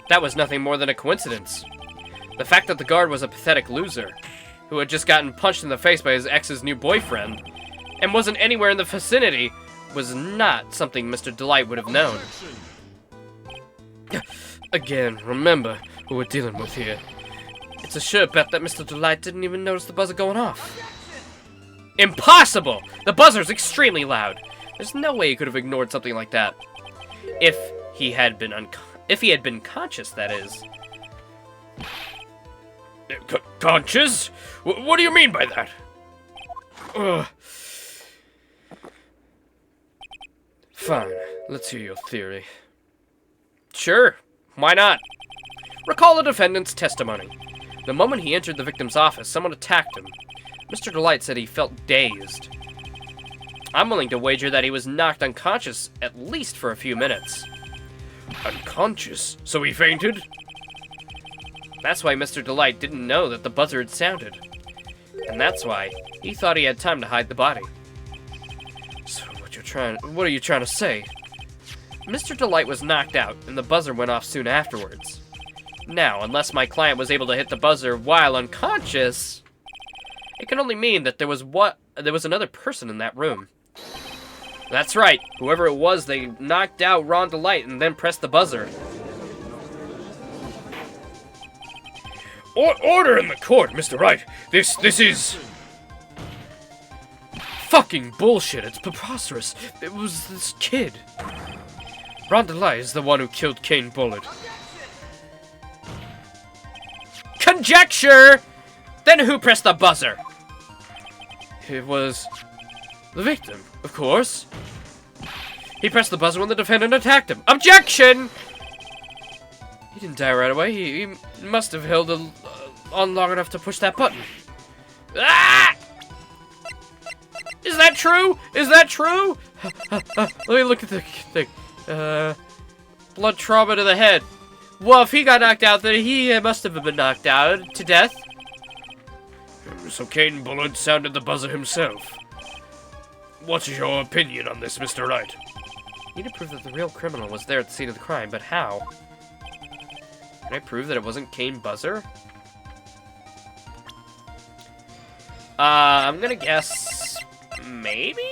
That was nothing more than a coincidence. The fact that the guard was a pathetic loser, who had just gotten punched in the face by his ex's new boyfriend, and wasn't anywhere in the vicinity, was not something Mr. Delight would have known. Again, remember who we're dealing with here. It's a sure bet that Mr. Delight didn't even notice the buzzer going off. Impossible! The buzzer's extremely loud. There's no way he could have ignored something like that. If he had been conscious, that is.
Conscious? What do you mean by that?
Fine, let's hear your theory. Sure, why not? Recall the defendant's testimony. The moment he entered the victim's office, someone attacked him. Mr. Delight said he felt dazed. I'm willing to wager that he was knocked unconscious at least for a few minutes.
Unconscious? So he fainted?
That's why Mr. Delight didn't know that the buzzer had sounded. And that's why he thought he had time to hide the body.
So what are you trying to say?
Mr. Delight was knocked out, and the buzzer went off soon afterwards. Now, unless my client was able to hit the buzzer while unconscious, it can only mean that there was another person in that room. That's right. Whoever it was, they knocked out Ron Delight and then pressed the buzzer.
Order in the court, Mr. Wright. This is...
Fucking bullshit. It's preposterous. It was this kid. Ron Delight is the one who killed Kane Bullard.
Conjecture! Then who pressed the buzzer?
It was the victim, of course.
He pressed the buzzer when the defendant attacked him. Objection!
He didn't die right away. He must have held on long enough to push that button.
Ah! Is that true? Is that true?
Let me look at the thing. Blood trauma to the head. Well, if he got knocked out, then he must have been knocked out to death.
So Kane Bullard sounded the buzzer himself. What's your opinion on this, Mr. Wright?
You need to prove that the real criminal was there at the scene of the crime, but how? Can I prove that it wasn't Kane Buzzer? I'm gonna guess... maybe?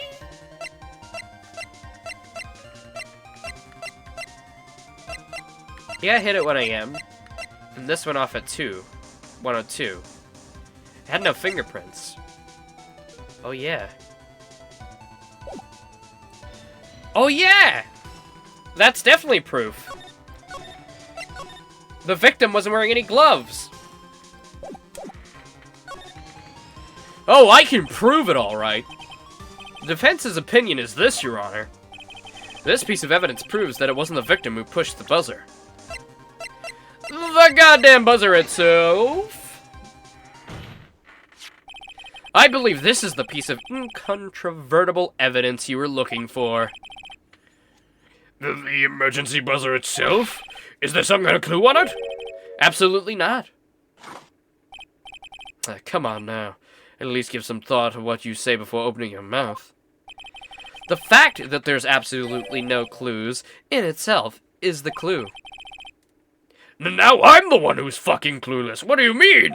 Yeah, I hit it when I am. And this went off at 102. It had no fingerprints. Oh yeah. Oh yeah! That's definitely proof. The victim wasn't wearing any gloves.
Oh, I can prove it all right. The defense's opinion is this, Your Honor.
This piece of evidence proves that it wasn't the victim who pushed the buzzer.
The goddamn buzzer itself.
I believe this is the piece of incontrovertible evidence you were looking for.
The emergency buzzer itself? Is there some kind of clue on it?
Absolutely not.
Come on now. At least give some thought to what you say before opening your mouth.
The fact that there's absolutely no clues in itself is the clue.
Now I'm the one who's fucking clueless. What do you mean?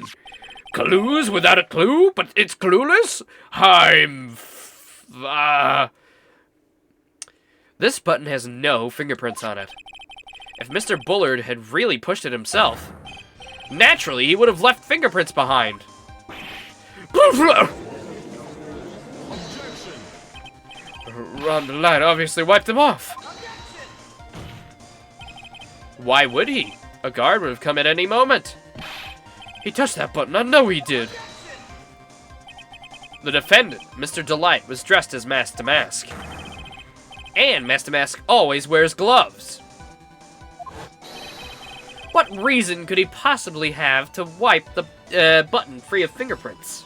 Clues without a clue, but it's clueless?
This button has no fingerprints on it. If Mr. Bullard had really pushed it himself, naturally he would have left fingerprints behind.
Ron Delight obviously wiped them off.
Why would he? A guard would have come at any moment.
He touched that button. I know he did.
The defendant, Mr. Delight, was dressed as Mask to Mask. And Mask to Mask always wears gloves. What reason could he possibly have to wipe the button free of fingerprints?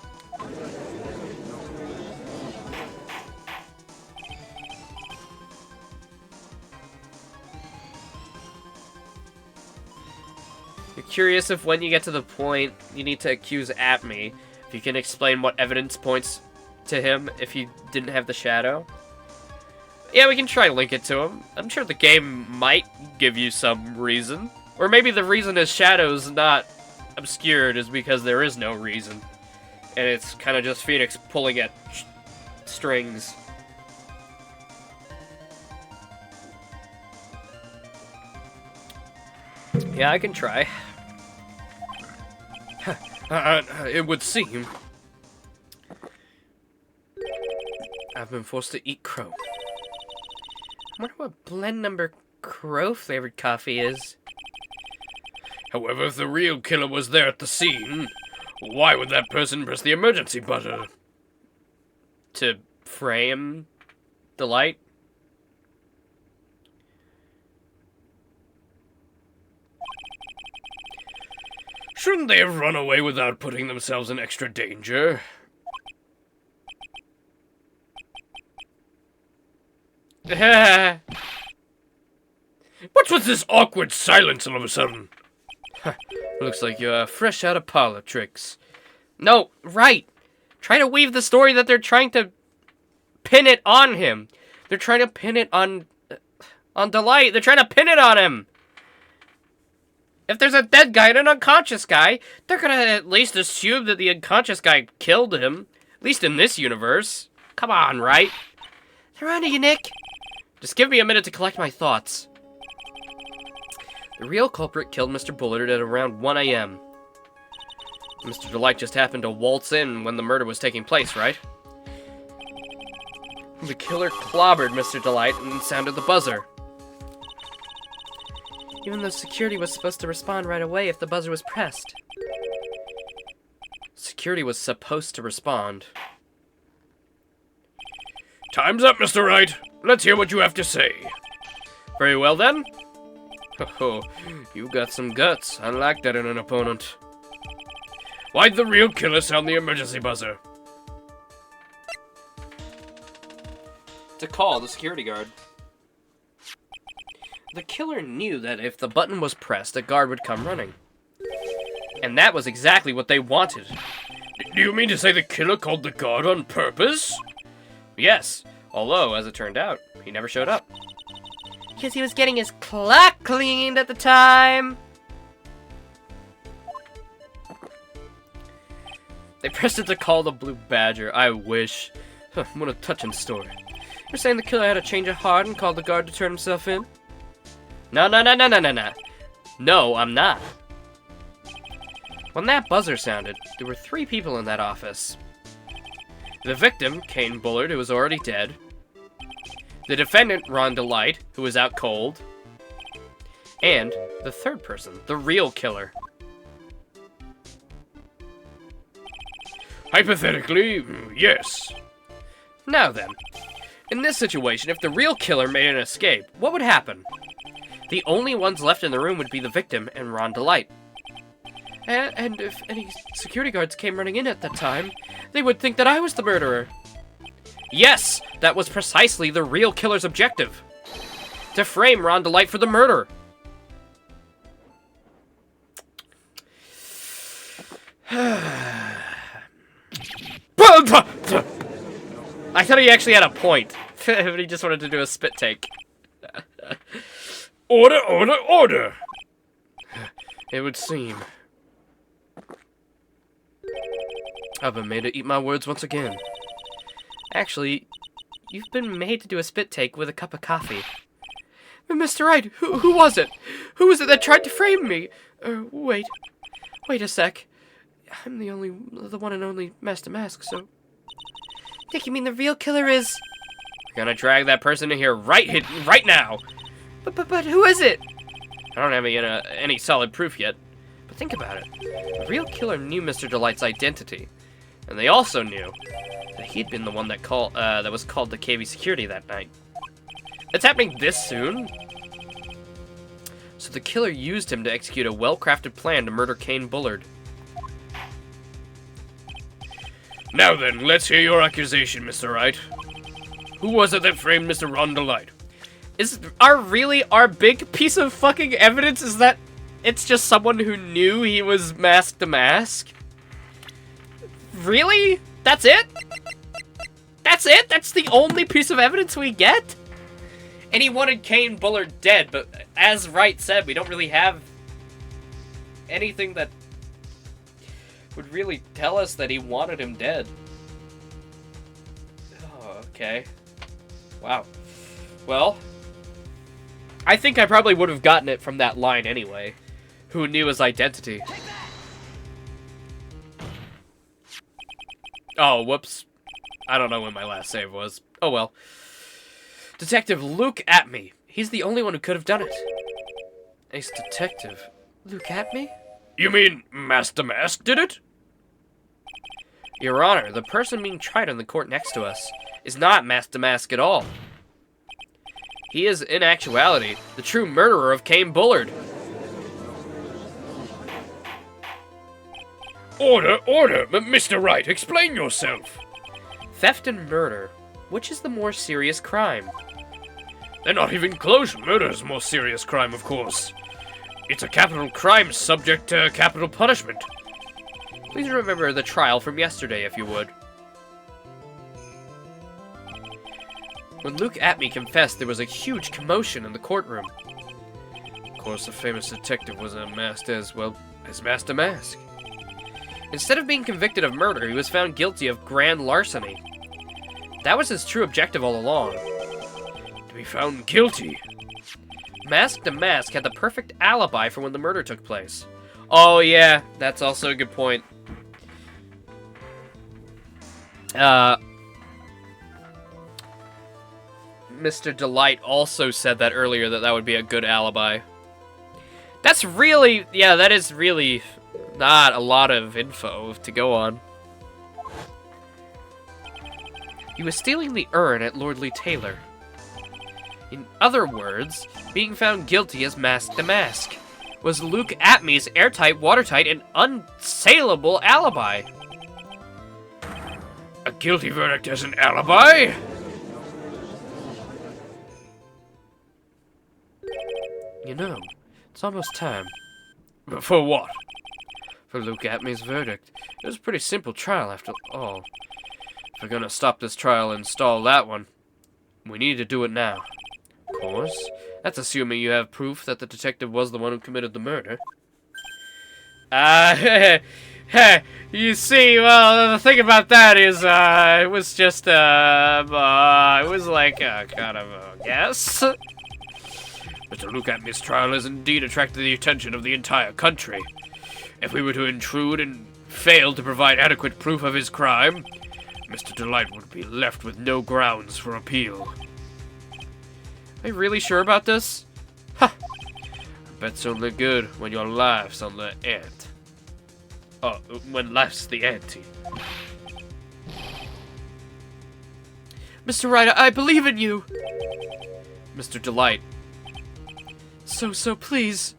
You're curious if when you get to the point you need to accuse me, if you can explain what evidence points to him if he didn't have the shadow? Yeah, we can try link it to him. I'm sure the game might give you some reason. Or maybe the reason his shadow's not obscured is because there is no reason. And it's kind of just Phoenix pulling at strings. Yeah, I can try.
It would seem I've been forced to eat crow.
I wonder what blend number crow flavored coffee is.
However, if the real killer was there at the scene, why would that person press the emergency button?
To frame Delight?
Shouldn't they have run away without putting themselves in extra danger? What's with this awkward silence all of a sudden?
Looks like you're fresh out of parlor tricks.
No, right. Try to weave the story that they're trying to pin it on him. They're trying to pin it on Delight. They're trying to pin it on him. If there's a dead guy and an unconscious guy, they're gonna at least assume that the unconscious guy killed him. At least in this universe. Come on, Wright.
They're on to you, Nick.
Just give me a minute to collect my thoughts. The real culprit killed Mr. Bullard at around 1 a.m. Mr. Delight just happened to waltz in when the murder was taking place, right? The killer clobbered Mr. Delight and sounded the buzzer.
Even though security was supposed to respond right away if the buzzer was pressed.
Security was supposed to respond.
Time's up, Mr. Wright. Let's hear what you have to say.
Very well then.
Oh, you got some guts. I like that in an opponent.
Why'd the real killer sound the emergency buzzer?
To call the security guard. The killer knew that if the button was pressed, a guard would come running. And that was exactly what they wanted.
Do you mean to say the killer called the guard on purpose?
Yes, although, as it turned out, he never showed up.
Because he was getting his clock cleaned at the time.
They pressed it to call the Blue Badger. I wish. What a touching story. You're saying the killer had a change of heart and called the guard to turn himself in? No. No, I'm not. When that buzzer sounded, there were 3 people in that office. The victim, Kane Bullard, who was already dead. The defendant, Ron Delight, who was out cold. And the 3rd person, the real killer.
Hypothetically, yes.
Now then, in this situation, if the real killer made an escape, what would happen? The only ones left in the room would be the victim and Ron Delight. And if any security guards came running in at that time, they would think that I was the murderer. Yes, that was precisely the real killer's objective. To frame Ron Delight for the murder. I thought he actually had a point, but he just wanted to do a spit take.
Order, order, order!
It would seem. I've been made to eat my words once again. Actually, you've been made to do a spit take with a cup of coffee. Mr. Wright, who was it? Who was it that tried to frame me? Wait a sec. I'm the one and only Master Mask, so...
Nick, you mean the real killer is...
We're gonna drag that person in here right now!
But who is it?
I don't have any solid proof yet, but think about it. The real killer knew Mr. Delight's identity, and they also knew that he'd been the one that was called to KV security that night. It's happening this soon? So the killer used him to execute a well-crafted plan to murder Kane Bullard.
Now then, let's hear your accusation, Mr. Wright. Who was it that framed Mr. Ron Delight?
Is our big piece of fucking evidence is that it's just someone who knew he was Mask to Mask? Really? That's it? That's it? That's the only piece of evidence we get? And he wanted Kane Bullard dead, but as Wright said, we don't really have anything that would really tell us that he wanted him dead. Oh, okay. Wow. Well, I think I probably would have gotten it from that line anyway. Who knew his identity? Oh, whoops. I don't know when my last save was. Oh well. Detective Luke Atme. He's the only one who could have done it. Ace Detective.
Luke Atme?
You mean Master Mask did it?
Your Honor, the person being tried in the court next to us is not Master Mask at all. He is, in actuality, the true murderer of Kane Bullard.
Order, order! Mr. Wright, explain yourself.
Theft and murder. Which is the more serious crime?
They're not even close. Murder is a more serious crime, of course. It's a capital crime subject to capital punishment.
Please remember the trial from yesterday, if you would. When Luke Atme confessed, there was a huge commotion in the courtroom.
Of course, the famous detective was unmasked as, well, as Master Mask.
Instead of being convicted of murder, he was found guilty of grand larceny. That was his true objective all along.
To be found guilty.
Mask to Mask had the perfect alibi for when the murder took place. Oh yeah, that's also a good point. Mr. Delight also said that earlier, that would be a good alibi. That's really, yeah, that is really not a lot of info to go on. He was stealing the urn at Lordly Taylor. In other words, being found guilty as Mask to Mask was Luke Atme's airtight, watertight, and unsaleable alibi.
A guilty verdict as an alibi?
You know, it's almost time.
But for what?
For Luke Atme's verdict. It was a pretty simple trial after all. If we're gonna stop this trial and stall that one, we need to do it now. Of course, that's assuming you have proof that the detective was the one who committed the murder. You see, well, the thing about that is, it was just, it was like, kind of a guess.
Mr. Luke Atme's trial has indeed attracted the attention of the entire country. If we were to intrude and fail to provide adequate proof of his crime, Mr. Delight would be left with no grounds for appeal.
Are you really sure about this?
Ha! A bet's only good when your life's on the ant. Oh, when life's the ante.
Mr. Wright, I believe in you! Mr. Delight. So, please.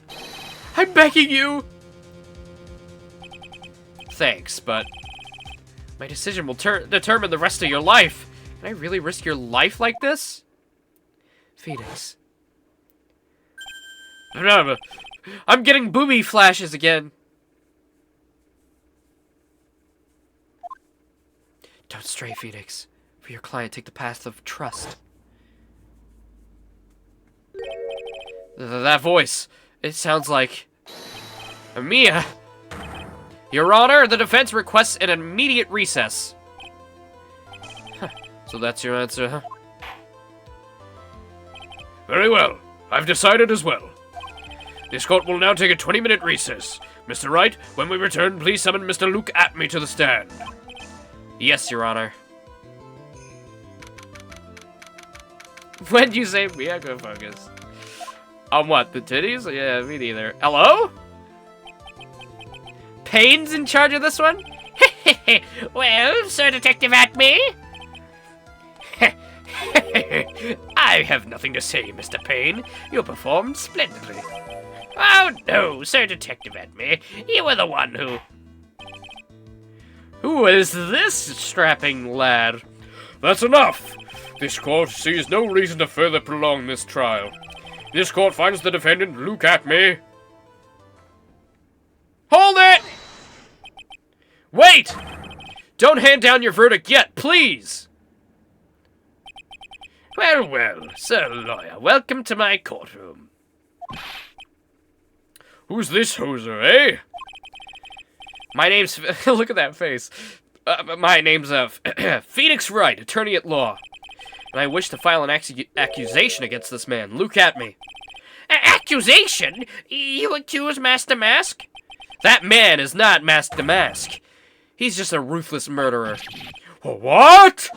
I'm begging you! Thanks, but my decision will determine the rest of your life. Can I really risk your life like this? Phoenix. I'm getting booby flashes again. Don't stray, Phoenix. For your client, take the path of trust. That voice. It sounds like Mia. Your Honor, the defense requests an immediate recess. Huh. So that's your answer, huh?
Very well. I've decided as well. This court will now take a 20-minute recess. Mr. Wright, when we return, please summon Mr. Luke Atme to the stand.
Yes, Your Honor. When you say Mia, go focus. On what, the titties? Yeah, me neither. Hello? Payne's in charge of this one?
Well, Sir Detective Atme?
I have nothing to say, Mr. Payne. You performed splendidly.
Oh, no, Sir Detective Atme. You were the one who...
Who is this strapping lad?
That's enough. This court sees no reason to further prolong this trial. This court finds the defendant, Luke Atme.
Hold it! Wait! Don't hand down your verdict yet, please!
Well, well, Sir Lawyer, welcome to my courtroom.
Who's this hoser, eh?
My name's... Look at that face. My name's, Phoenix Wright, attorney at law. And I wish to file an accusation against this man, Luke Atme.
Accusation? You accuse Master Mask?
That man is not Mask to Mask. He's just a ruthless murderer.
What?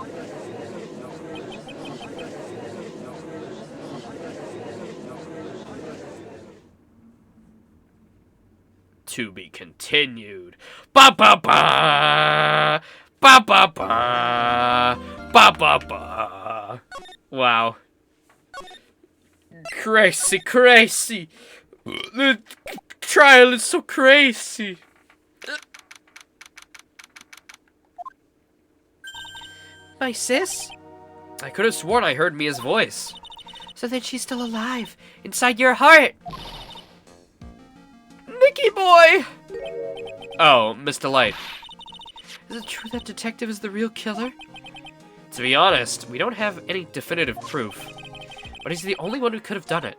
To be continued. Ba ba ba! Ba ba ba! Ba ba ba! Wow. Crazy, crazy. The trial is so crazy. My sis? I could have sworn I heard Mia's voice.
So then she's still alive, inside your heart!
Nicky boy! Oh, Mr. Light.
Is it true that detective is the real killer?
To be honest, we don't have any definitive proof. But he's the only one who could have done it.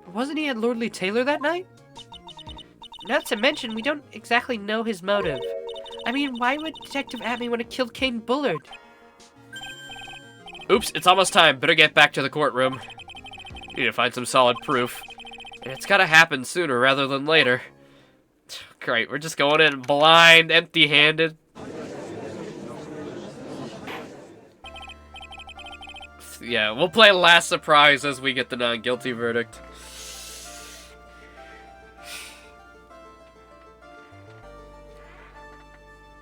But wasn't he at Lordly Taylor that night? Not to mention, we don't exactly know his motive. I mean, why would Detective Atme want to kill Kane Bullard?
Oops, it's almost time. Better get back to the courtroom. Need to find some solid proof. And it's gotta happen sooner rather than later. Great, we're just going in blind, empty-handed. Yeah, we'll play last surprise as we get the non-guilty verdict.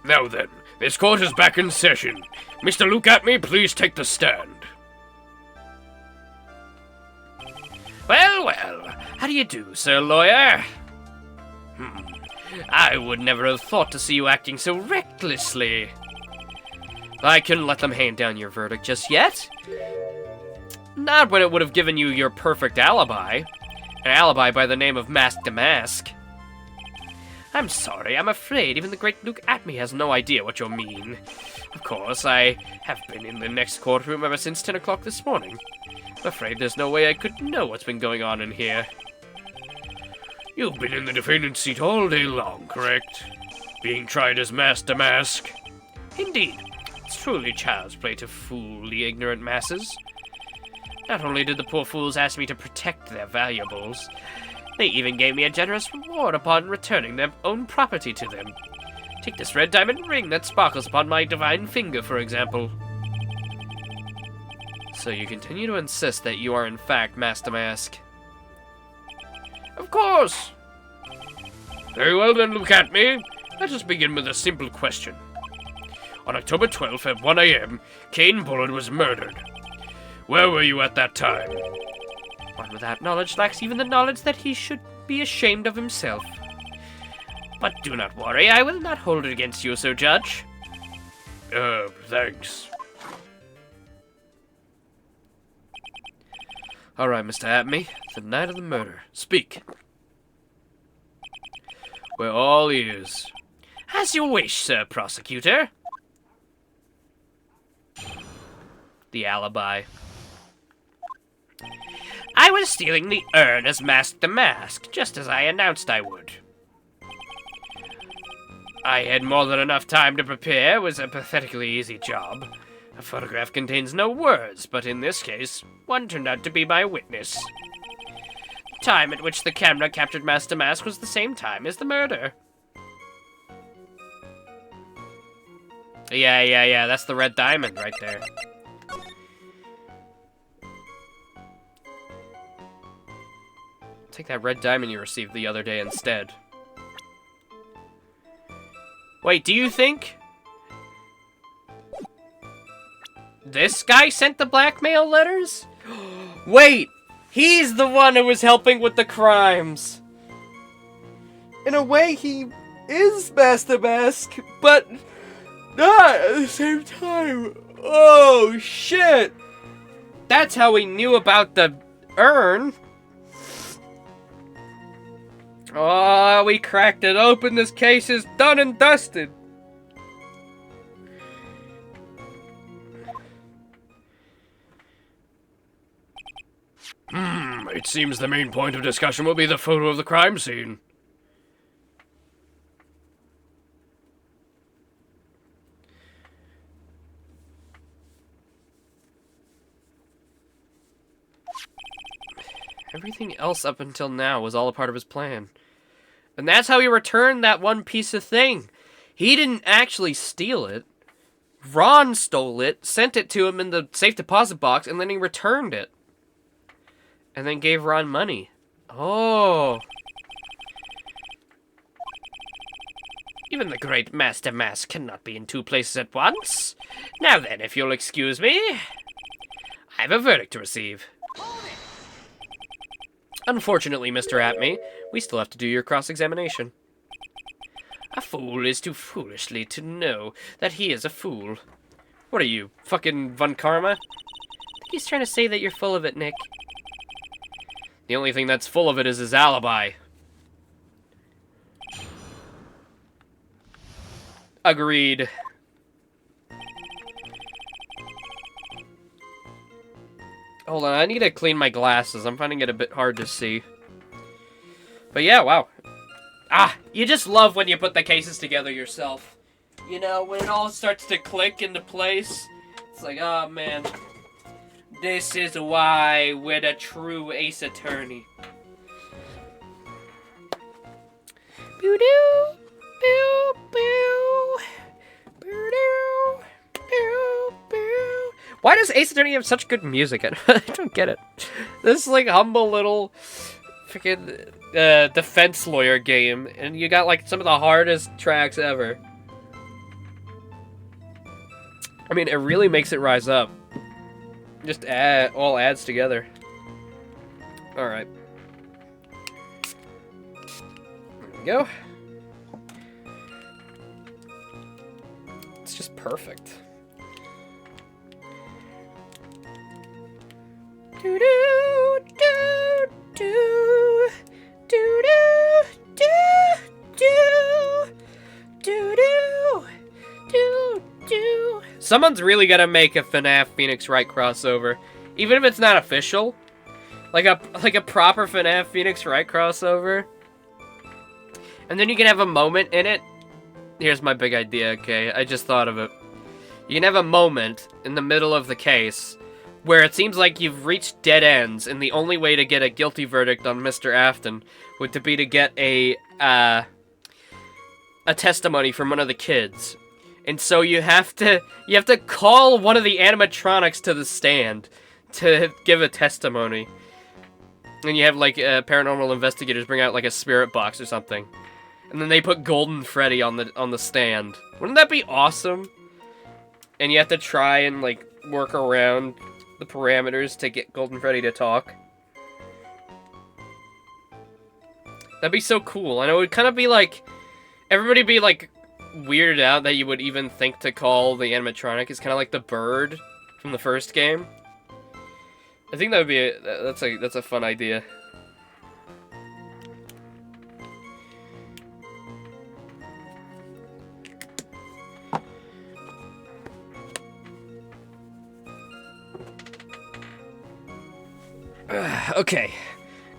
Now then, this court is back in session. Mr. Look at me, please take the stand.
Well, well, how do you do, sir lawyer? I would never have thought to see you acting so recklessly. I couldn't let them hand down your verdict just yet. Not when it would have given you your perfect alibi. An alibi by the name of Mask to Mask. I'm sorry, I'm afraid even the great Luke Atme has no idea what you mean. Of course, I have been in the next courtroom ever since 10 o'clock this morning. I'm afraid there's no way I could know what's been going on in here.
You've been in the defendant's seat all day long, correct? Being tried as Mask to Mask.
Indeed, it's truly child's play to fool the ignorant masses. Not only did the poor fools ask me to protect their valuables, they even gave me a generous reward upon returning their own property to them. Take this red diamond ring that sparkles upon my divine finger, for example. So you continue to insist that you are in fact Mask to Mask?
Of course! Very well then, look at me. Let us begin with a simple question. On October 12th at 1 a.m., Kane Bullard was murdered. Where were you at that time?
One without knowledge lacks even the knowledge that he should be ashamed of himself. But do not worry, I will not hold it against you, Sir Judge.
Thanks.
Alright, Mr. Atme, the night of the murder. Speak.
We're all ears.
As you wish, Sir Prosecutor. The alibi. I was stealing the urn as Mask to Mask, just as I announced I would. I had more than enough time to prepare. It was a pathetically easy job. A photograph contains no words, but in this case, one turned out to be my witness. The time at which the camera captured Mask to Mask was the same time as the murder. Yeah, that's the red diamond right there. Take that red diamond you received the other day instead. Wait, do you think this guy sent the blackmail letters? Wait, he's the one who was helping with the crimes. In a way, he is Mask to Mask, but not at the same time. Oh, shit. That's how we knew about the urn. Oh, we cracked it open. This case is done and dusted.
It seems the main point of discussion will be the photo of the crime scene.
Everything else up until now was all a part of his plan. And that's how he returned that one piece of thing. He didn't actually steal it. Ron stole it, sent it to him in the safe deposit box, and then he returned it. And then gave Ron money. Oh. Even the great Mask to Mask cannot be in two places at once. Now then, if you'll excuse me, I have a verdict to receive. Unfortunately, Mr. Atme, we still have to do your cross-examination. A fool is too foolishly to know that he is a fool. What are you, fucking Von Karma?
think he's trying to say that you're full of it, Nick.
The only thing that's full of it is his alibi. Agreed. Hold on, I need to clean my glasses. I'm finding it a bit hard to see. But yeah, wow. Ah, you just love when you put the cases together yourself. You know, when it all starts to click into place. It's like, oh man. This is why we're the true Ace Attorney. Boo-doo, boo-boo, boo-doo, boo-boo. Why does Ace Attorney have such good music? I don't get it. This, like, humble little freaking defense lawyer game, and you got, like, some of the hardest tracks ever. I mean, it really makes it rise up. Just all adds together. Alright. There we go. It's just perfect. Do do do do do do do do do do do. Someone's really gonna make a FNAF Phoenix Wright crossover, even if it's not official. Like a proper FNAF Phoenix Wright crossover. And then you can have a moment in it. Here's my big idea, okay? I just thought of it. You can have a moment in the middle of the case where it seems like you've reached dead ends, and the only way to get a guilty verdict on Mr. Afton would be to get a testimony from one of the kids. And so you have to call one of the animatronics to the stand to give a testimony. And you have, like, paranormal investigators bring out, like, a spirit box or something. And then they put Golden Freddy on the stand. Wouldn't that be awesome? And you have to try and, like, work around the parameters to get Golden Freddy to talk. That'd be so cool. And it would kind of be like, everybody be, like, weirded out that you would even think to call the animatronic. It's kind of like the bird from the first game. I think that would be that's a fun idea. Okay.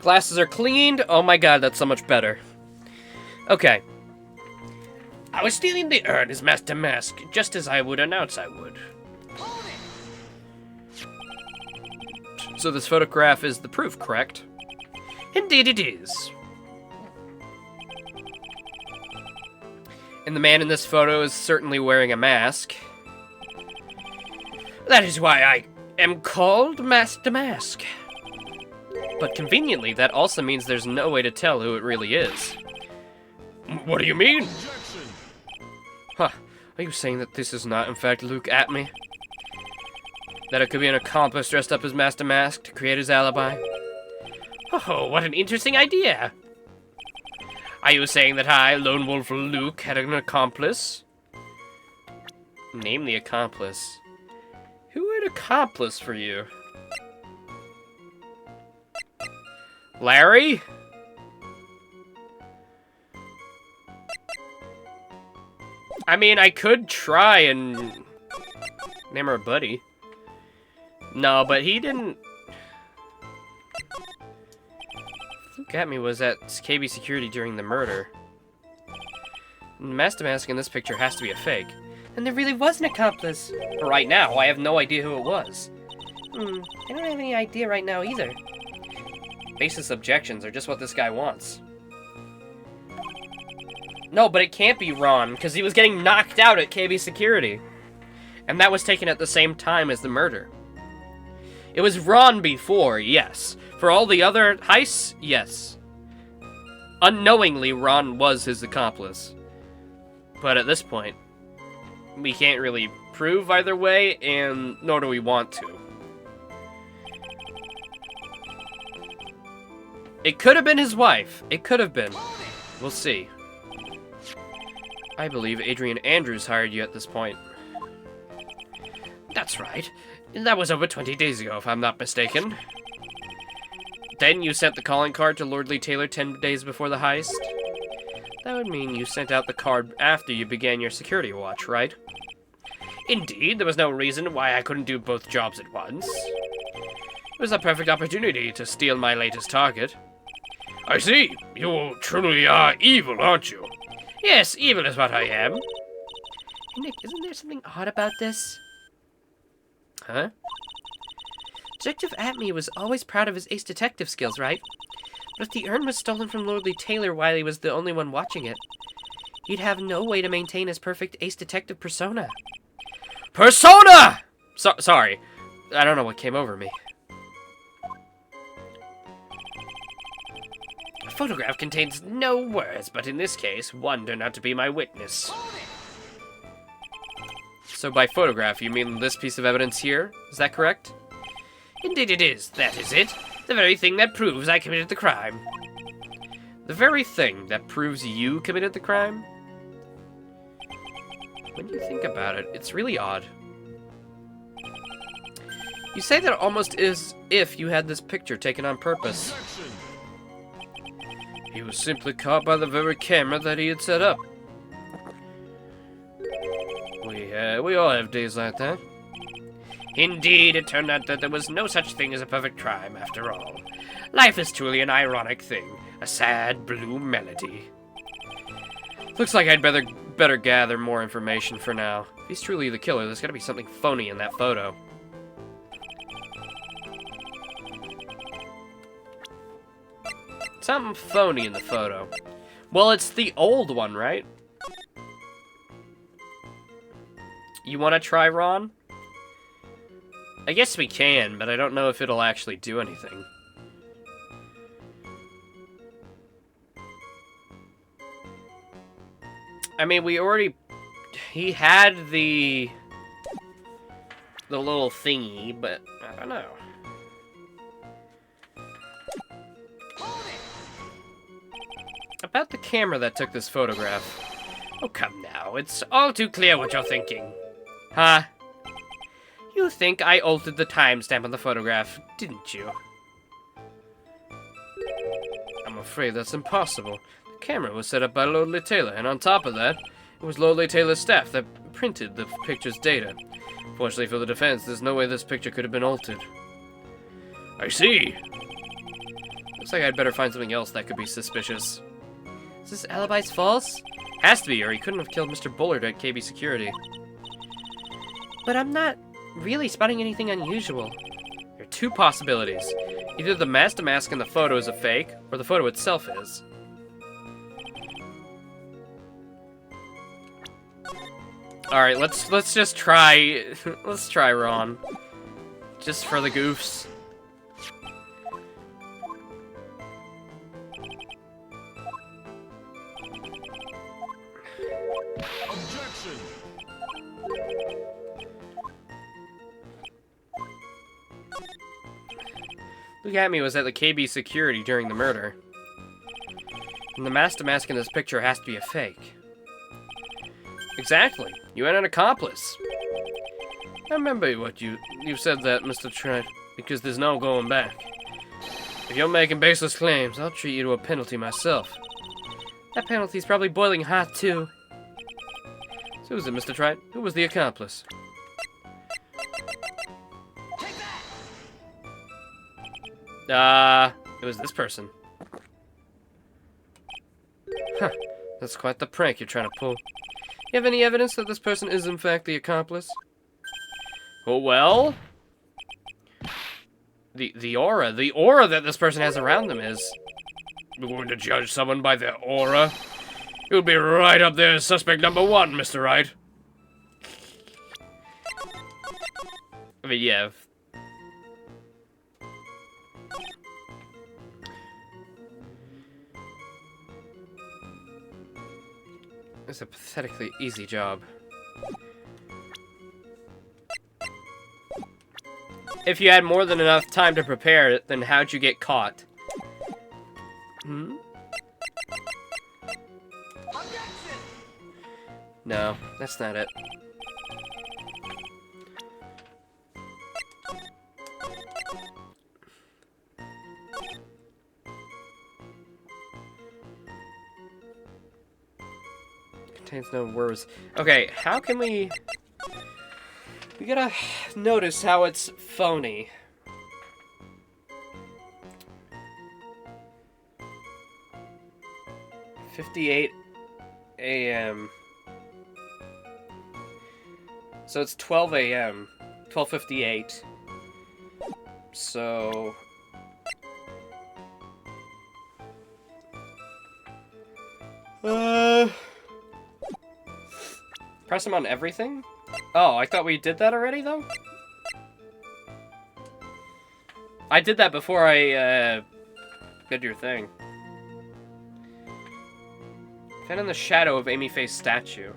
Glasses are cleaned. Oh my god, that's so much better. Okay. I was stealing the urn as Master Mask, just as I would announce I would. So this photograph is the proof, correct? Indeed it is. And the man in this photo is certainly wearing a mask. That is why I am called Master Mask. But conveniently, that also means there's no way to tell who it really is. What do you mean? Huh. Are you saying that this is not, in fact, Luke Atme? That it could be an accomplice dressed up as Master Mask to create his alibi? Oh, what an interesting idea! Are you saying that I, Lone Wolf Luke, had an accomplice? Name the accomplice. Who had accomplice for you? Larry? I mean, I could try and name her buddy. No, but he didn't. Luke Atme was at KB Security during the murder. Master Mask in this picture has to be a fake. And there really was an accomplice. Right now, I have no idea who it was. I don't have any idea right now either. Baseless objections are just what this guy wants. No, but it can't be Ron, because he was getting knocked out at KB Security. And that was taken at the same time as the murder. It was Ron before, yes. For all the other heists, yes. Unknowingly, Ron was his accomplice. But at this point, we can't really prove either way, and nor do we want to. It could have been his wife. It could have been. We'll see. I believe Adrian Andrews hired you at this point.
That's right. That was over 20 days ago, if I'm not mistaken. Then you sent the calling card to Lord Lee Taylor 10 days before the heist? That would mean you sent out the card after you began your security watch, right? Indeed, there was no reason why I couldn't do both jobs at once. It was a perfect opportunity to steal my latest target.
I see. You truly are evil, aren't you?
Yes, evil is what I am.
Hey, Nick, isn't there something odd about this?
Huh?
Detective Atme was always proud of his ace detective skills, right? But if the urn was stolen from Lord Lee Taylor while he was the only one watching it, he'd have no way to maintain his perfect ace detective persona.
Persona! Sorry. I don't know what came over me. A photograph contains no words, but in this case, one turned out to be my witness. So by photograph, you mean this piece of evidence here? Is that correct? Indeed it is. That is it. The very thing that proves I committed the crime. The very thing that proves you committed the crime? When you think about it, it's really odd. You say that almost as if you had this picture taken on purpose.
He was simply caught by the very camera that he had set up. We all have days like that.
Indeed, it turned out that there was no such thing as a perfect crime after all. Life is truly an ironic thing, a sad blue melody. Looks like I'd better gather more information for now. If he's truly the killer, there's gotta be something phony in that photo. Something phony in the photo. Well, it's the old one, right? You wanna try, Ron? I guess we can, but I don't know if it'll actually do anything. I mean, he had the little thingy, but I don't know. About the camera that took this photograph. Oh, come now. It's all too clear what you're thinking. Huh? You think I altered the timestamp on the photograph, didn't you?
I'm afraid that's impossible. The camera was set up by Lord Lee Taylor, and on top of that, it was Lord Lee Taylor's staff that printed the picture's data. Fortunately for the defense, there's no way this picture could have been altered.
I see.
Looks like I'd better find something else that could be suspicious.
Is this alibi's false?
Has to be, or he couldn't have killed Mr. Bullard at KB Security.
But I'm not really spotting anything unusual.
There are two possibilities. Either the mask in the photo is a fake, or the photo itself is. Alright, let's just try... let's try Ron. Just for the goofs.
Objection!
Luke Atme was at the KB Security during the murder. And the mask in this picture has to be a fake. Exactly. You had an accomplice.
I remember what you said that, Mr. Trent, because there's no going back. If you're making baseless claims, I'll treat you to a penalty myself.
That penalty's probably boiling hot, too.
So who's it, Mr. Trent? Who was the accomplice?
It was this person.
Huh. That's quite the prank you're trying to pull. You have any evidence that this person is in fact the accomplice?
Oh, well... The aura that this person has around them is...
We're going to judge someone by their aura? You'll be right up there as suspect number 1, Mr. Wright.
I mean, yeah.
It's a pathetically easy job.
If you had more than enough time to prepare, then how'd you get caught?
Hmm?
No, that's not it. contains no words. Okay, how can we... We gotta notice how it's phony. "58 a.m. So it's 12 a.m. 12:58. So... Press them on everything? Oh, I thought we did that already, though? I did that before I, did your thing. Found in the shadow of Amy Faye's statue.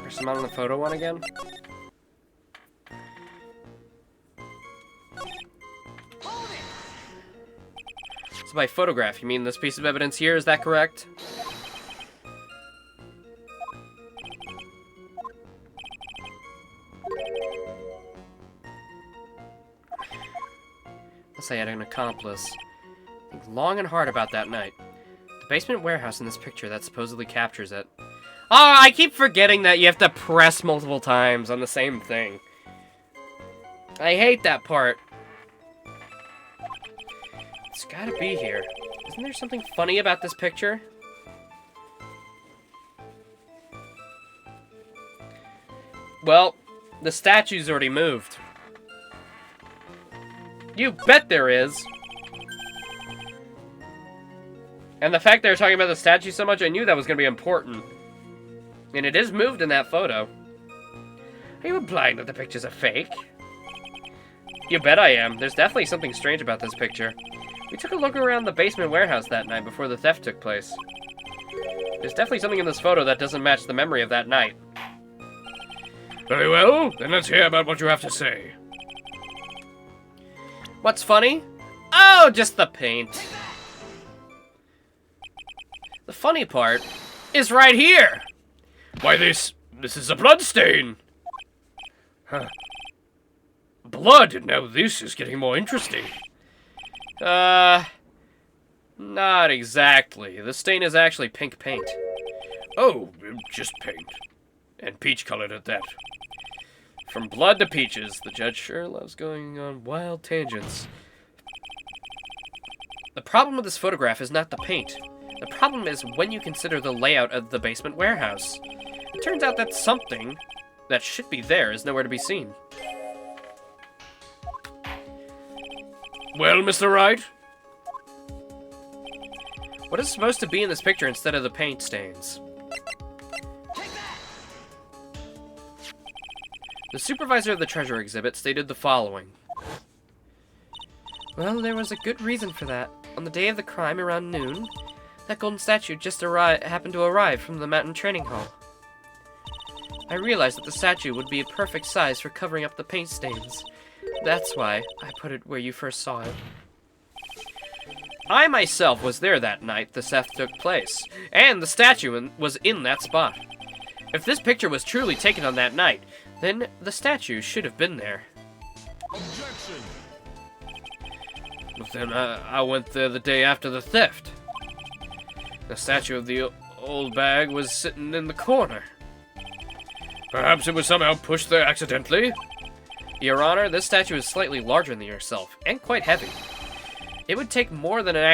Press them on the photo one again? So by photograph, you mean this piece of evidence here, is that correct? Unless I had an accomplice. Think long and hard about that night. The basement warehouse in this picture that supposedly captures it. Oh, I keep forgetting that you have to press multiple times on the same thing. I hate that part. It's gotta be here. Isn't there something funny about this picture? Well, the statue's already moved. You bet there is. And the fact they were talking about the statue so much, I knew that was gonna be important. And it is moved in that photo. Are you implying that the picture's a fake? You bet I am. There's definitely something strange about this picture. We took a look around the basement warehouse that night before the theft took place. There's definitely something in this photo that doesn't match the memory of that night.
Very well, then let's hear about what you have to say.
What's funny? Oh, just the paint. The funny part is right here.
Why, this is a blood stain. Huh. Blood, now this is getting more interesting.
Not exactly. The stain is actually pink paint.
Oh, just paint. And peach-colored at that.
From blood to peaches, the judge sure loves going on wild tangents. The problem with this photograph is not the paint. The problem is when you consider the layout of the basement warehouse. It turns out that something that should be there is nowhere to be seen.
Well, Mr. Wright?
What is supposed to be in this picture instead of the paint stains? The supervisor of the treasure exhibit stated the following. Well, there was a good reason for that. On the day of the crime, around noon, that golden statue just happened to arrive from the mountain training hall. I realized that the statue would be a perfect size for covering up the paint stains. That's why I put it where you first saw it. I myself was there that night the theft took place, and the statue was in that spot. If this picture was truly taken on that night, then the statue should have been there.
Objection! But then I went there the day after the theft. The statue of the old bag was sitting in the corner. Perhaps it was somehow pushed there accidentally?
Your Honor, this statue is slightly larger than yourself, and quite heavy. It would take more than an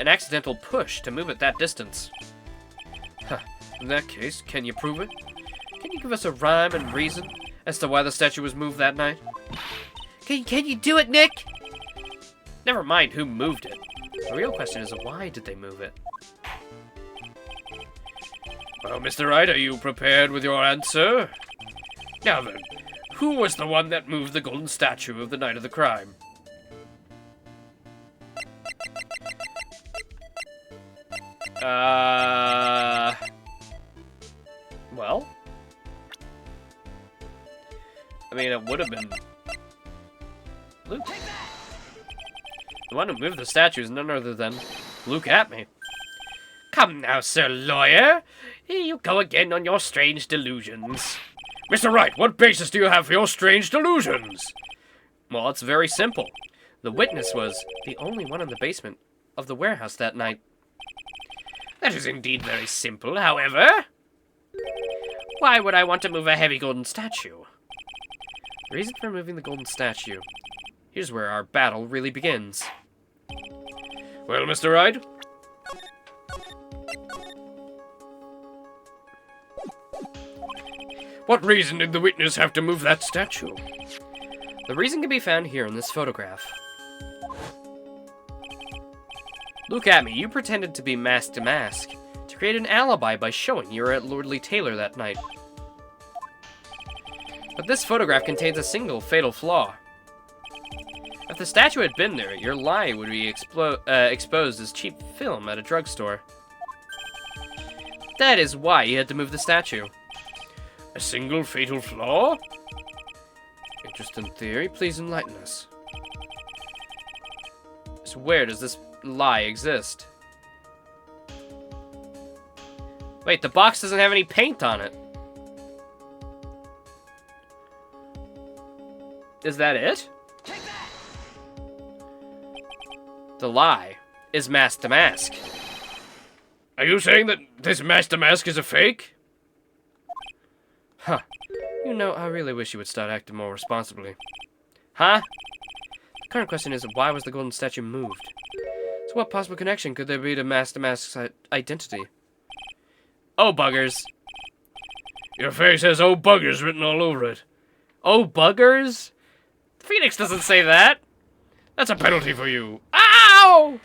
accidental push to move it that distance.
Huh. In that case, can you prove it?
Can you give us a rhyme and reason as to why the statue was moved that night? Can you do it, Nick? Never mind who moved it. The real question is why did they move it?
Well, Mr. Wright, are you prepared with your answer? Now then, who was the one that moved the golden statue of the night of the crime?
Well? I mean, it would have been Luke.
The one who moved the statue is none other than Luke Atme. Come now, Sir Lawyer. Here you go again on your strange delusions.
Mr. Wright, what basis do you have for your strange delusions?
Well, it's very simple. The witness was the only one in the basement of the warehouse that night.
That is indeed very simple, however.
Why would I want to move a heavy golden statue? The reason for moving the golden statue. Here's where our battle really begins.
Well, Mr. Wright? What reason did the witness have to move that statue?
The reason can be found here in this photograph. Look at me, you pretended to be Mask to Mask to create an alibi by showing you were at Lordly Taylor that night. But this photograph contains a single fatal flaw. If the statue had been there, your lie would be exposed as cheap film at a drugstore. That is why you had to move the statue.
A single fatal flaw?
Interesting theory, please enlighten us. So where does this lie exist? Wait, the box doesn't have any paint on it. Is that it? The lie is Mask to Mask.
Are you saying that this Mask to Mask is a fake?
Huh. You know, I really wish you would start acting more responsibly. Huh? The current question is, why was the golden statue moved? So what possible connection could there be to Mask's identity? Oh, buggers.
Your face has "oh buggers" written all over it.
Oh, buggers? Phoenix doesn't say that.
That's a penalty for you.
Ow!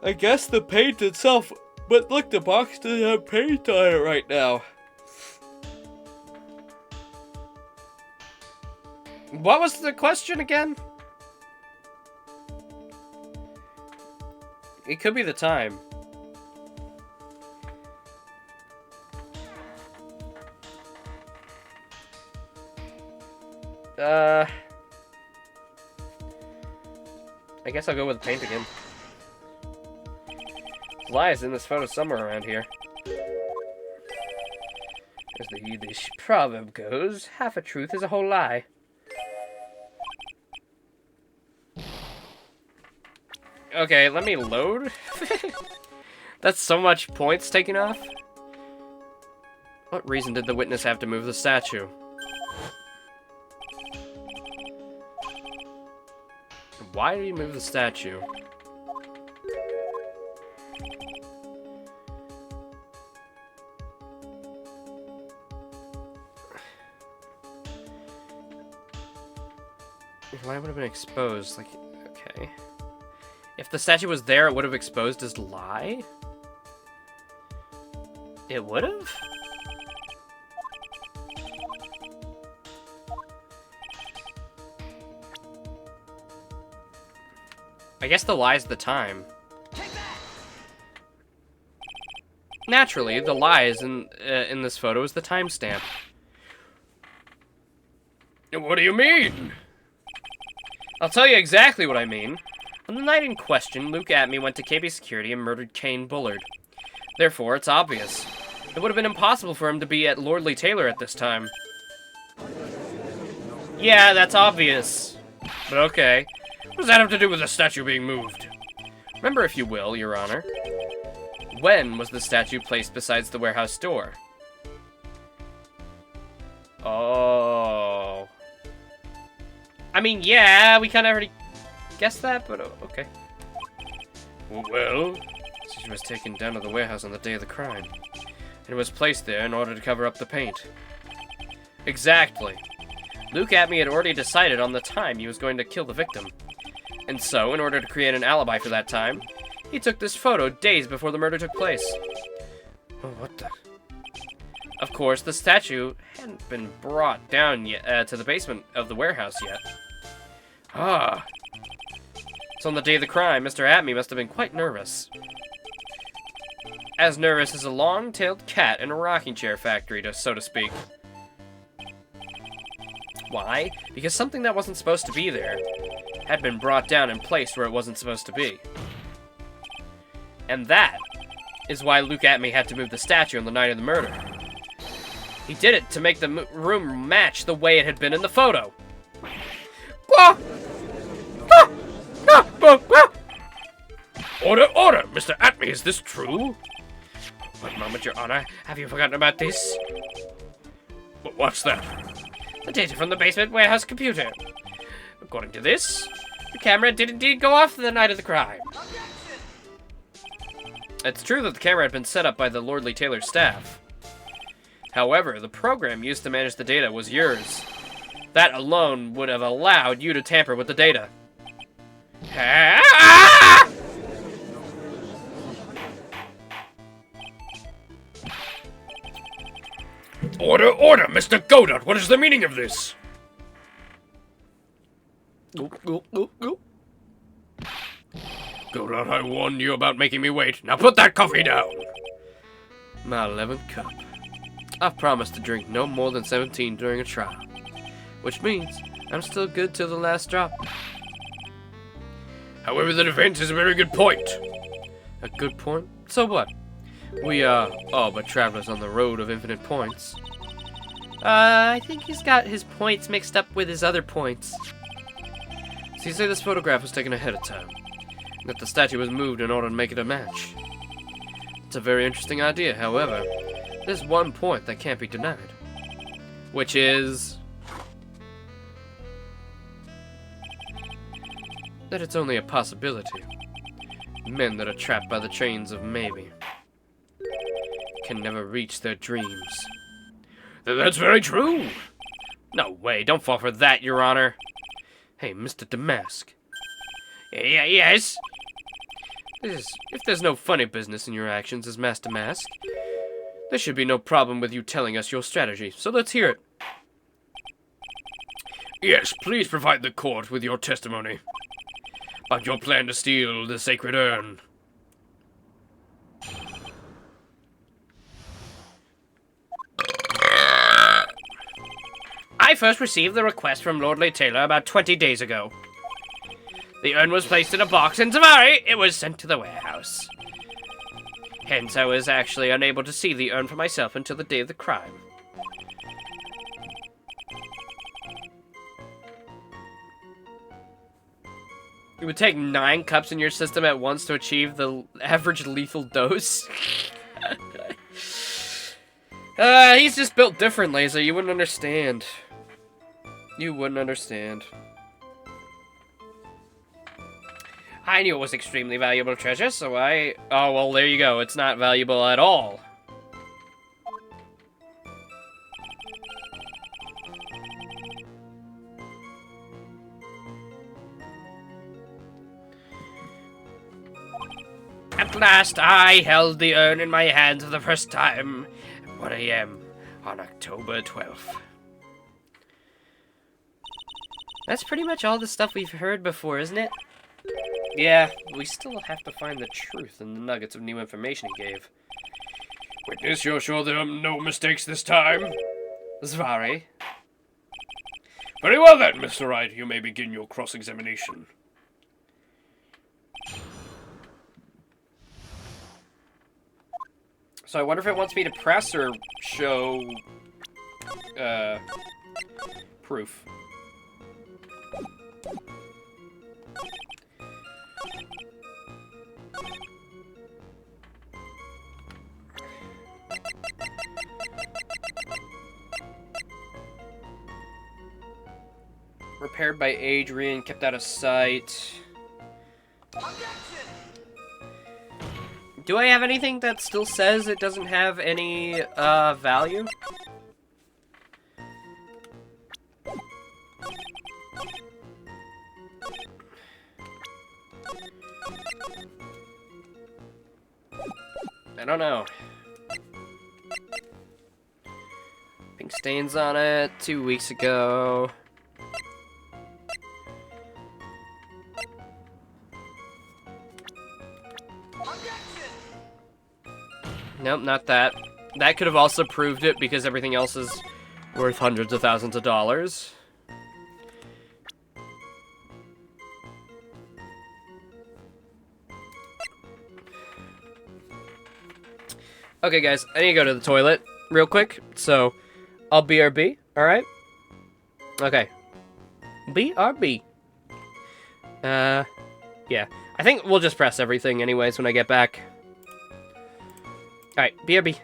I guess the paint itself, but look, the box doesn't have paint on it right now. What was the question again? It could be the time. I guess I'll go with paint again. Lie is in this photo somewhere around here. As the Yiddish proverb goes, half a truth is a whole lie. Okay, let me load. That's so much points taken off. What reason did the witness have to move the statue? Why did he move the statue? Why would have been exposed? Like, okay. If the statue was there, it would have exposed his lie? It would have? I guess the lie's the time. Naturally, the lie is in this photo is the timestamp.
What do you mean?
I'll tell you exactly what I mean. On the night in question, Luke Atme went to KB Security and murdered Kane Bullard. Therefore, it's obvious. It would have been impossible for him to be at Lordly Taylor at this time. Yeah, that's obvious. But okay.
What does that have to do with the statue being moved?
Remember, if you will, Your Honor. When was the statue placed besides the warehouse door? Oh. I mean, yeah, we kind of already guessed that, but okay.
Well,
She was taken down to the warehouse on the day of the crime, and was placed there in order to cover up the paint. Exactly. Luke Atme had already decided on the time he was going to kill the victim. And so, in order to create an alibi for that time, he took this photo days before the murder took place. Oh, what the... Of course, the statue hadn't been brought down yet, to the basement of the warehouse yet. Ah. So on the day of the crime, Mr. Atme must have been quite nervous. As nervous as a long-tailed cat in a rocking chair factory, so to speak.
Why? Because something that wasn't supposed to be there had been brought down and placed where it wasn't supposed to be. And that is why Luke Atme had to move the statue on the night of the murder. He did it to make the room match the way it had been in the photo.
Order, order! Mr. Atme, is this true? One moment, Your Honor. Have you forgotten about this? What's that?
The data from the basement warehouse computer. According to this, the camera did indeed go off the night of the crime. It's true that the camera had been set up by the Lordly Taylor staff. However, the program used to manage the data was yours. That alone would have allowed you to tamper with the data.
Order, order! Mr. Godot, what is the meaning of this? Godot, I warned you about making me wait. Now put that coffee down!
My 11th cup. I've promised to drink no more than 17 during a trial. Which means I'm still good till the last drop.
However, the defense is a very good point.
A good point? So what? We are all but travelers on the road of infinite points. I think he's got his points mixed up with his other points. So you say this photograph was taken ahead of time, and that the statue was moved in order to make it a match. It's a very interesting idea, however, there's one point that can't be denied. Which is that it's only a possibility. Men that are trapped by the chains of maybe can never reach their dreams.
That's very true.
No way, don't fall for that, Your Honor. Hey, Mr. Damask.
Yes?
If there's no funny business in your actions as Master Mask, there should be no problem with you telling us your strategy, so let's hear it.
Yes, please provide the court with your testimony about your plan to steal the sacred urn.
I first received the request from Lordly Taylor about 20 days ago. The urn was placed in a box in Tavari. It was sent to the warehouse. Hence, I was actually unable to see the urn for myself until the day of the crime. It would take 9 cups in your system at once to achieve the average lethal dose. He's just built differently, so you wouldn't understand. You wouldn't understand. I knew it was extremely valuable treasure, so I... Oh, well, there you go. It's not valuable at all. At last, I held the urn in my hands for the first time at 1 a.m. on October 12th. That's pretty much all the stuff we've heard before, isn't it? Yeah, we still have to find the truth in the nuggets of new information he gave.
Witness, you're sure there are no mistakes this time?
Zvari.
Very well then, Mr. Wright. You may begin your cross-examination.
So I wonder if it wants me to press or show proof. Repaired by Adrian, kept out of sight. Do I have anything that still says it doesn't have any value? I don't know. Pink stains on it 2 weeks ago. Nope, not that. That could have also proved it because everything else is worth hundreds of thousands of dollars. Okay, guys, I need to go to the toilet real quick, so I'll BRB, alright? Okay. BRB. Yeah. I think we'll just press everything anyways when I get back. Alright, BRB.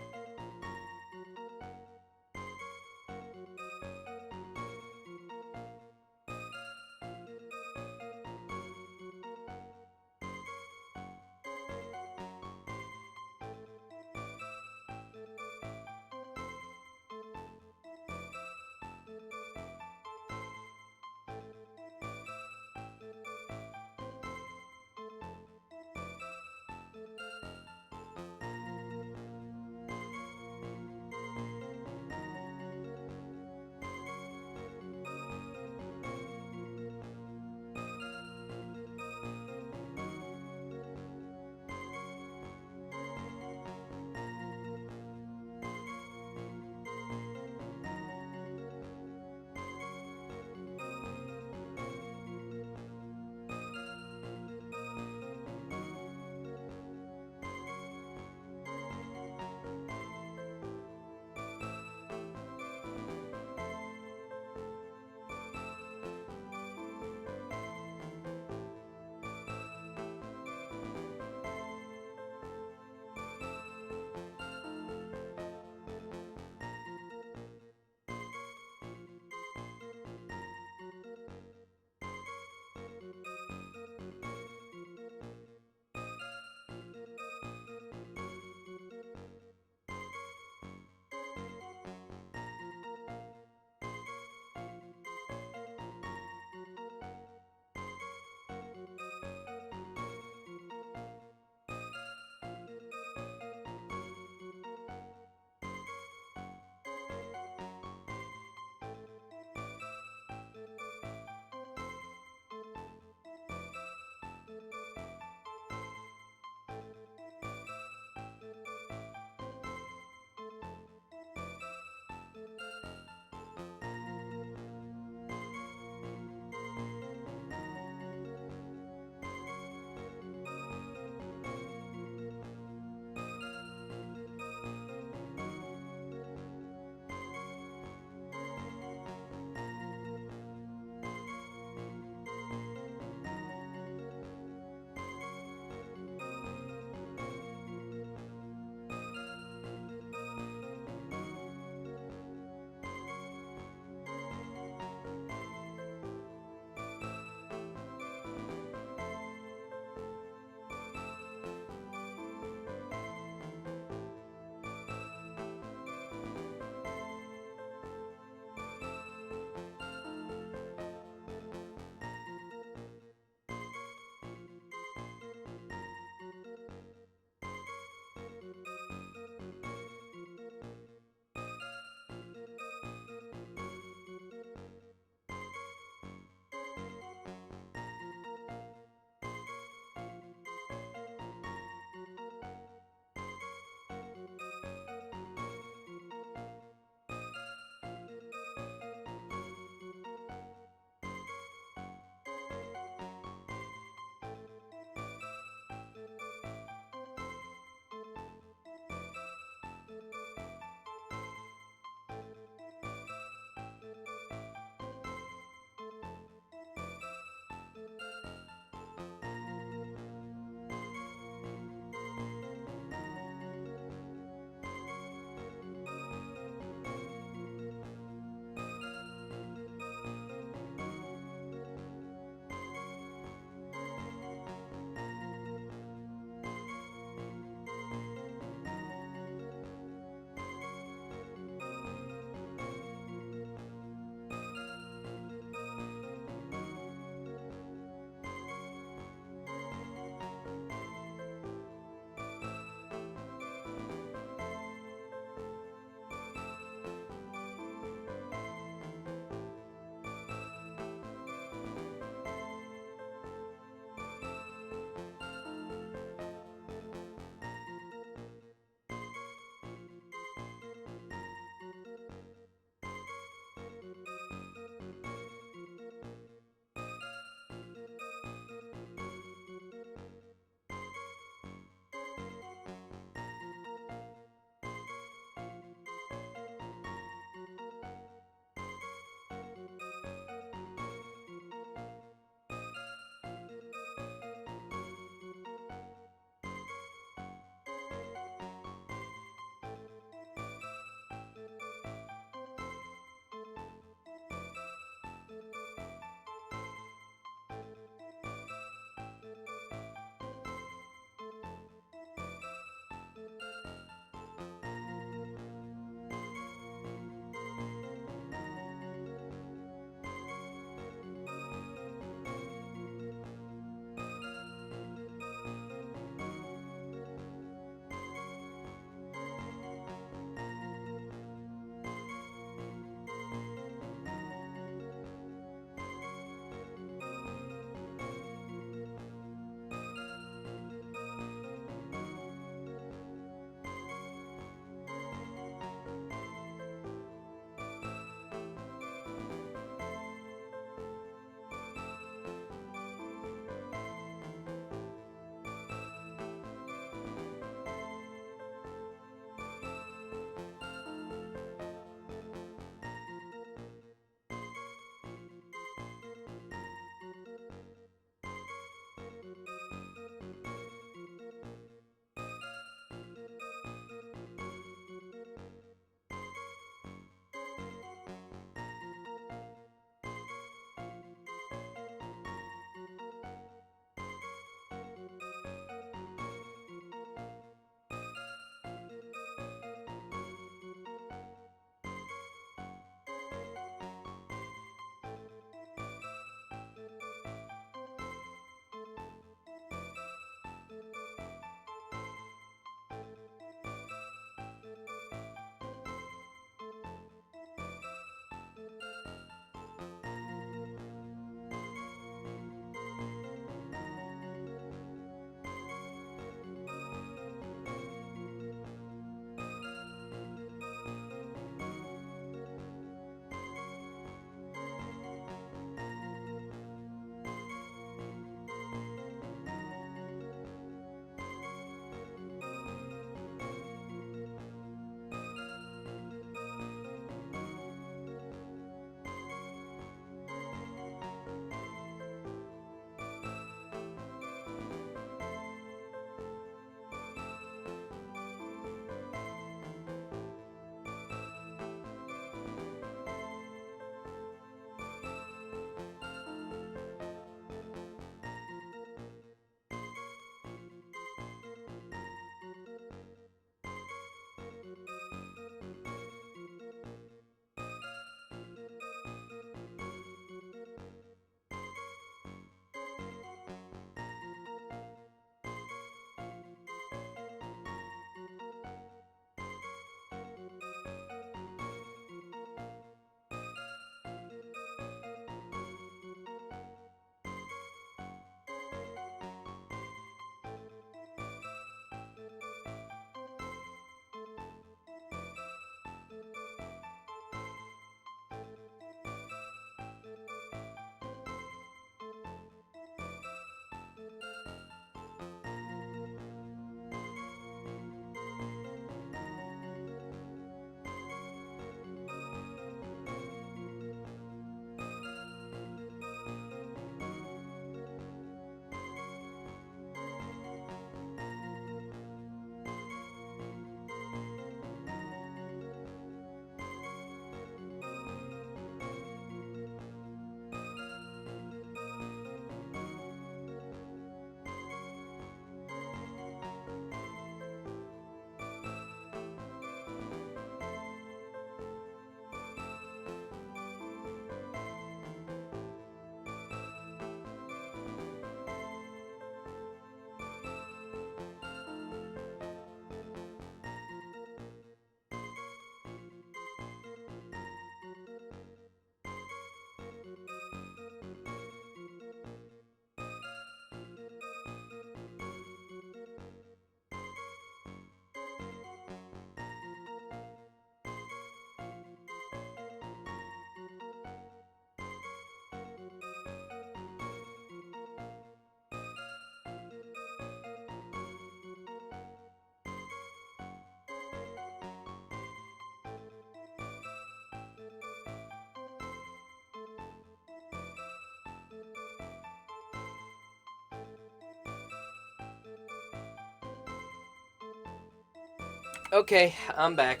Okay, I'm back.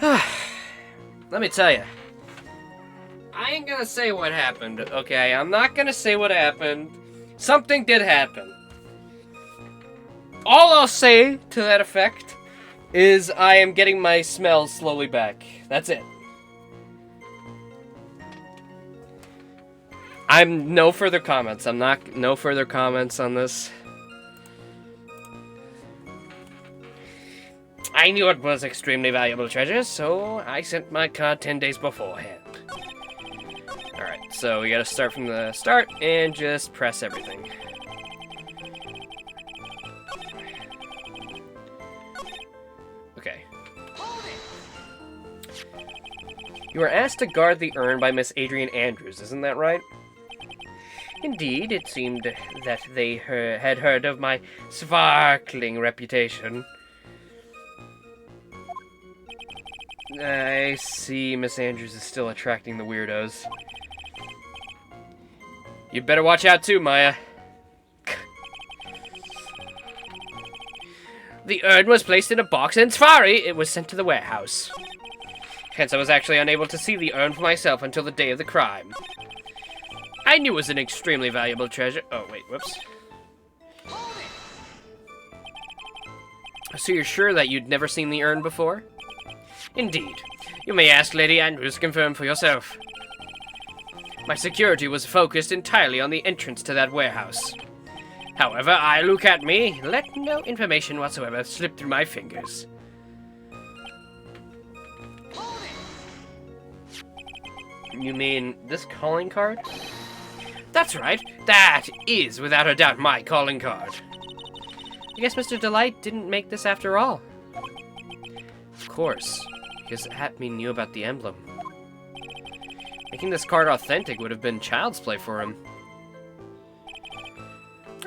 Let me tell you. I ain't gonna say what happened, okay? I'm not gonna say what happened. Something did happen. All I'll say to that effect is I am getting my smell slowly back. That's it. I'm no further comments. No further comments on this. I knew it was extremely valuable treasure, so I sent my card 10 days beforehand. Alright, so we gotta start from the start and just press everything. Okay. You were asked to guard the urn by Miss Adrian Andrews, isn't that right? Indeed, it seemed that they had heard of my sparkling reputation. I see Miss Andrews is still attracting the weirdos. You better watch out too, Maya. The urn was placed in a box and sorry, it was sent to the warehouse. Hence, I was actually unable to see the urn for myself until the day of the crime. I knew it was an extremely valuable treasure. Oh, wait, whoops. So you're sure that you'd never seen the urn before? Indeed. You may ask Lady Andrews to confirm for yourself. My security was focused entirely on the entrance to that warehouse. However, look at me, let no information whatsoever slip through my fingers. You mean this calling card? That's right. That is, without a doubt, my calling card. I guess Mr. Delight didn't make this after all. Of course, because admin knew about the emblem. Making this card authentic would have been child's play for him.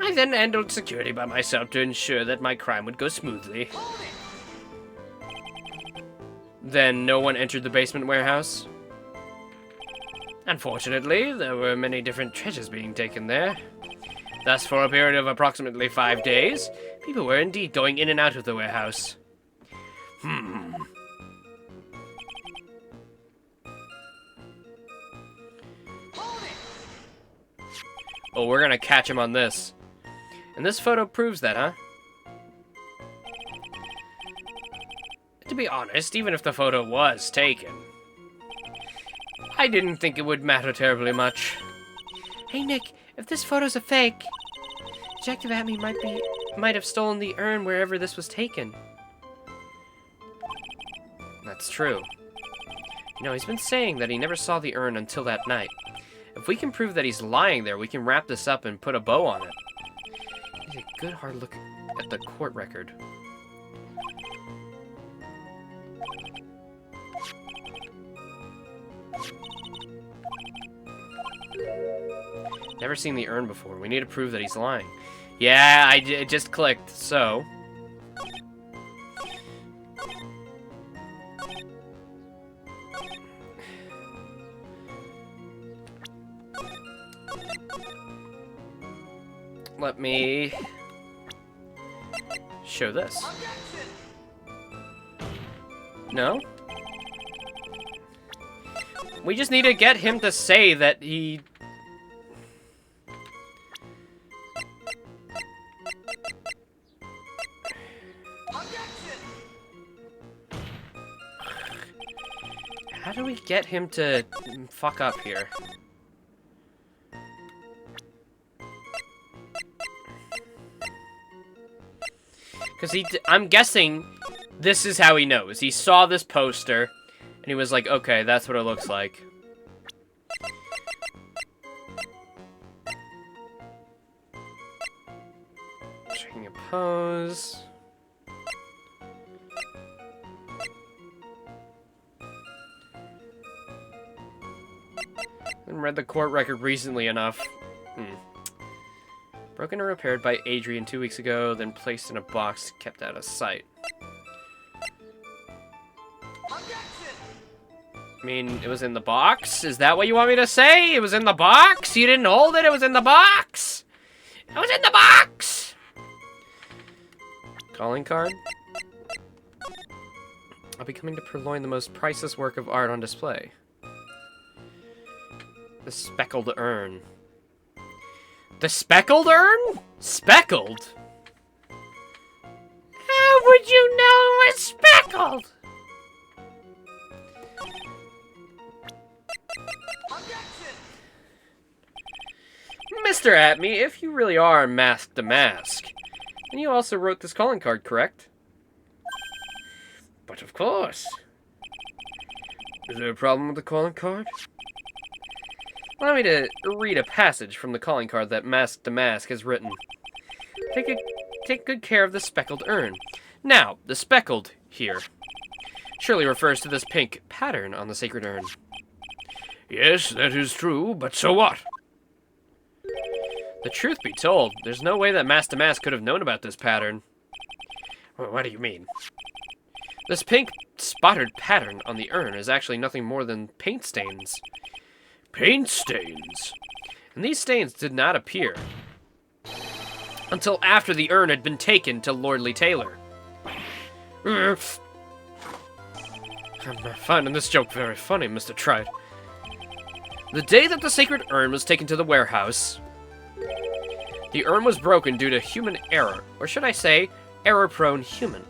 I then handled security by myself to ensure that my crime would go smoothly. Then no one entered the basement warehouse? Unfortunately, there were many different treasures being taken there. Thus, for a period of approximately 5 days, people were indeed going in and out of the warehouse. Oh, we're gonna catch him on this. And this photo proves that, huh? To be honest, even if the photo was taken, I didn't think it would matter terribly much.
Hey Nick, if this photo's a fake, Detective Atme might have stolen the urn wherever this was taken.
That's true. You know, he's been saying that he never saw the urn until that night. If we can prove that he's lying there, we can wrap this up and put a bow on it. Need a good hard look at the court record. Never seen the urn before. We need to prove that he's lying. Yeah, it just clicked, so... Let me show this. No? We just need to get him to say that he... How do we get him to fuck up here? Because I'm guessing this is how he knows. He saw this poster, and he was like, okay, that's what it looks like. Checking a pose. And read the court record recently enough. Broken or repaired by Adrian 2 weeks ago, then placed in a box kept out of sight. I mean, it was in the box? Is that what you want me to say? It was in the box? You didn't hold it? It was in the box? It was in the box! Calling card?
I'll be coming to purloin the most priceless work of art on display. The speckled urn. The speckled urn? Speckled?
How would you know it was speckled?
Mr. Atme, if you really are Mask to Mask, and you also wrote this calling card, correct?
But of course. Is there a problem with the calling card?
Allow me to read a passage from the calling card that Mask to Mask has written. Take good care of the speckled urn. Now, the speckled here surely refers to this pink pattern on the sacred urn.
Yes, that is true, but so what?
The truth be told, there's no way that Mask to Mask could have known about this pattern.
What do you mean?
This pink spotted pattern on the urn is actually nothing more than paint stains.
Paint stains?
And these stains did not appear until after the urn had been taken to Lordly Taylor. I'm not finding this joke very funny, Mr. Trout. The day that the sacred urn was taken to the warehouse, the urn was broken due to human error, or should I say, error-prone human.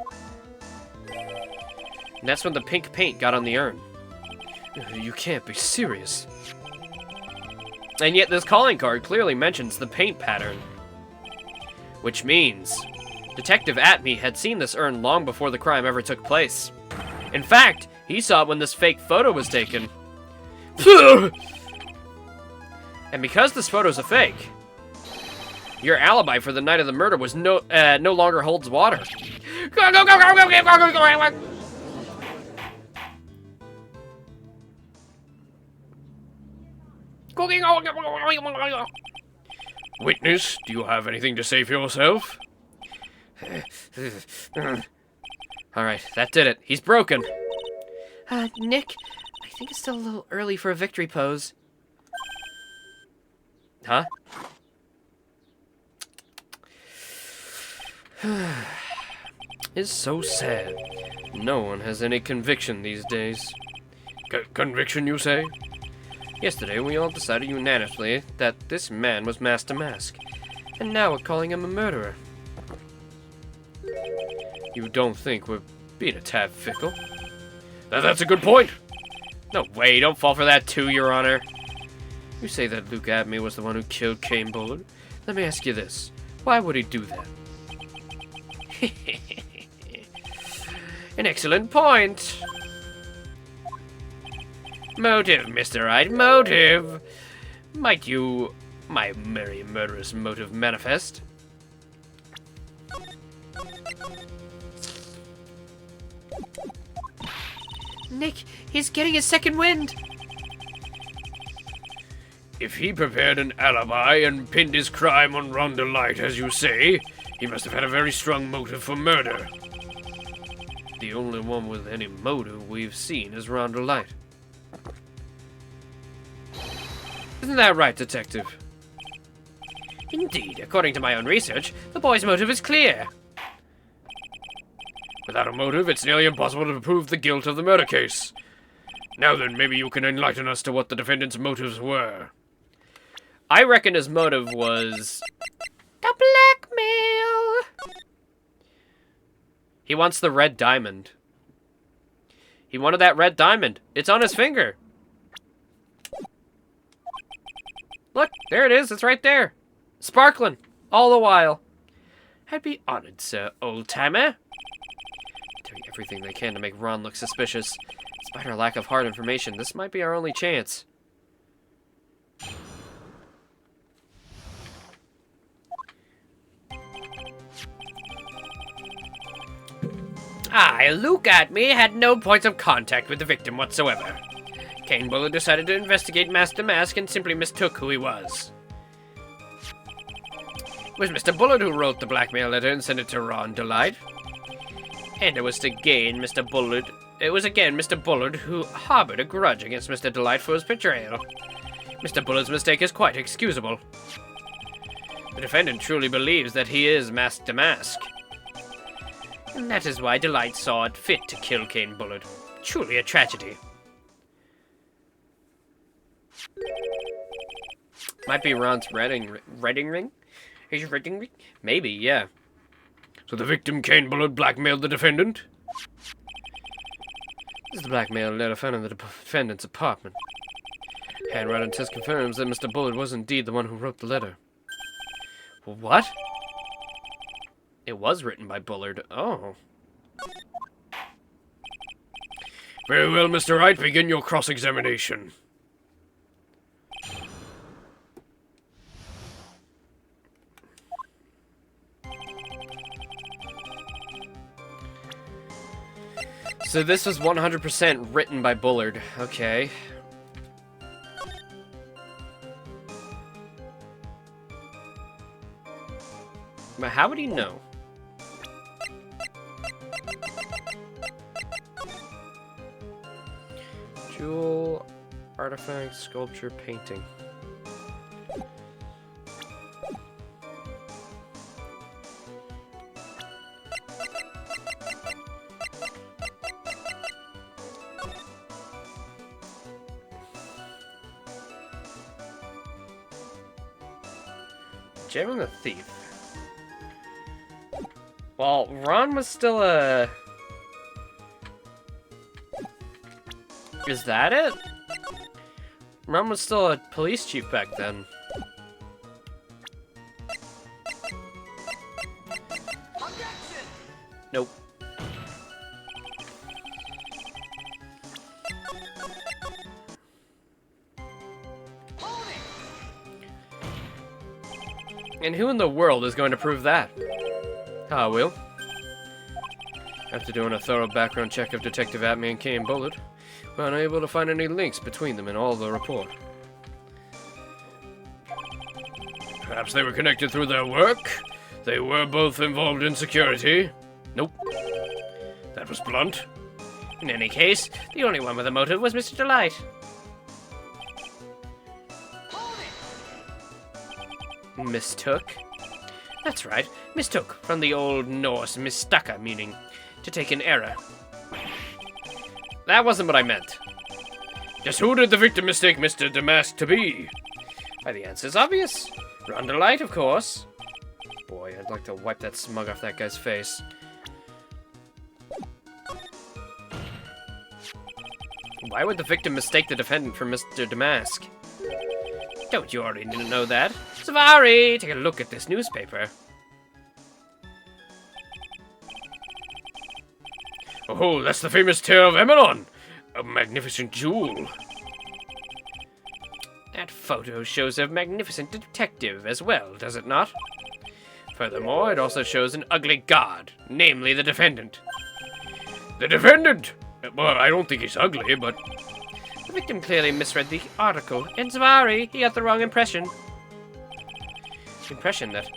And that's when the pink paint got on the urn. You can't be serious. And yet this calling card clearly mentions the paint pattern. Which means Detective Atme had seen this urn long before the crime ever took place. In fact, he saw it when this fake photo was taken. And because this photo's a fake, your alibi for the night of the murder was no longer holds water.
Witness, do you have anything to say for yourself?
Alright, that did it. He's broken.
Nick, I think it's still a little early for a victory pose.
Huh? It's so sad. No one has any conviction these days.
Conviction, you say?
Yesterday, we all decided unanimously that this man was Mask to Mask, and now we're calling him a murderer. You don't think we're being a tad fickle?
That's a good point.
No way, don't fall for that too, Your Honor. You say that Luke Atme was the one who killed Kane Bullard. Let me ask you this. Why would he do that? An excellent point. Motive, Mr. Wright, motive. Might you, my merry murderous motive, manifest?
Nick, he's getting his second wind.
If he prepared an alibi and pinned his crime on Rhonda Light, as you say, he must have had a very strong motive for murder.
The only one with any motive we've seen is Rhonda Light. Isn't that right, Detective? Indeed, according to my own research, the boy's motive is clear.
Without a motive, it's nearly impossible to prove the guilt of the murder case. Now then, maybe you can enlighten us to what the defendant's motives were.
I reckon his motive was
The blackmail.
he wants the red diamond. He wanted that red diamond. It's on his finger. Look, there it is. It's right there. Sparkling. All the while. I'd be honored, sir, old-timer. Doing everything they can to make Ron look suspicious. Despite our lack of hard information, this might be our only chance. Luke Atme had no points of contact with the victim whatsoever. Kane Bullard decided to investigate Mask to Mask and simply mistook who he was. It was Mr. Bullard who wrote the blackmail letter and sent it to Ron Delight. And it was again Mr. Bullard who harbored a grudge against Mr. Delight for his betrayal. Mr. Bullard's mistake is quite excusable. The defendant truly believes that he is Mask to Mask.
And that is why Delight saw it fit to kill Cane Bullard. Truly a tragedy. Might be Ron's wedding ring? His wedding ring? Maybe, yeah.
So the victim, Cane Bullard, blackmailed the defendant?
This is the blackmail letter found in the defendant's apartment. Handwriting test confirms that Mr. Bullard was indeed the one who wrote the letter. What? It was written by Bullard. Oh.
Very well, Mr. Wright, begin your cross-examination.
So this was 100% written by Bullard. Okay. But how would he know? Jewel, artifact, sculpture, painting. Gem and the Thief. Well, Ron was still a... Is that it? Ron was still a police chief back then. Nope. And who in the world is going to prove that? I will. After doing a thorough background check of Detective Atme and Cane Bullard, we're unable to find any links between them in all the report.
Perhaps they were connected through their work? They were both involved in security?
Nope.
That was blunt.
In any case, the only one with a motive was Mr. Delight. Mistook? That's right, mistook, from the Old Norse mistaka, meaning to take an error. That wasn't what I meant.
Just who did the victim mistake Mr. Damask to be?
Why, the answer's obvious. Ron Delight, of course. Boy, I'd like to wipe that smug off that guy's face. Why would the victim mistake the defendant for Mr. Damask? Don't you already know that? Savari, take a look at this newspaper.
Oh, that's the famous tale of Emelon! A magnificent jewel.
That photo shows a magnificent detective as well, does it not? Furthermore, it also shows an ugly god, namely the defendant.
The defendant? Well, I don't think he's ugly, but...
The victim clearly misread the article, and Savari, he got the wrong impression. The impression that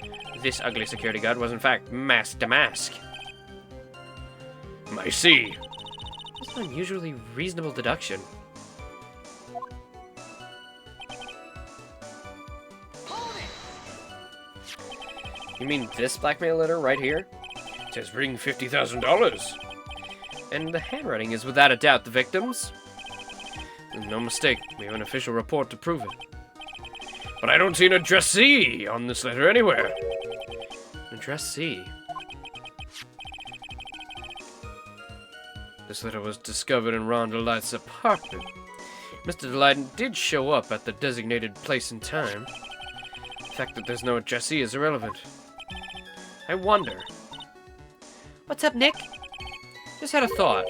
this ugly security guard was in fact Mask Damask.
I see.
It's an unusually reasonable deduction. You mean this blackmail letter right here?
It says ring $50,000.
And the handwriting is without a doubt the victim's? No mistake, we have an official report to prove it.
But I don't see an addressee on this letter anywhere.
An addressee? This letter was discovered in Ron Delight's apartment. Mr. Delight did show up at the designated place and time. The fact that there's no addressee is irrelevant. I wonder. What's up, Nick? Just had a thought.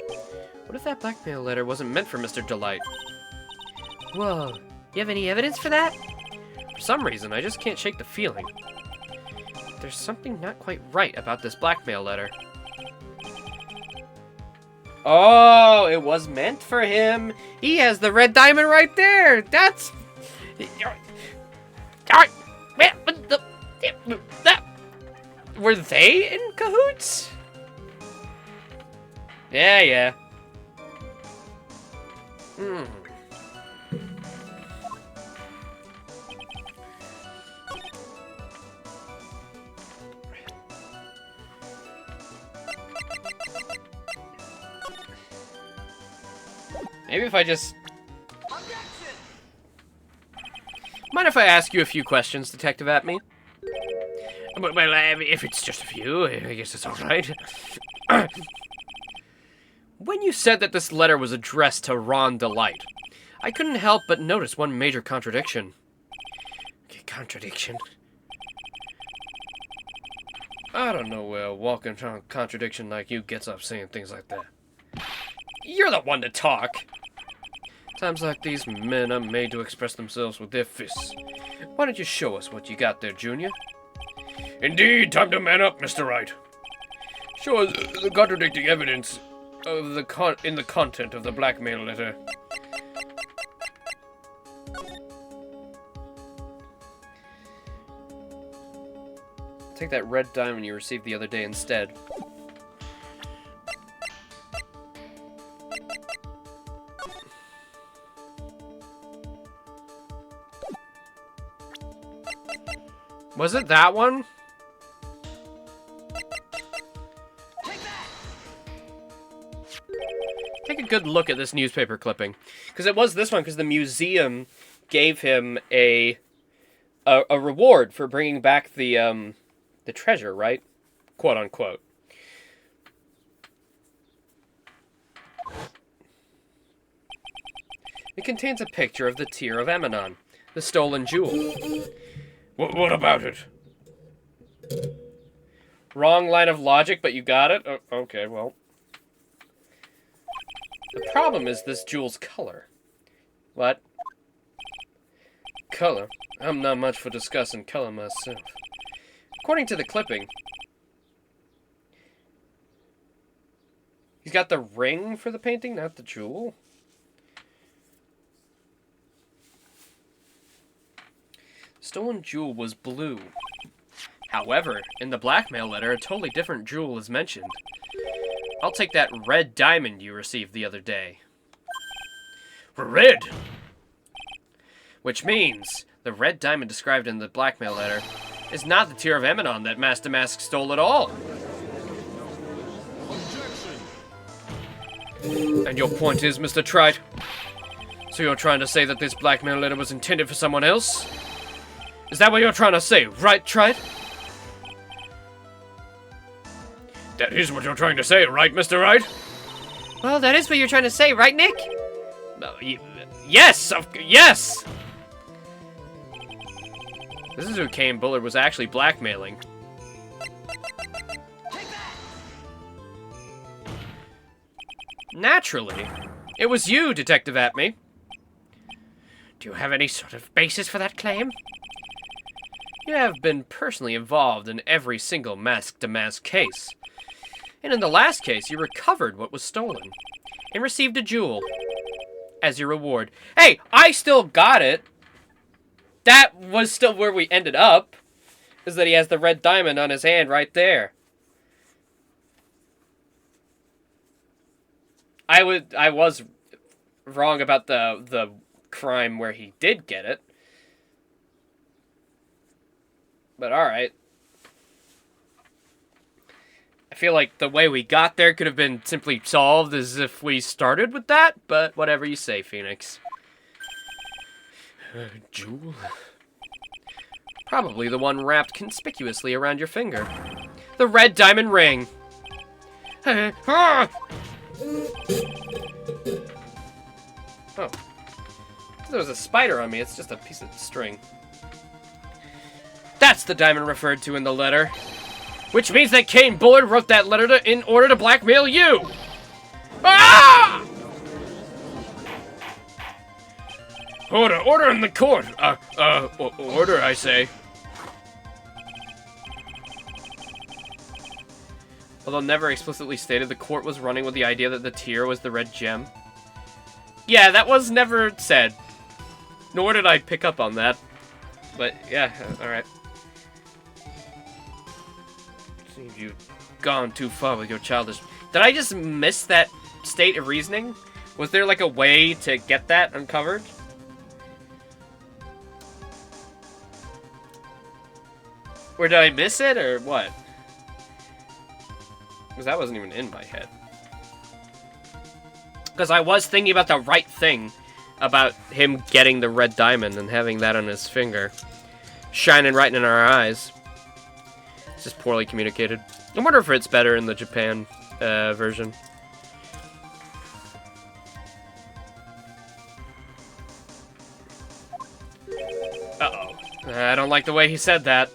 What if that blackmail letter wasn't meant for Mr. Delight? Whoa, you have any evidence for that? For some reason, I just can't shake the feeling. There's something not quite right about this blackmail letter. Oh, it was meant for him. He has the red diamond right there. That's... Were they in cahoots? Yeah. Maybe if I just...
Mind if I ask you a few questions, Detective Atme?
Well, if it's just a few, I guess it's alright.
When you said that this letter was addressed to Ron Delight, I couldn't help but notice one major contradiction.
Contradiction?
I don't know where a walking contradiction like you gets up saying things like that.
You're the one to talk.
Times like these, men are made to express themselves with their fists. Why don't you show us what you got there, Junior?
Indeed, time to man up, Mr. Wright. Show us the contradicting evidence of in the content of the blackmail letter.
Take that red diamond you received the other day instead.
Was it that one? Take a good look at this newspaper clipping.
Because it was this one, because the museum gave him a reward for bringing back the treasure, right? Quote unquote. It contains a picture of the Tear of Emanon, the stolen jewel.
What about it?
Wrong line of logic, but you got it? Oh, okay, well. The problem is this jewel's color. What? Color? I'm not much for discussing color myself. According to the clipping, he's got the ring for the painting, not the jewel. Stolen jewel was blue. However, in the blackmail letter, a totally different jewel is mentioned. I'll take that red diamond you received the other day.
Red?
Which means the red diamond described in the blackmail letter is not the Tear of Emanon that Master Mask stole at all. And your point is, Mr. Trite? So you're trying to say that this blackmail letter was intended for someone else? Is that what you're trying to say, right, Trite?
That is what you're trying to say, right, Mr. Wright?
Well, that is what you're trying to say, right, Nick?
Yes! Yes! This is who Kane Bullard was actually blackmailing. Naturally. It was you, Detective Atme.
Do you have any sort of basis for that claim?
You have been personally involved in every single mask-to-mask case. And in the last case, you recovered what was stolen. And received a jewel. As your reward. Hey, I still got it! That was still where we ended up. Is that he has the red diamond on his hand right there. I was wrong about the crime where he did get it. But alright. I feel like the way we got there could have been simply solved as if we started with that, but whatever you say, Phoenix.
Jewel?
Probably the one wrapped conspicuously around your finger. The red diamond ring. Oh. There was a spider on me. It's just a piece of string. That's the diamond referred to in the letter. Which means that Kane Bullard wrote that letter in order to blackmail you. Ah!
Order in the court. Order, I say.
Although never explicitly stated, the court was running with the idea that the tear was the red gem. Yeah, that was never said. Nor did I pick up on that. But, yeah, alright. Seems you've gone too far with your childish... Did I just miss that state of reasoning? Was there, like, a way to get that uncovered? Or did I miss it, or what? Because that wasn't even in my head. Because I was thinking about the right thing. About him getting the red diamond and having that on his finger. Shining right in our eyes. It's just poorly communicated. I wonder if it's better in the Japan version. Uh-oh. I don't like the way he said that.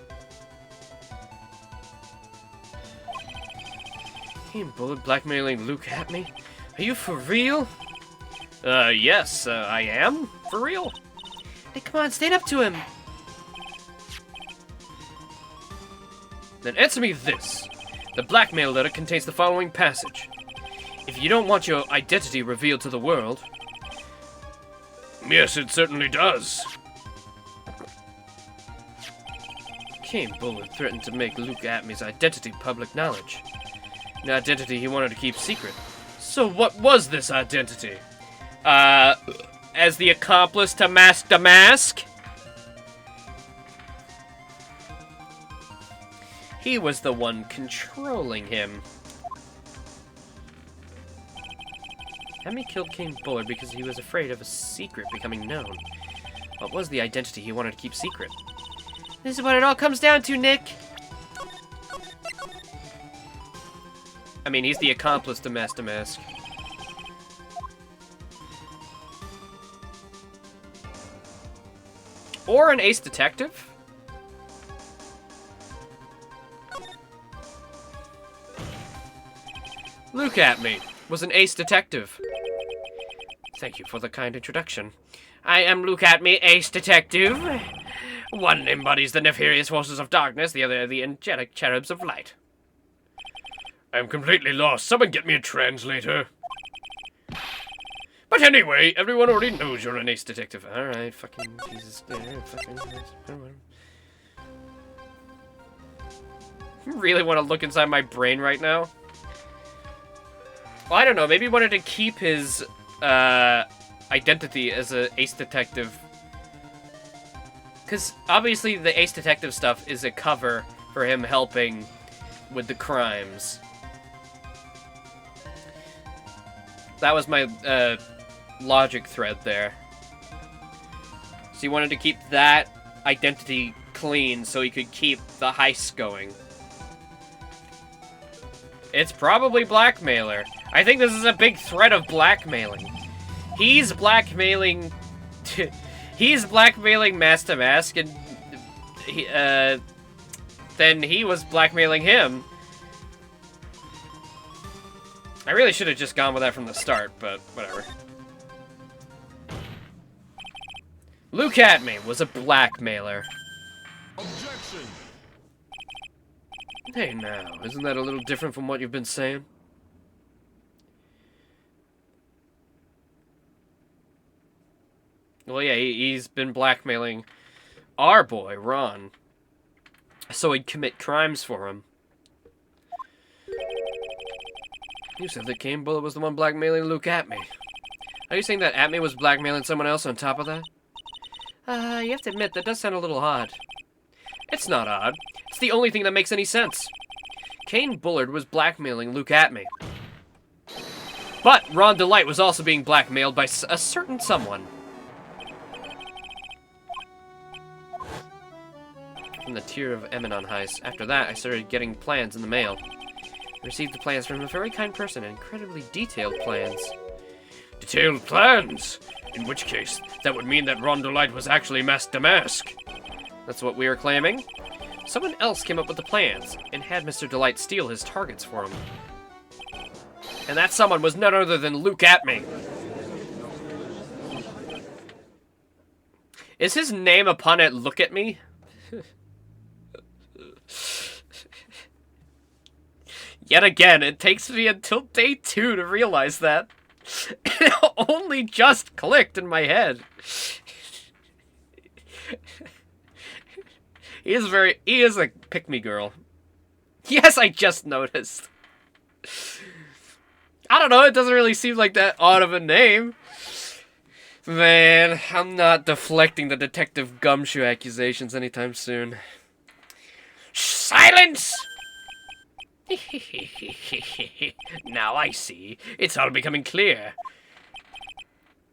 Team Bullet blackmailing Luke at me? Are you for real? Yes, I am. For real.
Hey, come on, stand up to him.
Then answer me this. The blackmail letter contains the following passage. If you don't want your identity revealed to the world...
Yes, it certainly does.
Kane Bullet threatened to make Luke Atmy's identity public knowledge. An identity he wanted to keep secret. So what was this identity? As the accomplice to Mask the Mask? He was the one controlling him. Atmy killed King Bullard because he was afraid of a secret becoming known. What was the identity he wanted to keep secret?
This is what it all comes down to, Nick.
I mean, he's the accomplice to Master Mask. Or an ace detective? Luke Atmy was an ace detective. Thank you for the kind introduction. I am Luke Atmy, ace detective. One embodies the nefarious forces of darkness, the other the angelic cherubs of light.
I'm completely lost. Someone get me a translator. But anyway, everyone already knows you're an ace detective.
Alright, fucking Jesus. You really want to look inside my brain right now? Well, I don't know. Maybe he wanted to keep his identity as an ace detective. Because obviously the ace detective stuff is a cover for him helping with the crimes. That was my logic thread there. So he wanted to keep that identity clean so he could keep the heist going. It's probably blackmailer. I think this is a big threat of blackmailing. He's blackmailing... he's blackmailing Master Mask, and then he was blackmailing him. I really should have just gone with that from the start, but whatever. Luke Atmy was a blackmailer.
Objection!
Hey now, isn't that a little different from what you've been saying? Well, yeah, he's been blackmailing our boy, Ron, so he'd commit crimes for him. You said that Kane Bullet was the one blackmailing Luke Atmy. Are you saying that Atmy was blackmailing someone else on top of that? You have to admit, that does sound a little odd. It's not odd. It's the only thing that makes any sense. Kane Bullard was blackmailing Luke Atmy. But Ron Delight was also being blackmailed by a certain someone. From the Tear of Eminon heist. After that, I started getting plans in the mail. I received the plans from a very kind person, incredibly detailed plans.
Detailed plans? In which case, that would mean that Ron Delight was actually Master Mask.
That's what we are claiming. Someone else came up with the plans, and had Mr. Delight steal his targets for him. And that someone was none other than Luke Atmy. Is his name upon it Look At Me? Yet again, it takes me until day 2 to realize that. It only just clicked in my head. He is a pick-me girl. Yes, I just noticed. I don't know, it doesn't really seem like that odd of a name. Man, I'm not deflecting the Detective Gumshoe accusations anytime soon.
Silence! Now I see. It's all becoming clear.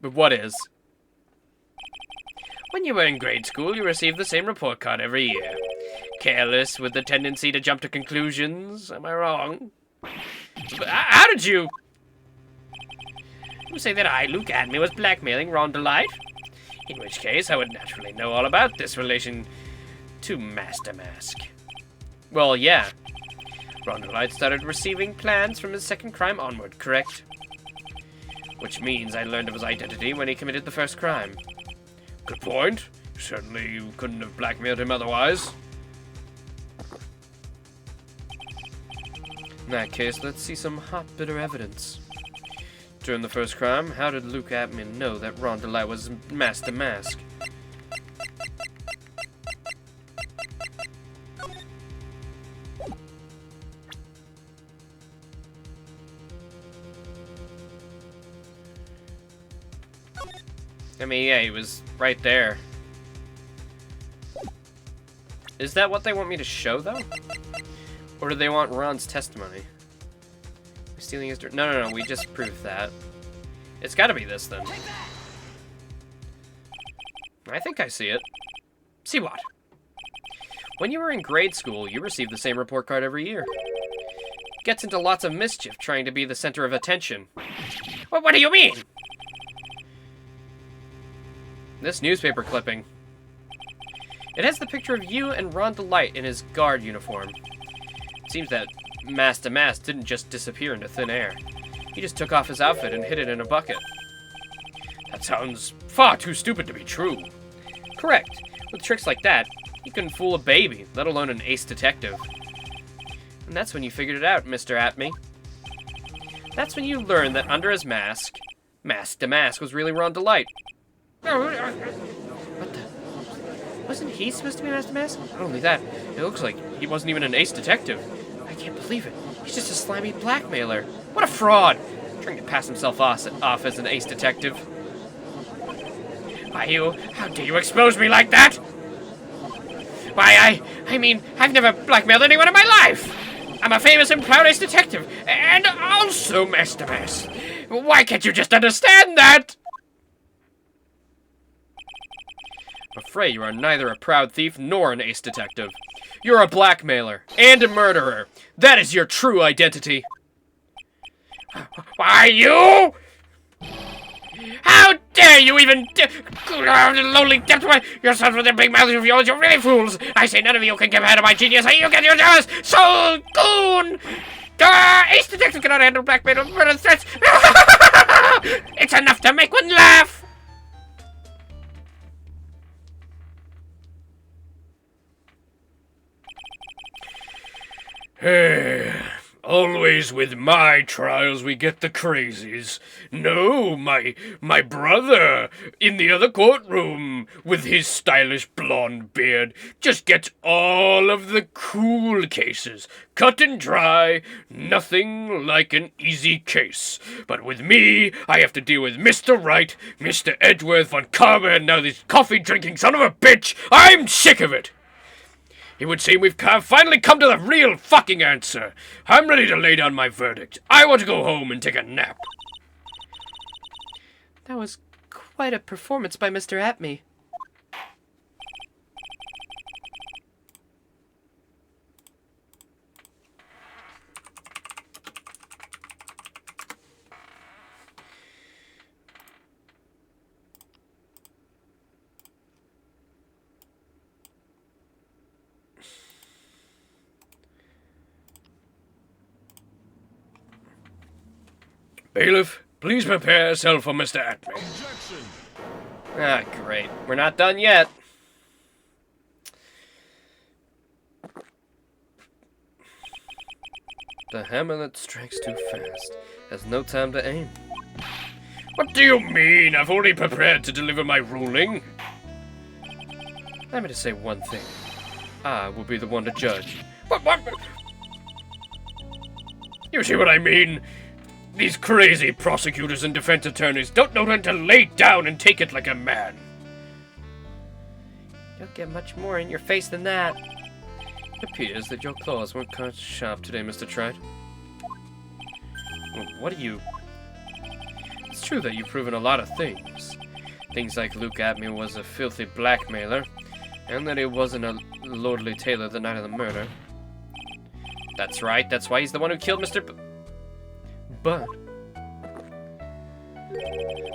But what is?
When you were in grade school, you received the same report card every year. Careless with the tendency to jump to conclusions. Am I wrong? How did you... You say that I, Luke Adme, was blackmailing Ron Delight? In which case, I would naturally know all about this relation to Master Mask.
Well, yeah.
Ron Delight started receiving plans from his second crime onward, correct? Which means I learned of his identity when he committed the first crime.
Good point. Certainly you couldn't have blackmailed him otherwise.
In that case, let's see some hot, bitter evidence. During the first crime, how did Luke Atman know that Ron Delight was Master Mask?
I mean, yeah, he was right there.
Is that what they want me to show, though? Or do they want Ron's testimony? Stealing his... No, we just proved that. It's gotta be this, then. I think I see it.
See what?
When you were in grade school, you received the same report card every year. Gets into lots of mischief trying to be the center of attention.
What do you mean?
This newspaper clipping. It has the picture of you and Ron Delight in his guard uniform. It seems that Master Mask didn't just disappear into thin air. He just took off his outfit and hid it in a bucket.
That sounds far too stupid to be true.
Correct. With tricks like that, you couldn't fool a baby, let alone an ace detective. And that's when you figured it out, Mr. Atme. That's when you learned that under his mask, Master Mask was really Ron Delight. What the? Wasn't he supposed to be Master Mask? Not only that, it looks like he wasn't even an ace detective. I can't believe it. He's just a slimy blackmailer. What a fraud! Trying to pass himself off as an ace detective.
Why, how dare you expose me like that? Why, I mean, I've never blackmailed anyone in my life. I'm a famous and proud ace detective, and also Master Mask. Why can't you just understand that?
I'm afraid you are neither a proud thief nor an ace detective. You're a blackmailer and a murderer. That is your true identity.
Why, you? How dare you even lonely depth yourselves with their big mouths of yours, you're really fools. I say none of you can compare to my genius. You get your jaws, so goon. Ace detective cannot handle blackmail or murder threats. It's enough to make one laugh.
Always with my trials we get the crazies. No, my brother in the other courtroom with his stylish blonde beard just gets all of the cool cases. Cut and dry, nothing like an easy case. But with me, I have to deal with Mr. Wright, Mr. Edgeworth von Karma, and now this coffee-drinking son of a bitch. I'm sick of it. It would seem we've finally come to the real fucking answer. I'm ready to lay down my verdict. I want to go home and take a nap.
That was quite a performance by Mr. Atme.
Bailiff, please prepare yourself for Mr. Atme.
Objection.
Ah, great. We're not done yet. The hammer that strikes too fast has no time to aim.
What do you mean? I've already prepared to deliver my ruling.
Let me just say one thing. I will be the one to judge.
What? You see what I mean? These crazy prosecutors and defense attorneys don't know when to lay down and take it like a man.
You'll get much more in your face than that. It appears that your claws weren't cut sharp today, Mr. Trite. What are you... It's true that you've proven a lot of things. Things like Luke Atme was a filthy blackmailer, and that he wasn't a lordly tailor the night of the murder. That's right, that's why he's the one who killed Mr. But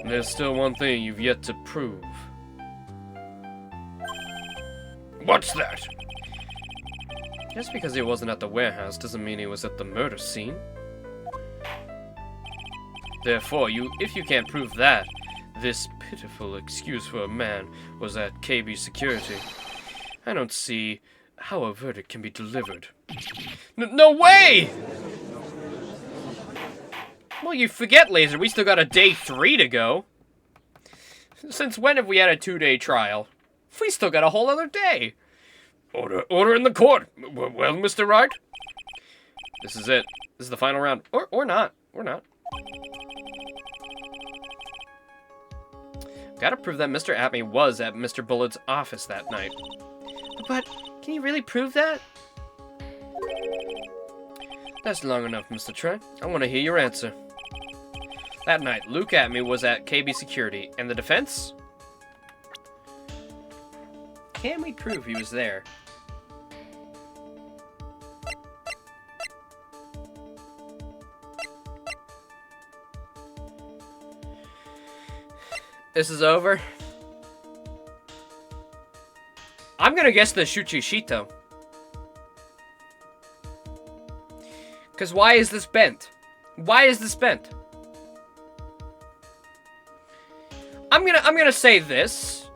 there's still one thing you've yet to prove.
What's that?
Just because he wasn't at the warehouse doesn't mean he was at the murder scene. Therefore, if you can't prove that, this pitiful excuse for a man was at KB security, I don't see how a verdict can be delivered. No way! Well, you forget, Laser, we still got a day 3 to go. Since when have we had a 2-day trial? We still got a whole other day.
Order in the court. Well, Mr. Wright?
This is it. This is the final round. Or not. Or not. Gotta prove that Mr. Atme was at Mr. Bullett's office that night. But, can you really prove that? That's long enough, Mr. Trent. I want to hear your answer. That night, Luke Atme was at KB Security, and the defense? Can we prove he was there? This is over. I'm gonna guess the Shuchishito. Because why is this bent? Why is this bent? I'm gonna say this.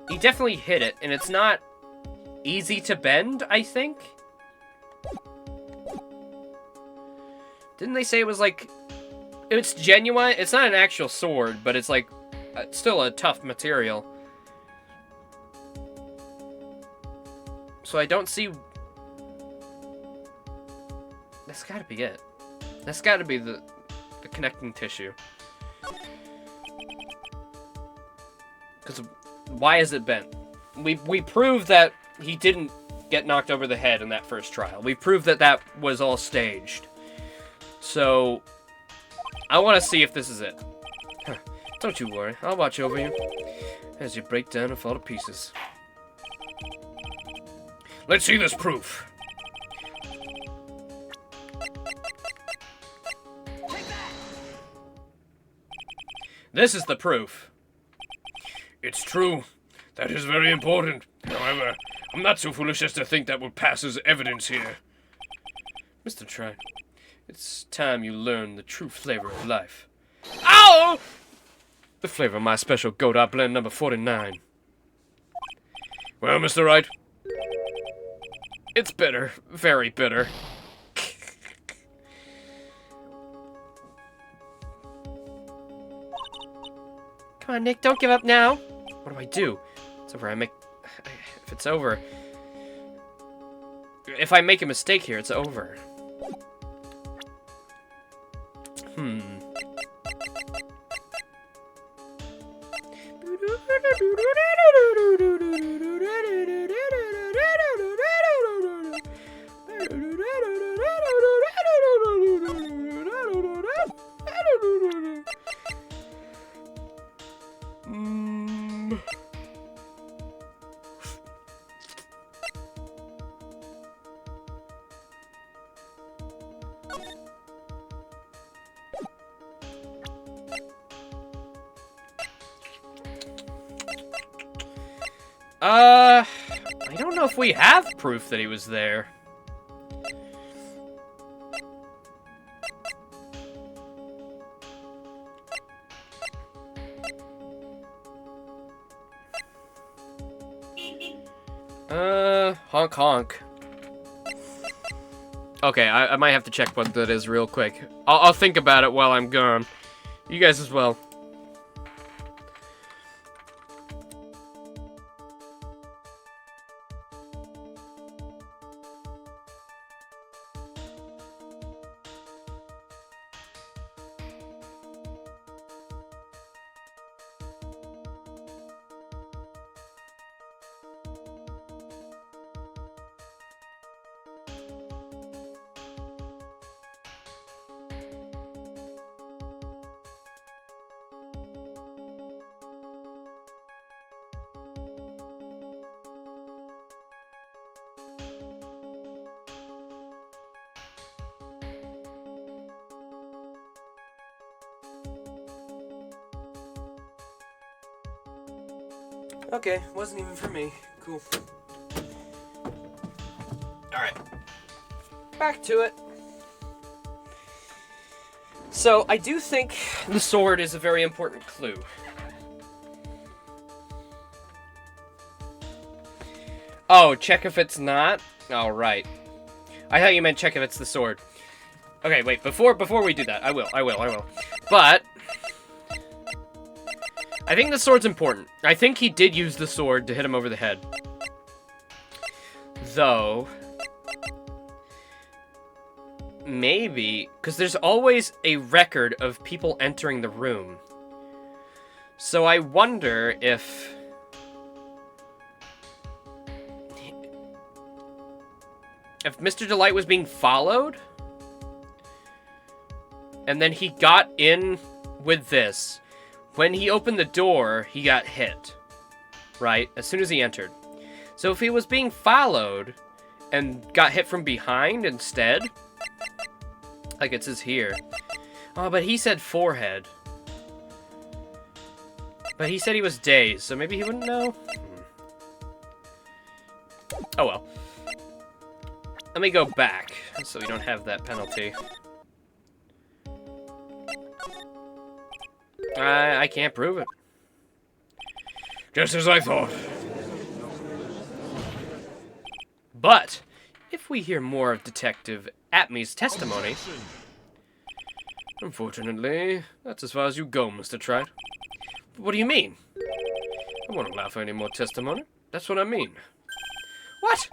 He definitely hit it, and it's not easy to bend, I think. Didn't they say it was like... It's genuine. It's not an actual sword, but it's like still a tough material. So I don't see. That's got to be it. That's got to be the connecting tissue. Because why is it bent? We proved that he didn't get knocked over the head in that first trial. We proved that that was all staged. So. I want to see if this is it. Huh. Don't you worry, I'll watch over you as you break down and fall to pieces.
Let's see this proof.
This is the proof.
It's true. That is very important. However, I'm not so foolish as to think that will pass as evidence here.
Mr. Trent, it's time you learn the true flavor of life. Ow! The flavor of my special Godot blend number 49.
Well, Mr. Wright?
It's bitter. Very bitter. Come on, Nick, don't give up now. What do I do? It's over. If it's over... If I make a mistake here, it's over. I don't know if we have proof that he was there. Honk honk. Okay, I might have to check what that is real quick. I'll think about it while I'm gone. You guys as well.
Okay, wasn't even for me. Cool. Alright. Back to it. So, I do think the sword is a very important clue. Oh, check if it's not? Oh, right. I thought you meant check if it's the sword. Okay, wait, before we do that, I will. But I think the sword's important. I think he did use the sword to hit him over the head. Though, maybe, because there's always a record of people entering the room. So I wonder if Mr. Delight was being followed, and then he got in with this. When he opened the door, he got hit, right? As soon as he entered. So if he was being followed and got hit from behind instead, like it says here. Oh, but he said forehead. But he said he was dazed, so maybe he wouldn't know. Oh well. Let me go back, so we don't have that penalty. I can't prove it.
Just as I thought.
But, if we hear more of Detective Atmey's testimony...
Unfortunately, that's as far as you go, Mr. Trite.
What do you mean?
I won't allow for any more testimony. That's what I mean.
What?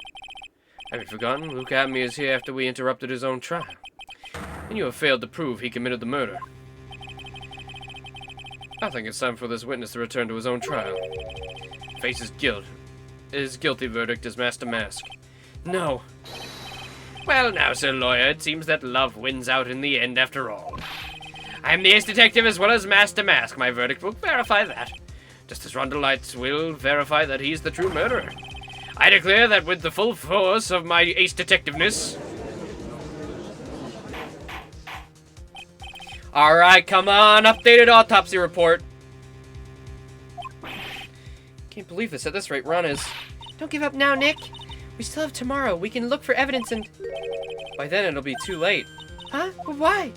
Have you forgotten? Luke Atmey is here after we interrupted his own trial. And you have failed to prove he committed the murder. I think it's time for this witness to return to his own trial. Face his guilt. His guilty verdict is Master Mask.
No.
Well now, Sir Lawyer, it seems that love wins out in the end after all. I am the ace detective as well as Master Mask. My verdict will verify that. Just as Ron Delight will verify that he's the true murderer. I declare that with the full force of my ace detectiveness...
Alright, come on, updated autopsy report. Can't believe this. At this rate, Ron is... Don't give up now, Nick. We still have tomorrow. We can look for evidence and... By then, it'll be too late. Huh? But why?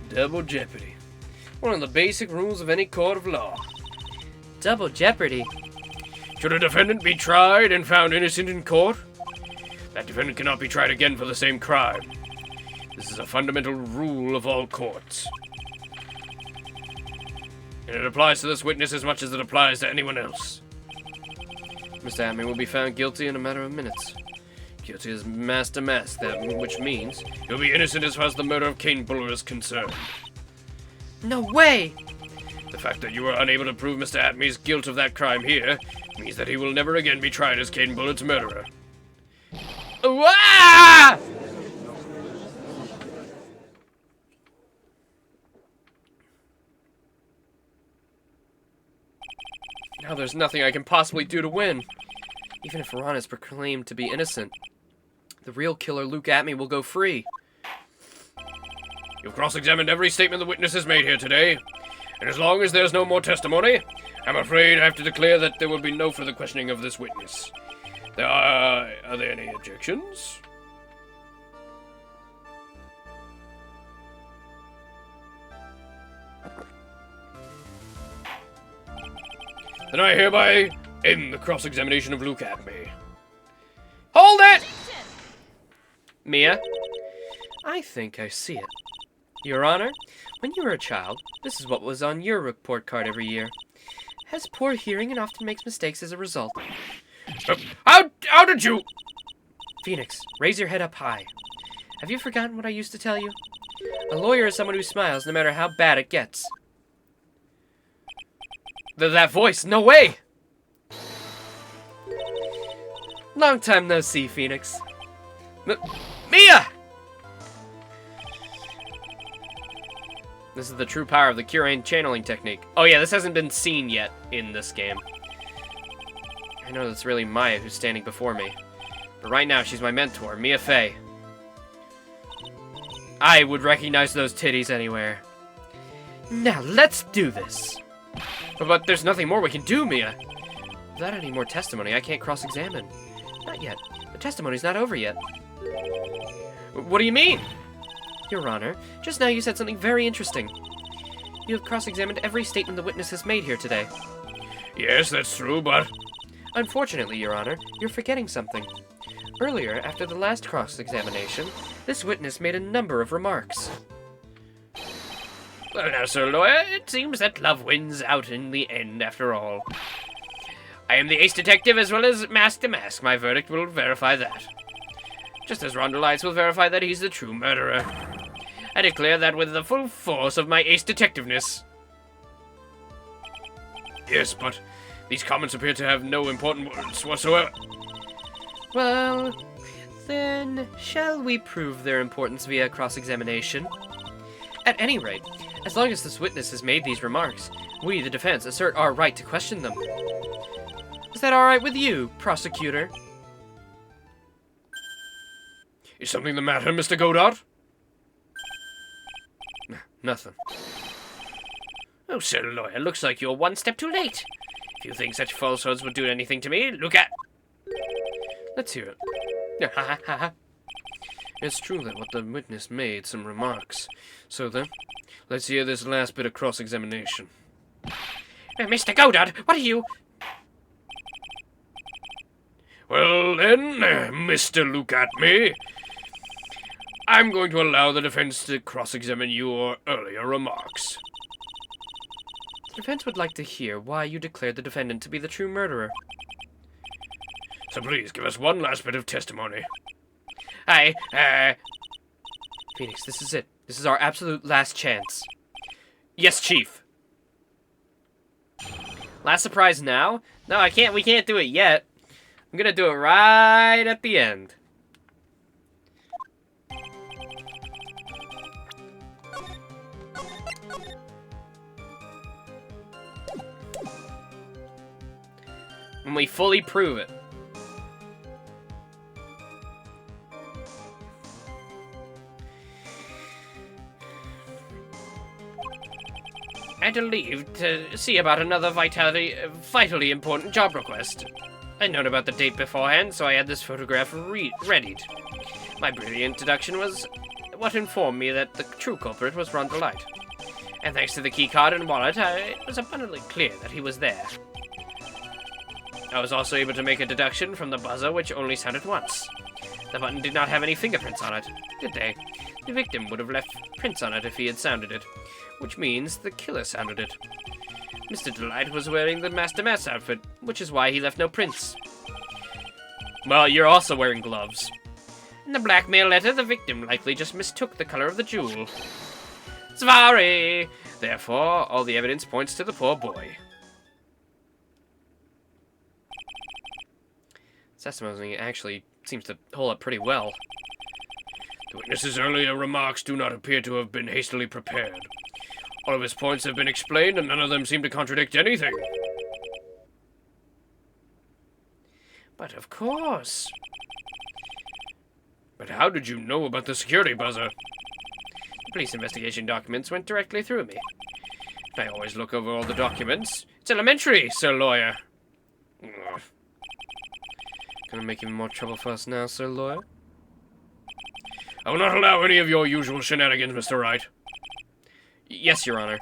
Double jeopardy. One of the basic rules of any court of law.
Double jeopardy?
Should a defendant be tried and found innocent in court, that defendant cannot be tried again for the same crime. This is a fundamental rule of all courts. And it applies to this witness as much as it applies to anyone else. Mr. Atmey will be found guilty in a matter of minutes. Guilty as Master Mask, which means he'll be innocent as far as the murder of Kane Buller is concerned.
No way!
The fact that you were unable to prove Mr. Atmey's guilt of that crime here means that he will never again be tried as Kane Buller's murderer.
Ah! Now there's nothing I can possibly do to win. Even if Ron is proclaimed to be innocent, the real killer, Luke Atmey, will go free.
You've cross-examined every statement the witness has made here today, and as long as there's no more testimony, I'm afraid I have to declare that there will be no further questioning of this witness. Are there any objections? Then I hereby end the cross-examination of Luke Atmey.
Hold it! Mia, I think I see it. Your Honor, when you were a child, this is what was on your report card every year. Has poor hearing and often makes mistakes as a result.
How did you...
Phoenix, raise your head up high. Have you forgotten what I used to tell you? A lawyer is someone who smiles no matter how bad it gets. That voice, no way! Long time no see, Phoenix. Mia! This is the true power of the Curane channeling technique. Oh yeah, this hasn't been seen yet in this game. I know it's really Maya who's standing before me. But right now, she's my mentor, Mia Fey. I would recognize those titties anywhere. Now, let's do this. But there's nothing more we can do, Mia. Without any more testimony, I can't cross-examine. Not yet. The testimony's not over yet. What do you mean? Your Honor, just now you said something very interesting. You have cross-examined every statement the witness has made here today.
Yes, that's true, but...
Unfortunately, Your Honor, you're forgetting something. Earlier, after the last cross-examination, this witness made a number of remarks.
Well now, Sir Lawyer, it seems that love wins out in the end after all. I am the ace detective as well as Mask to Mask. My verdict will verify that. Just as Rondellites will verify that he's the true murderer. I declare that with the full force of my ace detectiveness. Yes, but these comments appear to have no important words whatsoever.
Well, then, shall we prove their importance via cross-examination? At any rate, as long as this witness has made these remarks, we, the defense, assert our right to question them. Is that all right with you, prosecutor?
Is something the matter, Mr. Godard?
Nothing.
Oh, Sir Lawyer, looks like you're one step too late. If you think such falsehoods would do anything to me, look at...
Let's hear it. It's true that what the witness made some remarks. So then, let's hear this last bit of cross-examination.
Mr. Godard, what are you... Well then, Mr. Look at Me, I'm going to allow the defense to cross-examine your earlier remarks.
The defense would like to hear why you declared the defendant to be the true murderer.
So please, give us one last bit of testimony.
Phoenix, this is it. This is our absolute last chance. Yes, Chief. Last surprise now? No, we can't do it yet. I'm gonna do it right at the end. When we fully prove it.
I had to leave to see about another vitally important job request. I'd known about the date beforehand, so I had this photograph readied. My brilliant deduction was what informed me that the true culprit was Ron Delight. And thanks to the keycard and wallet, it was abundantly clear that he was there. I was also able to make a deduction from the buzzer, which only sounded once. The button did not have any fingerprints on it. Good day. The victim would have left prints on it if he had sounded it, which means the killer sounded it. Mr. Delight was wearing the Master Mass outfit, which is why he left no prints.
Well, you're also wearing gloves.
In the blackmail letter, the victim likely just mistook the color of the jewel. Sorry! Therefore, all the evidence points to the poor boy.
Testimony actually seems to hold up pretty well.
The witness's earlier remarks do not appear to have been hastily prepared. All of his points have been explained, and none of them seem to contradict anything. But of course. But how did you know about the security buzzer? The police investigation documents went directly through me. I always look over all the documents. It's elementary, Sir Lawyer. Ugh.
Gonna make even more trouble for us now, Sir Lawyer?
I will not allow any of your usual shenanigans, Mr. Wright.
Yes, Your Honor.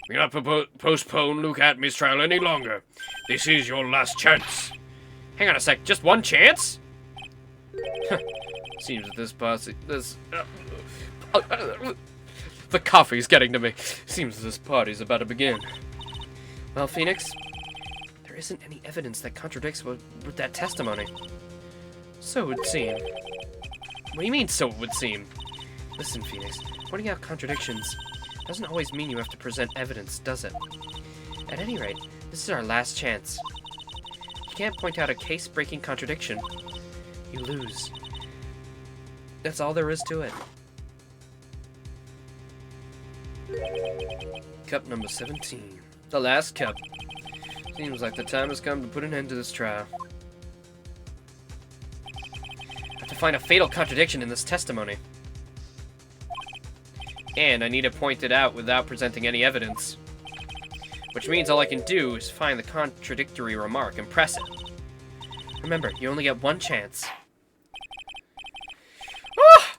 We cannot postpone Luke Atmy's trial any longer. This is your last chance.
Hang on a sec, just one chance? Seems that this party... the coffee's getting to me. Seems this party's about to begin. Well, Phoenix, there isn't any evidence that contradicts with that testimony. So it would seem. What do you mean, so it would seem? Listen, Phoenix, pointing out contradictions doesn't always mean you have to present evidence, does it? At any rate, this is our last chance. If you can't point out a case-breaking contradiction, you lose. That's all there is to it. Cup number 17. The last cup. Seems like the time has come to put an end to this trial. I have to find a fatal contradiction in this testimony. And I need to point it out without presenting any evidence. Which means all I can do is find the contradictory remark and press it. Remember, you only get one chance. Ah!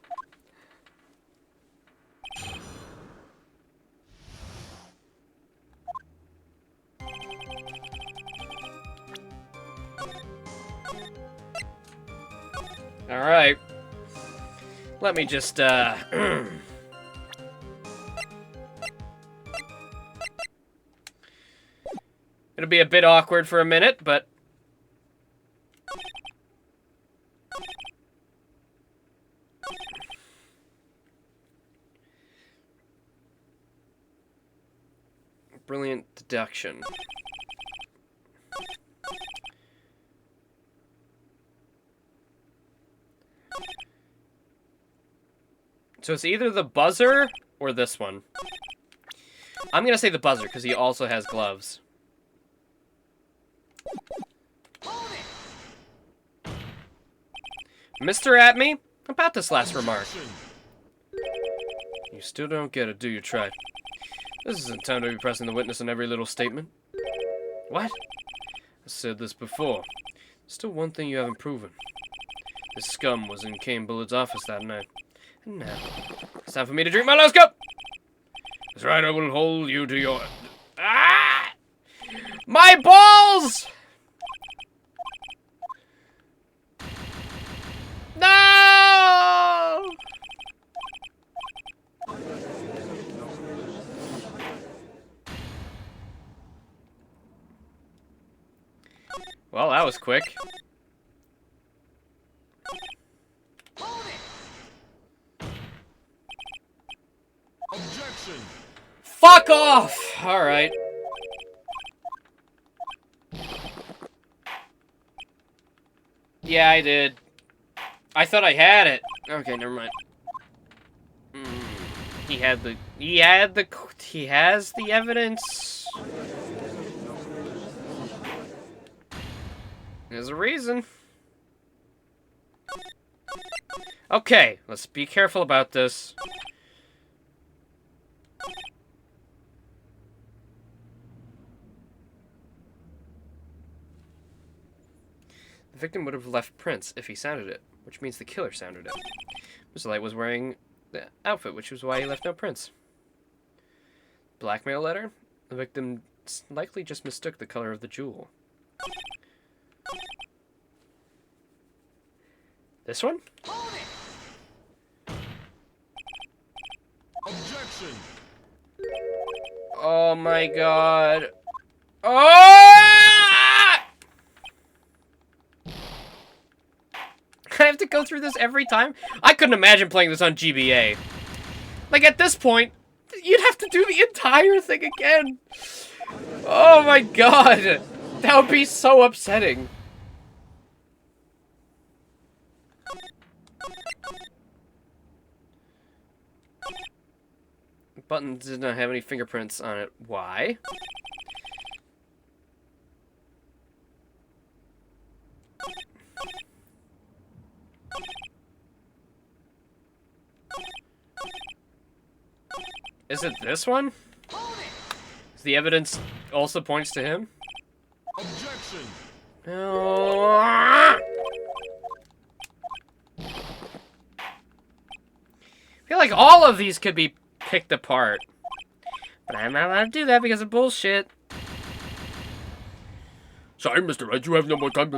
Alright. Let me just, It'll be a bit awkward for a minute, but... Brilliant deduction. So it's either the buzzer or this one. I'm gonna say the buzzer because he also has gloves. Mr. At me about this last remark. You still don't get it, do you, Try? This isn't time to be pressing the witness on every little statement. What? I said this before. Still one thing you haven't proven. This scum was in Kane Bullett's office that night. And now, it's time for me to drink my last cup! That's right, I will hold you to your... Ah! My balls! No! Well, that was quick.
Objection.
Fuck off! Alright. Yeah, I did. I thought I had it. Okay, never mind. He has the evidence. There's a reason. Okay, let's be careful about this. The victim would have left prints if he sounded it, which means the killer sounded it. Mr. Light was wearing the outfit, which was why he left no prints. Blackmail letter? The victim likely just mistook the color of the jewel. This one?
Objection.
Oh my god. Oh! I have to go through this every time? I couldn't imagine playing this on GBA. Like, at this point, you'd have to do the entire thing again. Oh my god. That would be so upsetting. The button did not have any fingerprints on it. Why? Is it this one? The evidence also points to him?
Objection.
No. I feel like all of these could be picked apart. But I'm not allowed to do that because of bullshit.
Sorry, Mr. Wright, you have no more time.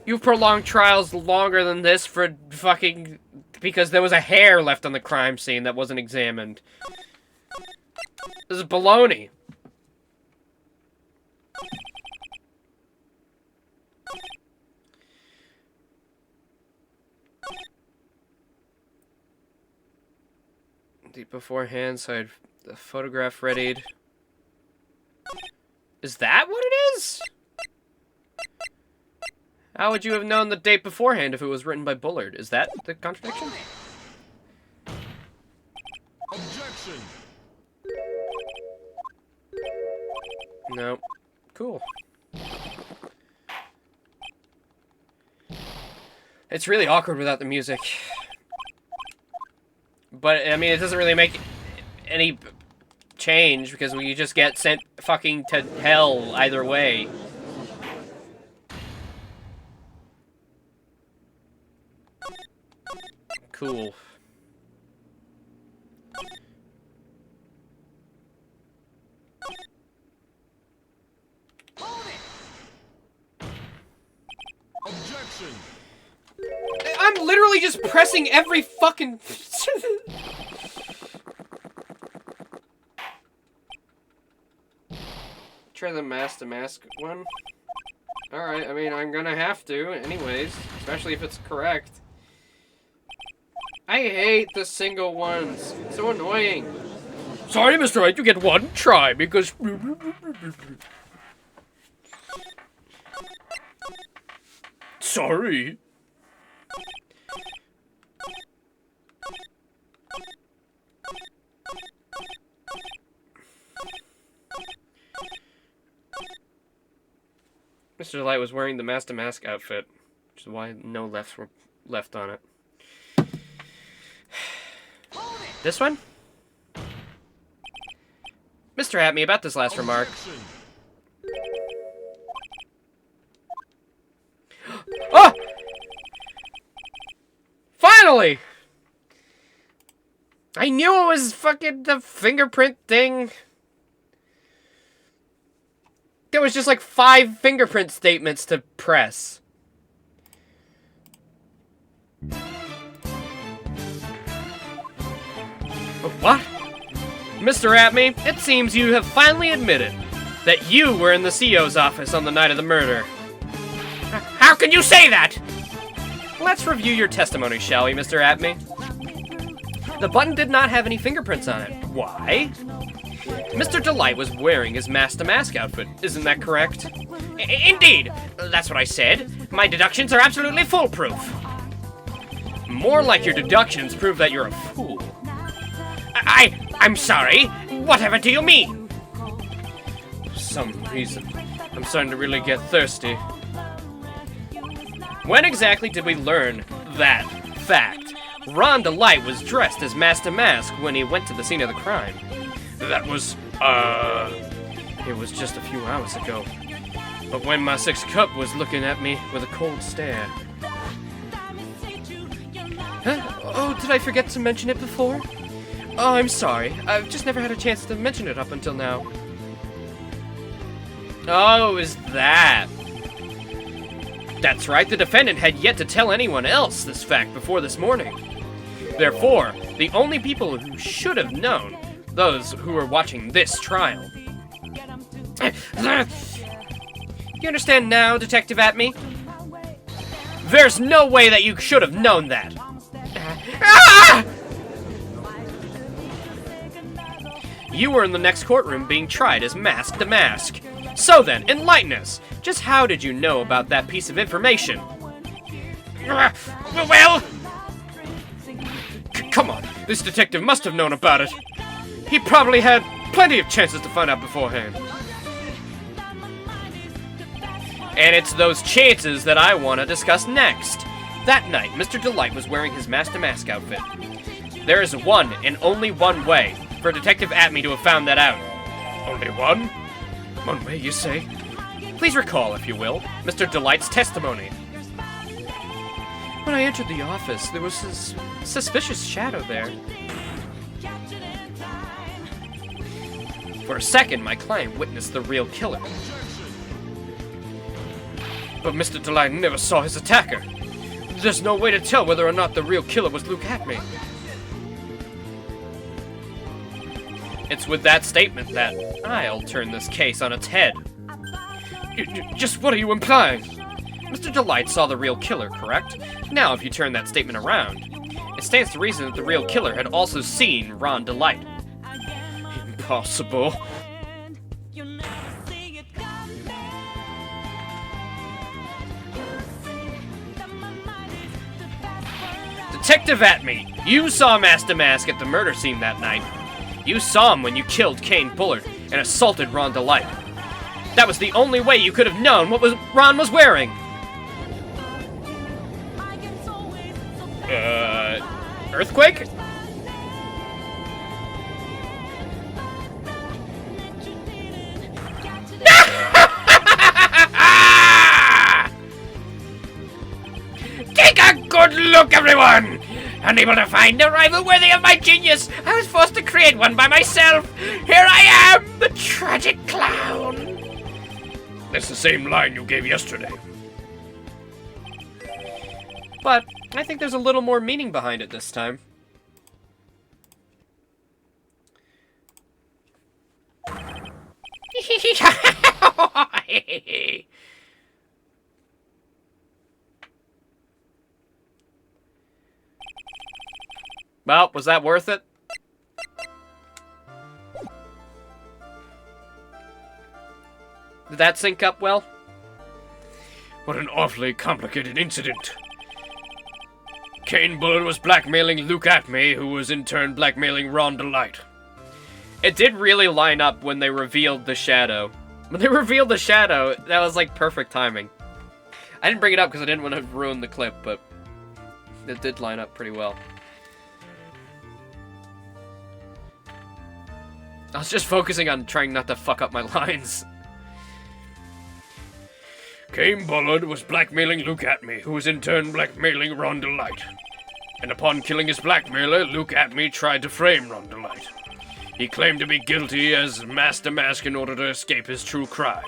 You've prolonged trials longer than this for fucking... because there was a hair left on the crime scene that wasn't examined. This is baloney. Deep beforehand, so I had the photograph readied. Is that what it is? How would you have known the date beforehand if it was written by Bullard? Is that the contradiction?
Objection.
No. Cool. It's really awkward without the music. But, I mean, it doesn't really make any change because we just get sent fucking to hell either way. Cool.
Objection.
I'm literally just pressing every fucking... Try the mask-to-mask one. Alright, I mean, I'm gonna have to, anyways. Especially if it's correct. I hate the single ones. So annoying.
Sorry, Mr. Wright, you get one try because... Sorry.
Mr. Delight was wearing the mask-to-mask outfit, which is why no lefts were left on it. This one? Mr. Atme, about this last remark.
Objection.
Oh! Finally! I knew it was fucking the fingerprint thing. There was just like 5 fingerprint statements to press. What? Mr. Atme, it seems you have finally admitted that you were in the CEO's office on the night of the murder. How can you say that? Let's review your testimony, shall we, Mr. Atme? The button did not have any fingerprints on it. Why? Mr. Delight was wearing his mask-to-mask outfit. Isn't that correct? Indeed. That's what I said. My deductions are absolutely foolproof. More like your deductions prove that you're a fool. I'm sorry. Whatever do you mean? For some reason, I'm starting to really get thirsty. When exactly did we learn that fact? Ron Delight was dressed as mask-to-mask when he went to the scene of the crime. That was, it was just a few hours ago. But when my sixth cup was looking at me with a cold stare. Huh? Oh, did I forget to mention it before? Oh, I'm sorry. I've just never had a chance to mention it up until now. Oh, is that? That's right, the defendant had yet to tell anyone else this fact before this morning. Therefore, the only people who should have known, those who were watching this trial. You understand now, Detective Atme? There's no way that you should have known that. Ah! You were in the next courtroom being tried as mask-to-mask. So then, enlighten us. Just how did you know about that piece of information? Well... Come on, this detective must have known about it. He probably had plenty of chances to find out beforehand. And it's those chances that I want to discuss next. That night, Mr. Delight was wearing his mask-to-mask outfit. There is one and only one way for Detective Atme to have found that out. Only one? One way, you say? Please recall, if you will, Mr. Delight's testimony. When I entered the office, there was this suspicious shadow there. For a second, my client witnessed the real killer. But Mr. Delight never saw his attacker. There's no way to tell whether or not the real killer was Luke Atme. It's with that statement that I'll turn this case on its head. Just what are you implying? Mr. Delight saw the real killer, correct? Now, if you turn that statement around, it stands to reason that the real killer had also seen Ron Delight. Impossible. Detective Atme, you saw Mask-to-Mask at the murder scene that night. You saw him when you killed Kane Bullard and assaulted Ron Delight. That was the only way you could have known what Ron was wearing. Earthquake?
Unable to find a rival worthy of my genius, I was forced to create one by myself. Here I am, the tragic clown. That's the same line you gave yesterday.
But I think there's a little more meaning behind it this time. Well, was that worth it? Did that sync up well?
What an awfully complicated incident. Kane Bullard was blackmailing Luke Atme, who was in turn blackmailing Ron Delight.
It did really line up when they revealed the shadow. When they revealed the shadow, that was like perfect timing. I didn't bring it up because I didn't want to ruin the clip, but it did line up pretty well. I was just focusing on trying not to fuck up my lines.
Kane Bullard was blackmailing Luke Atme, who was in turn blackmailing Ron Delight. And upon killing his blackmailer, Luke Atme tried to frame Ron Delight. He claimed to be guilty as Master Mask in order to escape his true crime.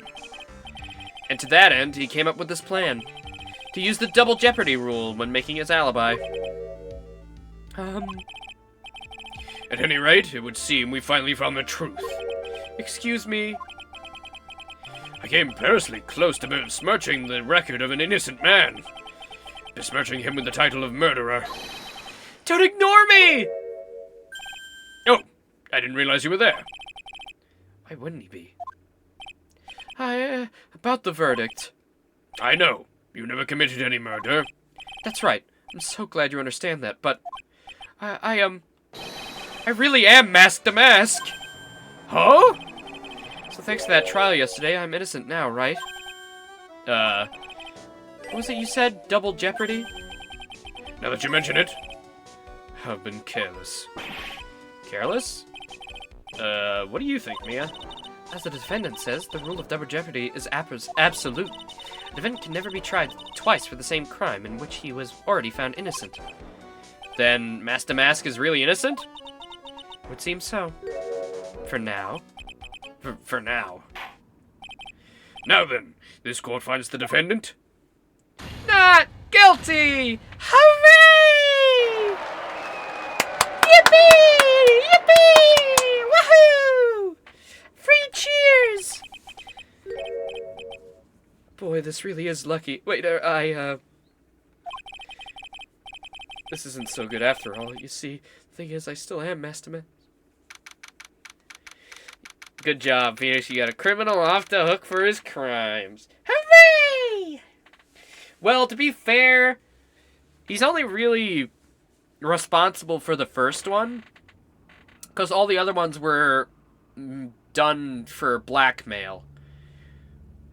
And to that end, he came up with this plan. To use the double jeopardy rule when making his alibi.
At any rate, it would seem we finally found the truth.
Excuse me.
I came perilously close to besmirching the record of an innocent man. Besmirching him with the title of murderer.
Don't ignore me!
Oh, I didn't realize you were there.
Why wouldn't he be? About the verdict.
I know. You never committed any murder.
That's right. I'm so glad you understand that, but... I really am Mask the Mask!
Huh?
So thanks to that trial yesterday, I'm innocent now, right? What was it you said? Double jeopardy?
Now that you mention it, I've been careless.
Careless?
What do you think, Mia?
As the defendant says, the rule of double jeopardy is absolute. A defendant can never be tried twice for the same crime in which he was already found innocent. Then Master Mask is really innocent? It would seem so. For now.
For now. Now then, this court finds the defendant
not guilty! Hooray! Yippee! Yippee! Woohoo! Free cheers! Boy, this really is lucky. Wait, this isn't so good after all. You see, the thing is, I still am Master Man. Good job, Phoenix. You got a criminal off the hook for his crimes. Hooray! Well, to be fair, he's only really responsible for the first one, because all the other ones were done for blackmail.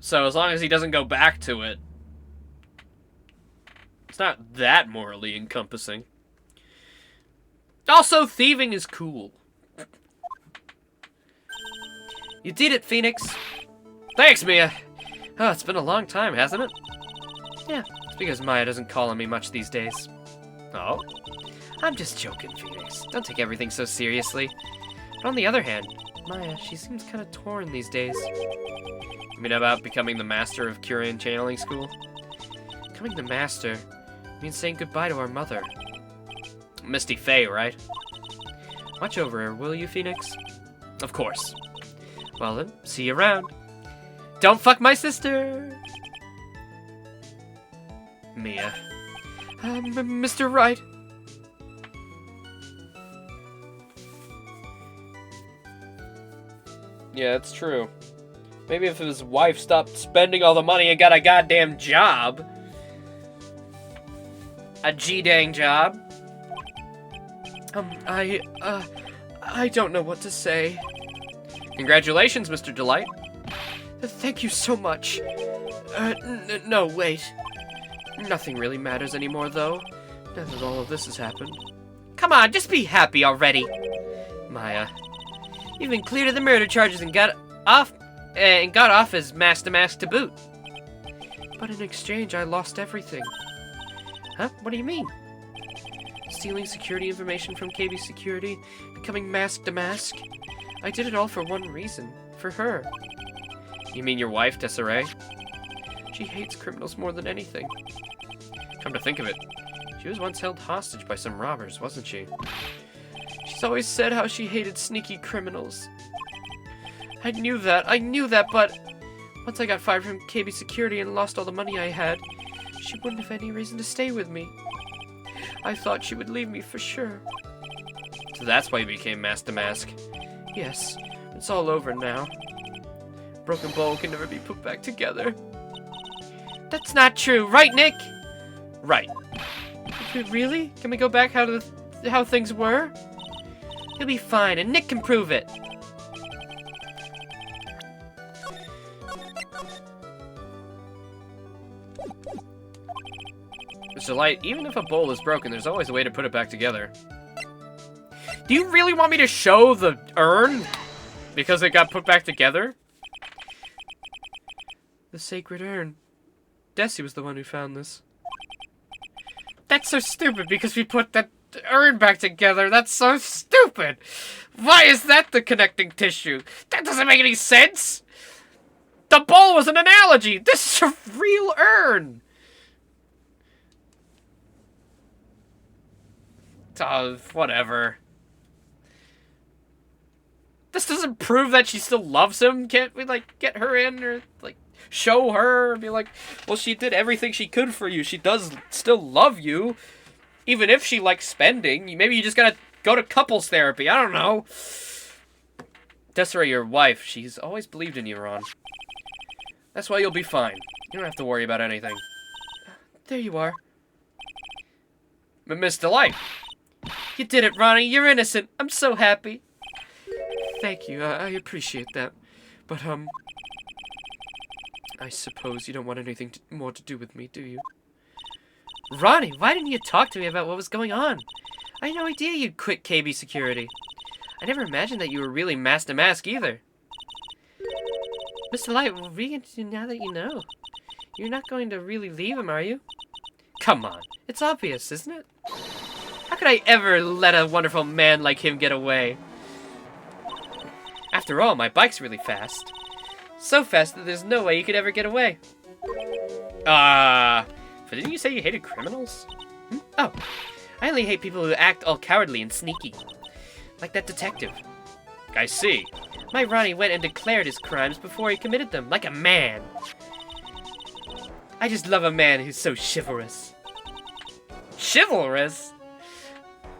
So as long as he doesn't go back to it, it's not that morally encompassing. Also, thieving is cool. You did it, Phoenix. Thanks, Mia. Oh, it's been a long time, hasn't it? Yeah, it's because Maya doesn't call on me much these days. Oh? I'm just joking, Phoenix. Don't take everything so seriously. But on the other hand, Maya, she seems kind of torn these days. You mean about becoming the master of Curian Channeling School? Becoming the master means saying goodbye to our mother. Misty Faye, right? Watch over her, will you, Phoenix? Of course. Well then, see you around. Don't fuck my sister! Mia. Mr. Wright. Yeah, it's true. Maybe if his wife stopped spending all the money and got a goddamn job. A G-dang job. I don't know what to say. Congratulations, Mr. Delight. Thank you so much. No, wait. Nothing really matters anymore, though, now that all of this has happened. Come on, just be happy already. Maya, you've been cleared of the murder charges and got off as Master Mask to boot. But in exchange, I lost everything. Huh? What do you mean?
stealing security information from KB Security, becoming mask to mask. I did it all for one reason. For her.
You mean your wife, Desiree?
She hates criminals more than anything.
Come to think of it, she was once held hostage by some robbers, wasn't she?
She's always said how she hated sneaky criminals. I knew that, but once I got fired from KB Security and lost all the money I had, she wouldn't have any reason to stay with me. I thought she would leave me for sure.
So that's why you became mask to mask.
Yes, it's all over now. Broken Bowl can never be put back together. That's not true, right, Nick?
Right.
Really? Can we go back how things were? You'll be fine, and Nick can prove it.
Mr. Light, even if a bowl is broken, there's always a way to put it back together.
Do you really want me to show the urn?
Because it got put back together?
The sacred urn. Desi was the one who found this.
That's so stupid because we put that urn back together. That's so stupid. Why is that the connecting tissue? That doesn't make any sense. The bowl was an analogy. This is a real urn. Oh, whatever. This doesn't prove that she still loves him. Can't we, like, get her in or, like, show her and be like, well, she did everything she could for you. She does still love you. Even if she likes spending. Maybe you just gotta go to couples therapy. I don't know. Desiree, your wife, she's always believed in you, Ron. That's why you'll be fine. You don't have to worry about anything.
There you are.
But Miss Delight.
You did it, Ronnie. You're innocent. I'm so happy. Thank you. I appreciate that. But, I suppose you don't want anything more to do with me, do you?
Ronnie, why didn't you talk to me about what was going on? I had no idea you'd quit KB Security. I never imagined that you were really mask to mask either. Mr. Light, what are we going to do now that you know? You're not going to really leave him, are you?
Come on.
It's obvious, isn't it? How could I ever let a wonderful man like him get away? After all, my bike's really fast. So fast that there's no way you could ever get away.
But didn't you say you hated criminals?
Oh, I only hate people who act all cowardly and sneaky. Like that detective.
I see.
My Ronnie went and declared his crimes before he committed them, like a man. I just love a man who's so chivalrous.
Chivalrous?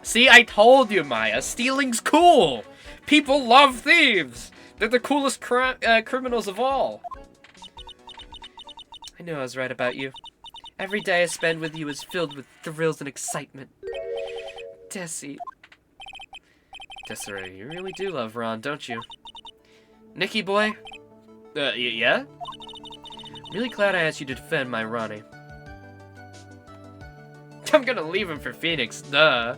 See, I told you, Maya. Stealing's cool. People love thieves. They're the coolest criminals of all.
I knew I was right about you. Every day I spend with you is filled with thrills and excitement. Desi.
Desiree, you really do love Ron, don't you?
Nicky boy?
Yeah?
Really glad I asked you to defend my Ronnie.
I'm gonna leave him for Phoenix, duh.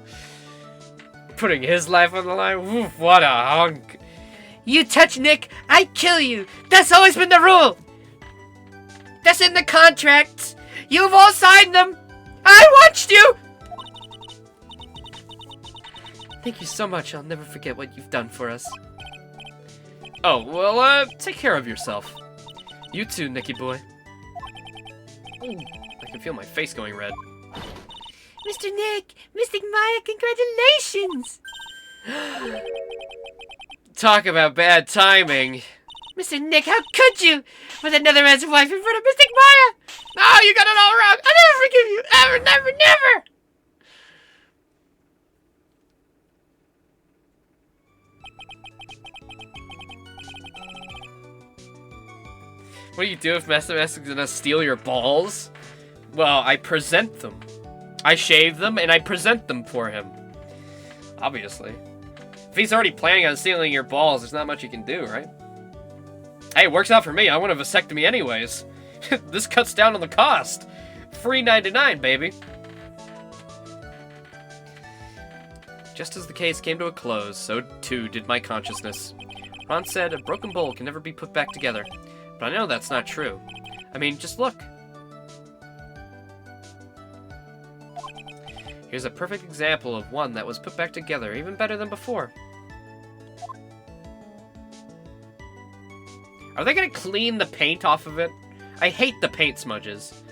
Putting his life on the line? Woof, what a hunk.
You touch Nick, I kill you! That's always been the rule! That's in the contracts! You've all signed them! I watched you! Thank you so much. I'll never forget what you've done for us.
Oh, well, take care of yourself.
You too, Nicky boy.
Ooh, I can feel my face going red.
Mr. Nick! Mystic Maya, congratulations!
Talk about bad timing.
Mr. Nick, how could you? With another man's wife in front of Mystic Maya!
Oh, you got it all wrong! I'll never forgive you! Ever, never, never! What do you do if Master Mask is gonna steal your balls? Well, I present them. I shave them and I present them for him. Obviously. If he's already planning on stealing your balls, there's not much you can do, right? Hey, it works out for me. I want a vasectomy anyways. This cuts down on the cost. Free $99, baby.
Just as the case came to a close, so too did my consciousness. Ron said a broken bowl can never be put back together. But I know that's not true. I mean, just look. Here's a perfect example of one that was put back together, even better than before. Are they gonna clean the paint off of it? I hate the paint smudges.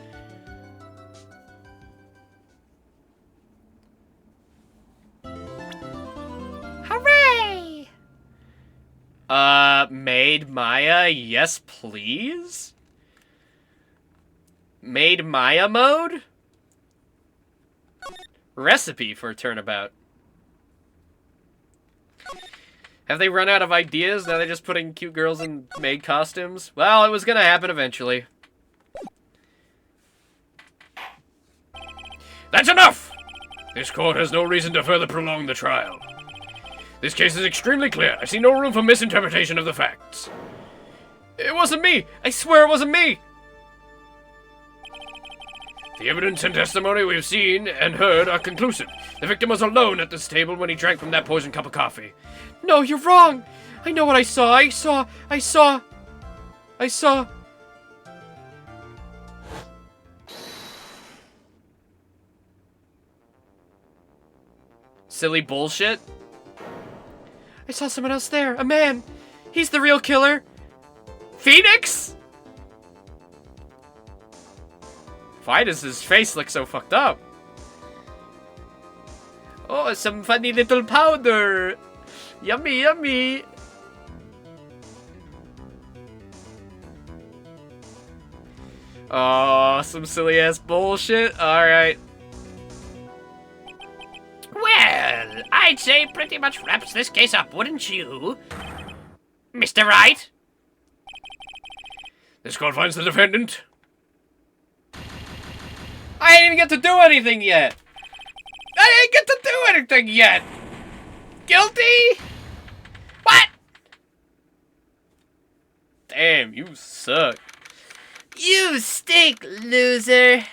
Hooray!
Maid Maya, yes please? Maid Maya mode? Recipe for turnabout. Have they run out of ideas? Now they're just putting cute girls in maid costumes? Well, it was gonna happen eventually.
That's enough! This court has no reason to further prolong the trial. This case is extremely clear. I see no room for misinterpretation of the facts.
It wasn't me! I swear it wasn't me!
The evidence and testimony we've seen and heard are conclusive. The victim was alone at this table when he drank from that poisoned cup of coffee.
No, you're wrong! I know what I saw. I saw... Silly bullshit? I saw someone else there. A man. He's the real killer. Phoenix? Why does his face look so fucked up? Oh, some funny little powder. Yummy, yummy. Oh, some silly ass bullshit. Alright.
Well, I'd say pretty much wraps this case up, wouldn't you? Mr. Wright?
This court finds the defendant.
I didn't even get to do anything yet. Guilty?
What?
Damn, you suck.
You stink, loser.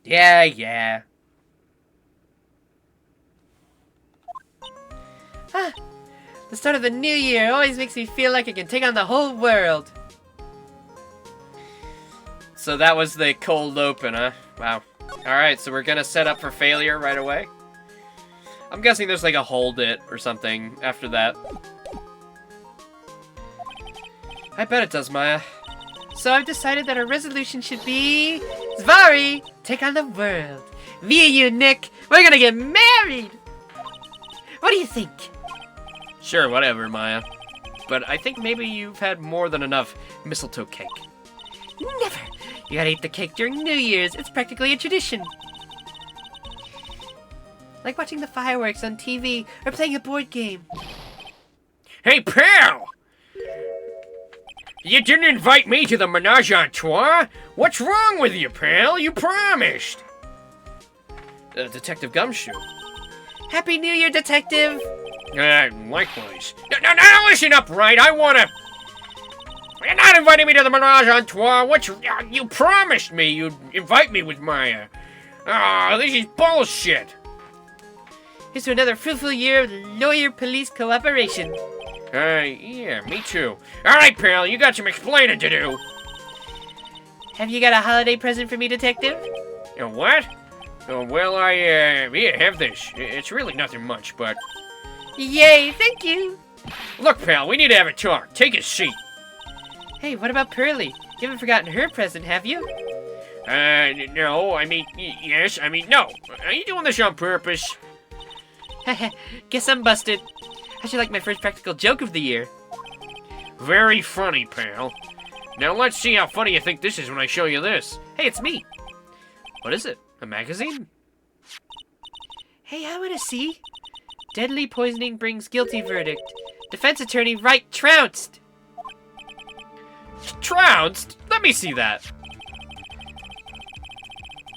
Yeah.
The start of the new year always makes me feel like I can take on the whole world.
So that was the cold open, huh? Wow. Alright, so we're gonna set up for failure right away. I'm guessing there's like a hold it or something after that. I bet it does, Maya.
So I've decided that our resolution should be... Zvari, take on the world. Me and you, Nick, we're gonna get married. What do you think?
Sure, whatever, Maya. But I think maybe you've had more than enough mistletoe cake.
Never. You gotta eat the cake during New Year's. It's practically a tradition. Like watching the fireworks on TV or playing a board game.
Hey, pal! You didn't invite me to the menage a trois? What's wrong with you, pal? You promised!
Detective Gumshoe.
Happy New Year, Detective!
Likewise. Now listen up, Wright. I wanna... You're not inviting me to the menage a trois. You promised me you'd invite me with Maya. This is bullshit.
Here's to another fruitful year of lawyer-police cooperation.
Yeah, me too. Alright, pal, you got some explaining to do.
Have you got a holiday present for me, Detective?
What? Well, yeah, have this. It's really nothing much, but...
Yay, thank you!
Look, pal, we need to have a talk. Take a seat.
Hey, what about Pearly? You haven't forgotten her present, have you?
No, I mean, yes, I mean, no. Are you doing this on purpose?
Guess I'm busted. How'd you like my first practical joke of the year?
Very funny, pal. Now let's see how funny you think this is when I show you this.
Hey, it's me.
What is it? A magazine?
Hey, I wanna see. Deadly poisoning brings guilty verdict. Defense attorney Wright trounced.
Trounced? Let me see that.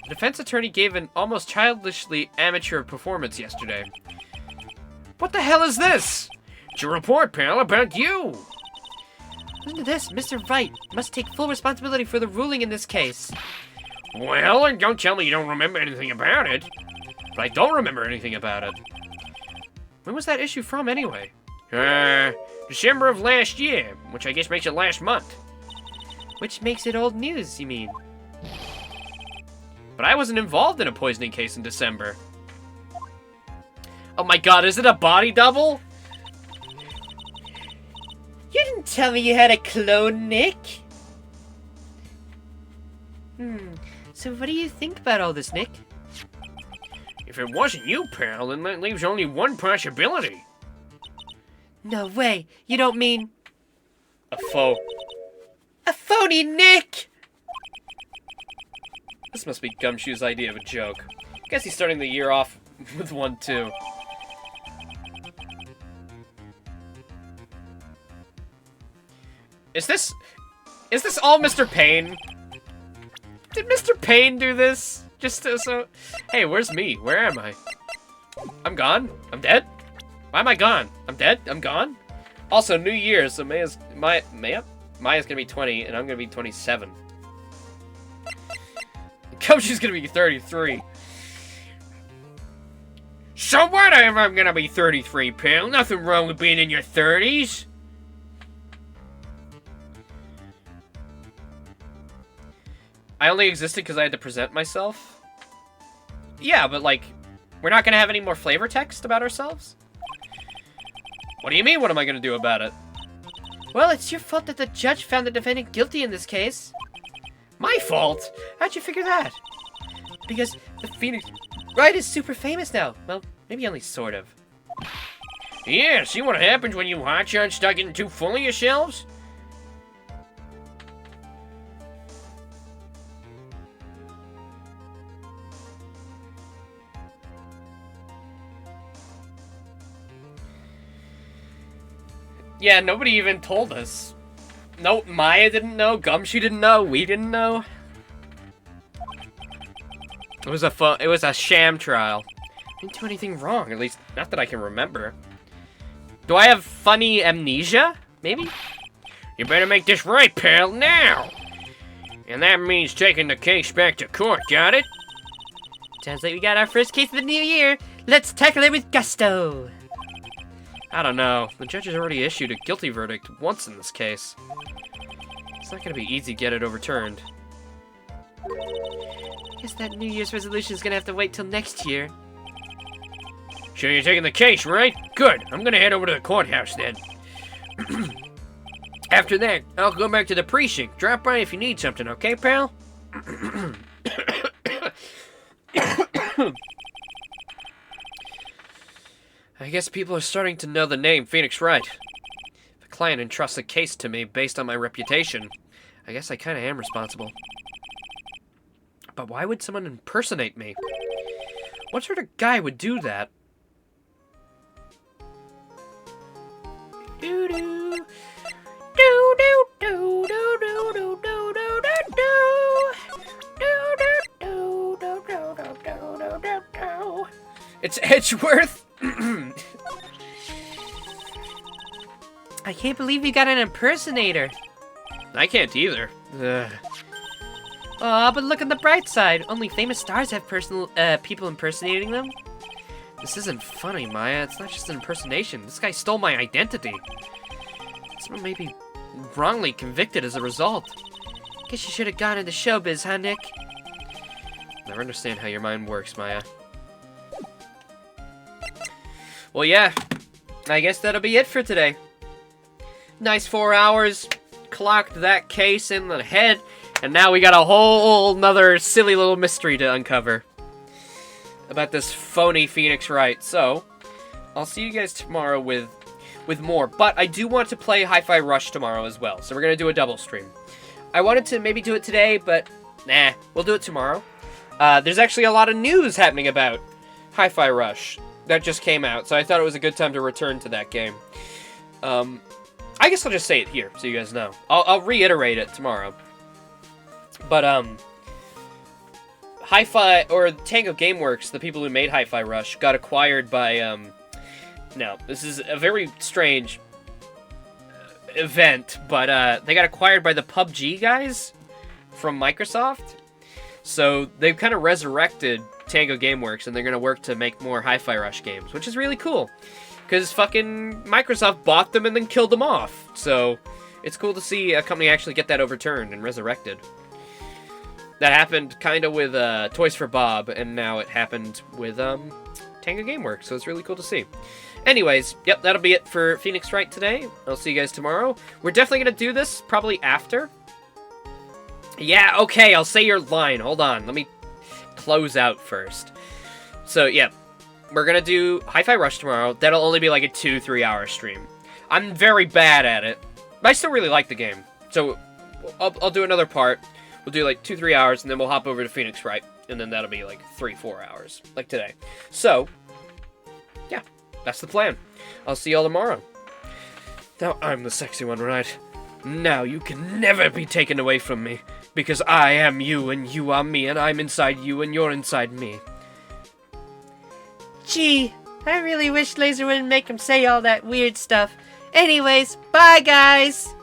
The defense attorney gave an almost childishly amateur performance yesterday. What the hell is this?
It's a report, pal, about you.
Listen to this. Mr. Wright must take full responsibility for the ruling in this case.
Well, and don't tell me you don't remember anything about it.
But I don't remember anything about it. When was that issue from, anyway?
December of last year, which I guess makes it last month.
Which makes it old news, you mean?
But I wasn't involved in a poisoning case in December. Oh my god, is it a body double?
You didn't tell me you had a clone, Nick. So what do you think about all this, Nick?
If it wasn't you, pal, then that leaves only one possibility.
No way. You don't mean
A foe.
a phony Nick?
This must be Gumshoe's idea of a joke. Guess he's starting the year off with one, too. Is this all Mr. Payne? Did Mr. Payne do this? Just so... Hey, where's me? Where am I? I'm gone? I'm dead? Why am I gone? I'm dead? I'm gone? Also, New Year, so Maya's gonna be 20, and I'm gonna be 27. Gumshoe's gonna be 33.
So what if I'm gonna be 33, pal? Nothing wrong with being in your 30s.
I only existed because I had to present myself? Yeah, but like, we're not gonna have any more flavor text about ourselves? What do you mean, what am I gonna do about it?
Well, it's your fault that the judge found the defendant guilty in this case.
My fault? How'd you figure that?
Because the Phoenix Wright is super famous now. Well, maybe only sort of.
Yeah, see what happens when you hotshot start getting too full of yourselves?
Yeah, nobody even told us. No, Maya didn't know, Gumshoe didn't know, we didn't know. It was a sham trial. I didn't do anything wrong, at least not that I can remember. Do I have funny amnesia? Maybe?
You better make this right, pal, now! And that means taking the case back to court, got it?
Sounds like we got our first case of the new year. Let's tackle it with gusto.
I don't know. The judge has already issued a guilty verdict once in this case. It's not gonna be easy to get it overturned.
Guess that New Year's resolution is gonna have to wait till next year.
Sure you're taking the case, right? Good. I'm gonna head over to the courthouse then. After that, I'll go back to the precinct. Drop by if you need something, okay, pal?
I guess people are starting to know the name Phoenix Wright. If a client entrusts a case to me based on my reputation, I guess I kinda am responsible. But why would someone impersonate me? What sort of guy would do that?
Doo-doo. Doo-doo-doo-doo-doo-doo-doo-doo-doo-doo-doo-doo-doo-doo-doo.
It's Edgeworth?
I can't believe you got an impersonator.
I can't either. Ugh.
Aw, but look on the bright side. Only famous stars have people impersonating them.
This isn't funny, Maya. It's not just an impersonation. This guy stole my identity. Someone may be wrongly convicted as a result.
Guess you should have gone into showbiz, huh, Nick?
Never understand how your mind works, Maya. Well, yeah. I guess that'll be it for today. Nice 4 hours. Clocked that case in the head. And now we got a whole nother silly little mystery to uncover about this phony Phoenix Wright. So, I'll see you guys tomorrow with more. But I do want to play Hi-Fi Rush tomorrow as well. So we're going to do a double stream. I wanted to maybe do it today, but nah, we'll do it tomorrow. There's actually a lot of news happening about Hi-Fi Rush that just came out. So I thought it was a good time to return to that game. I guess I'll just say it here so you guys know. I'll reiterate it tomorrow. But, Hi-Fi, or Tango Gameworks, the people who made Hi-Fi Rush, got acquired by, no, this is a very strange event, but, they got acquired by the PUBG guys from Microsoft. So, they've kind of resurrected Tango Gameworks, and they're going to work to make more Hi-Fi Rush games, which is really cool. Because fucking Microsoft bought them and then killed them off. So, it's cool to see a company actually get that overturned and resurrected.
That happened kind of with Toys for Bob, and now it happened with Tango Gameworks, so it's really cool to see. Anyways, yep, that'll be it for Phoenix Wright today. I'll see you guys tomorrow. We're definitely going to do this probably after. Yeah, okay, I'll say your line. Hold on, let me close out first. So, yeah, we're going to do Hi-Fi Rush tomorrow. That'll only be like a 2-3 hour stream. I'm very bad at it, but I still really like the game. So, I'll do another part. We'll do like 2-3 hours, and then we'll hop over to Phoenix Wright, and then that'll be like 3-4 hours, like today. So, yeah, that's the plan. I'll see y'all tomorrow. Now I'm the sexy one, right? Now you can never be taken away from me, because I am you, and you are me, and I'm inside you, and you're inside me.
Gee, I really wish Laser wouldn't make him say all that weird stuff. Anyways, bye guys!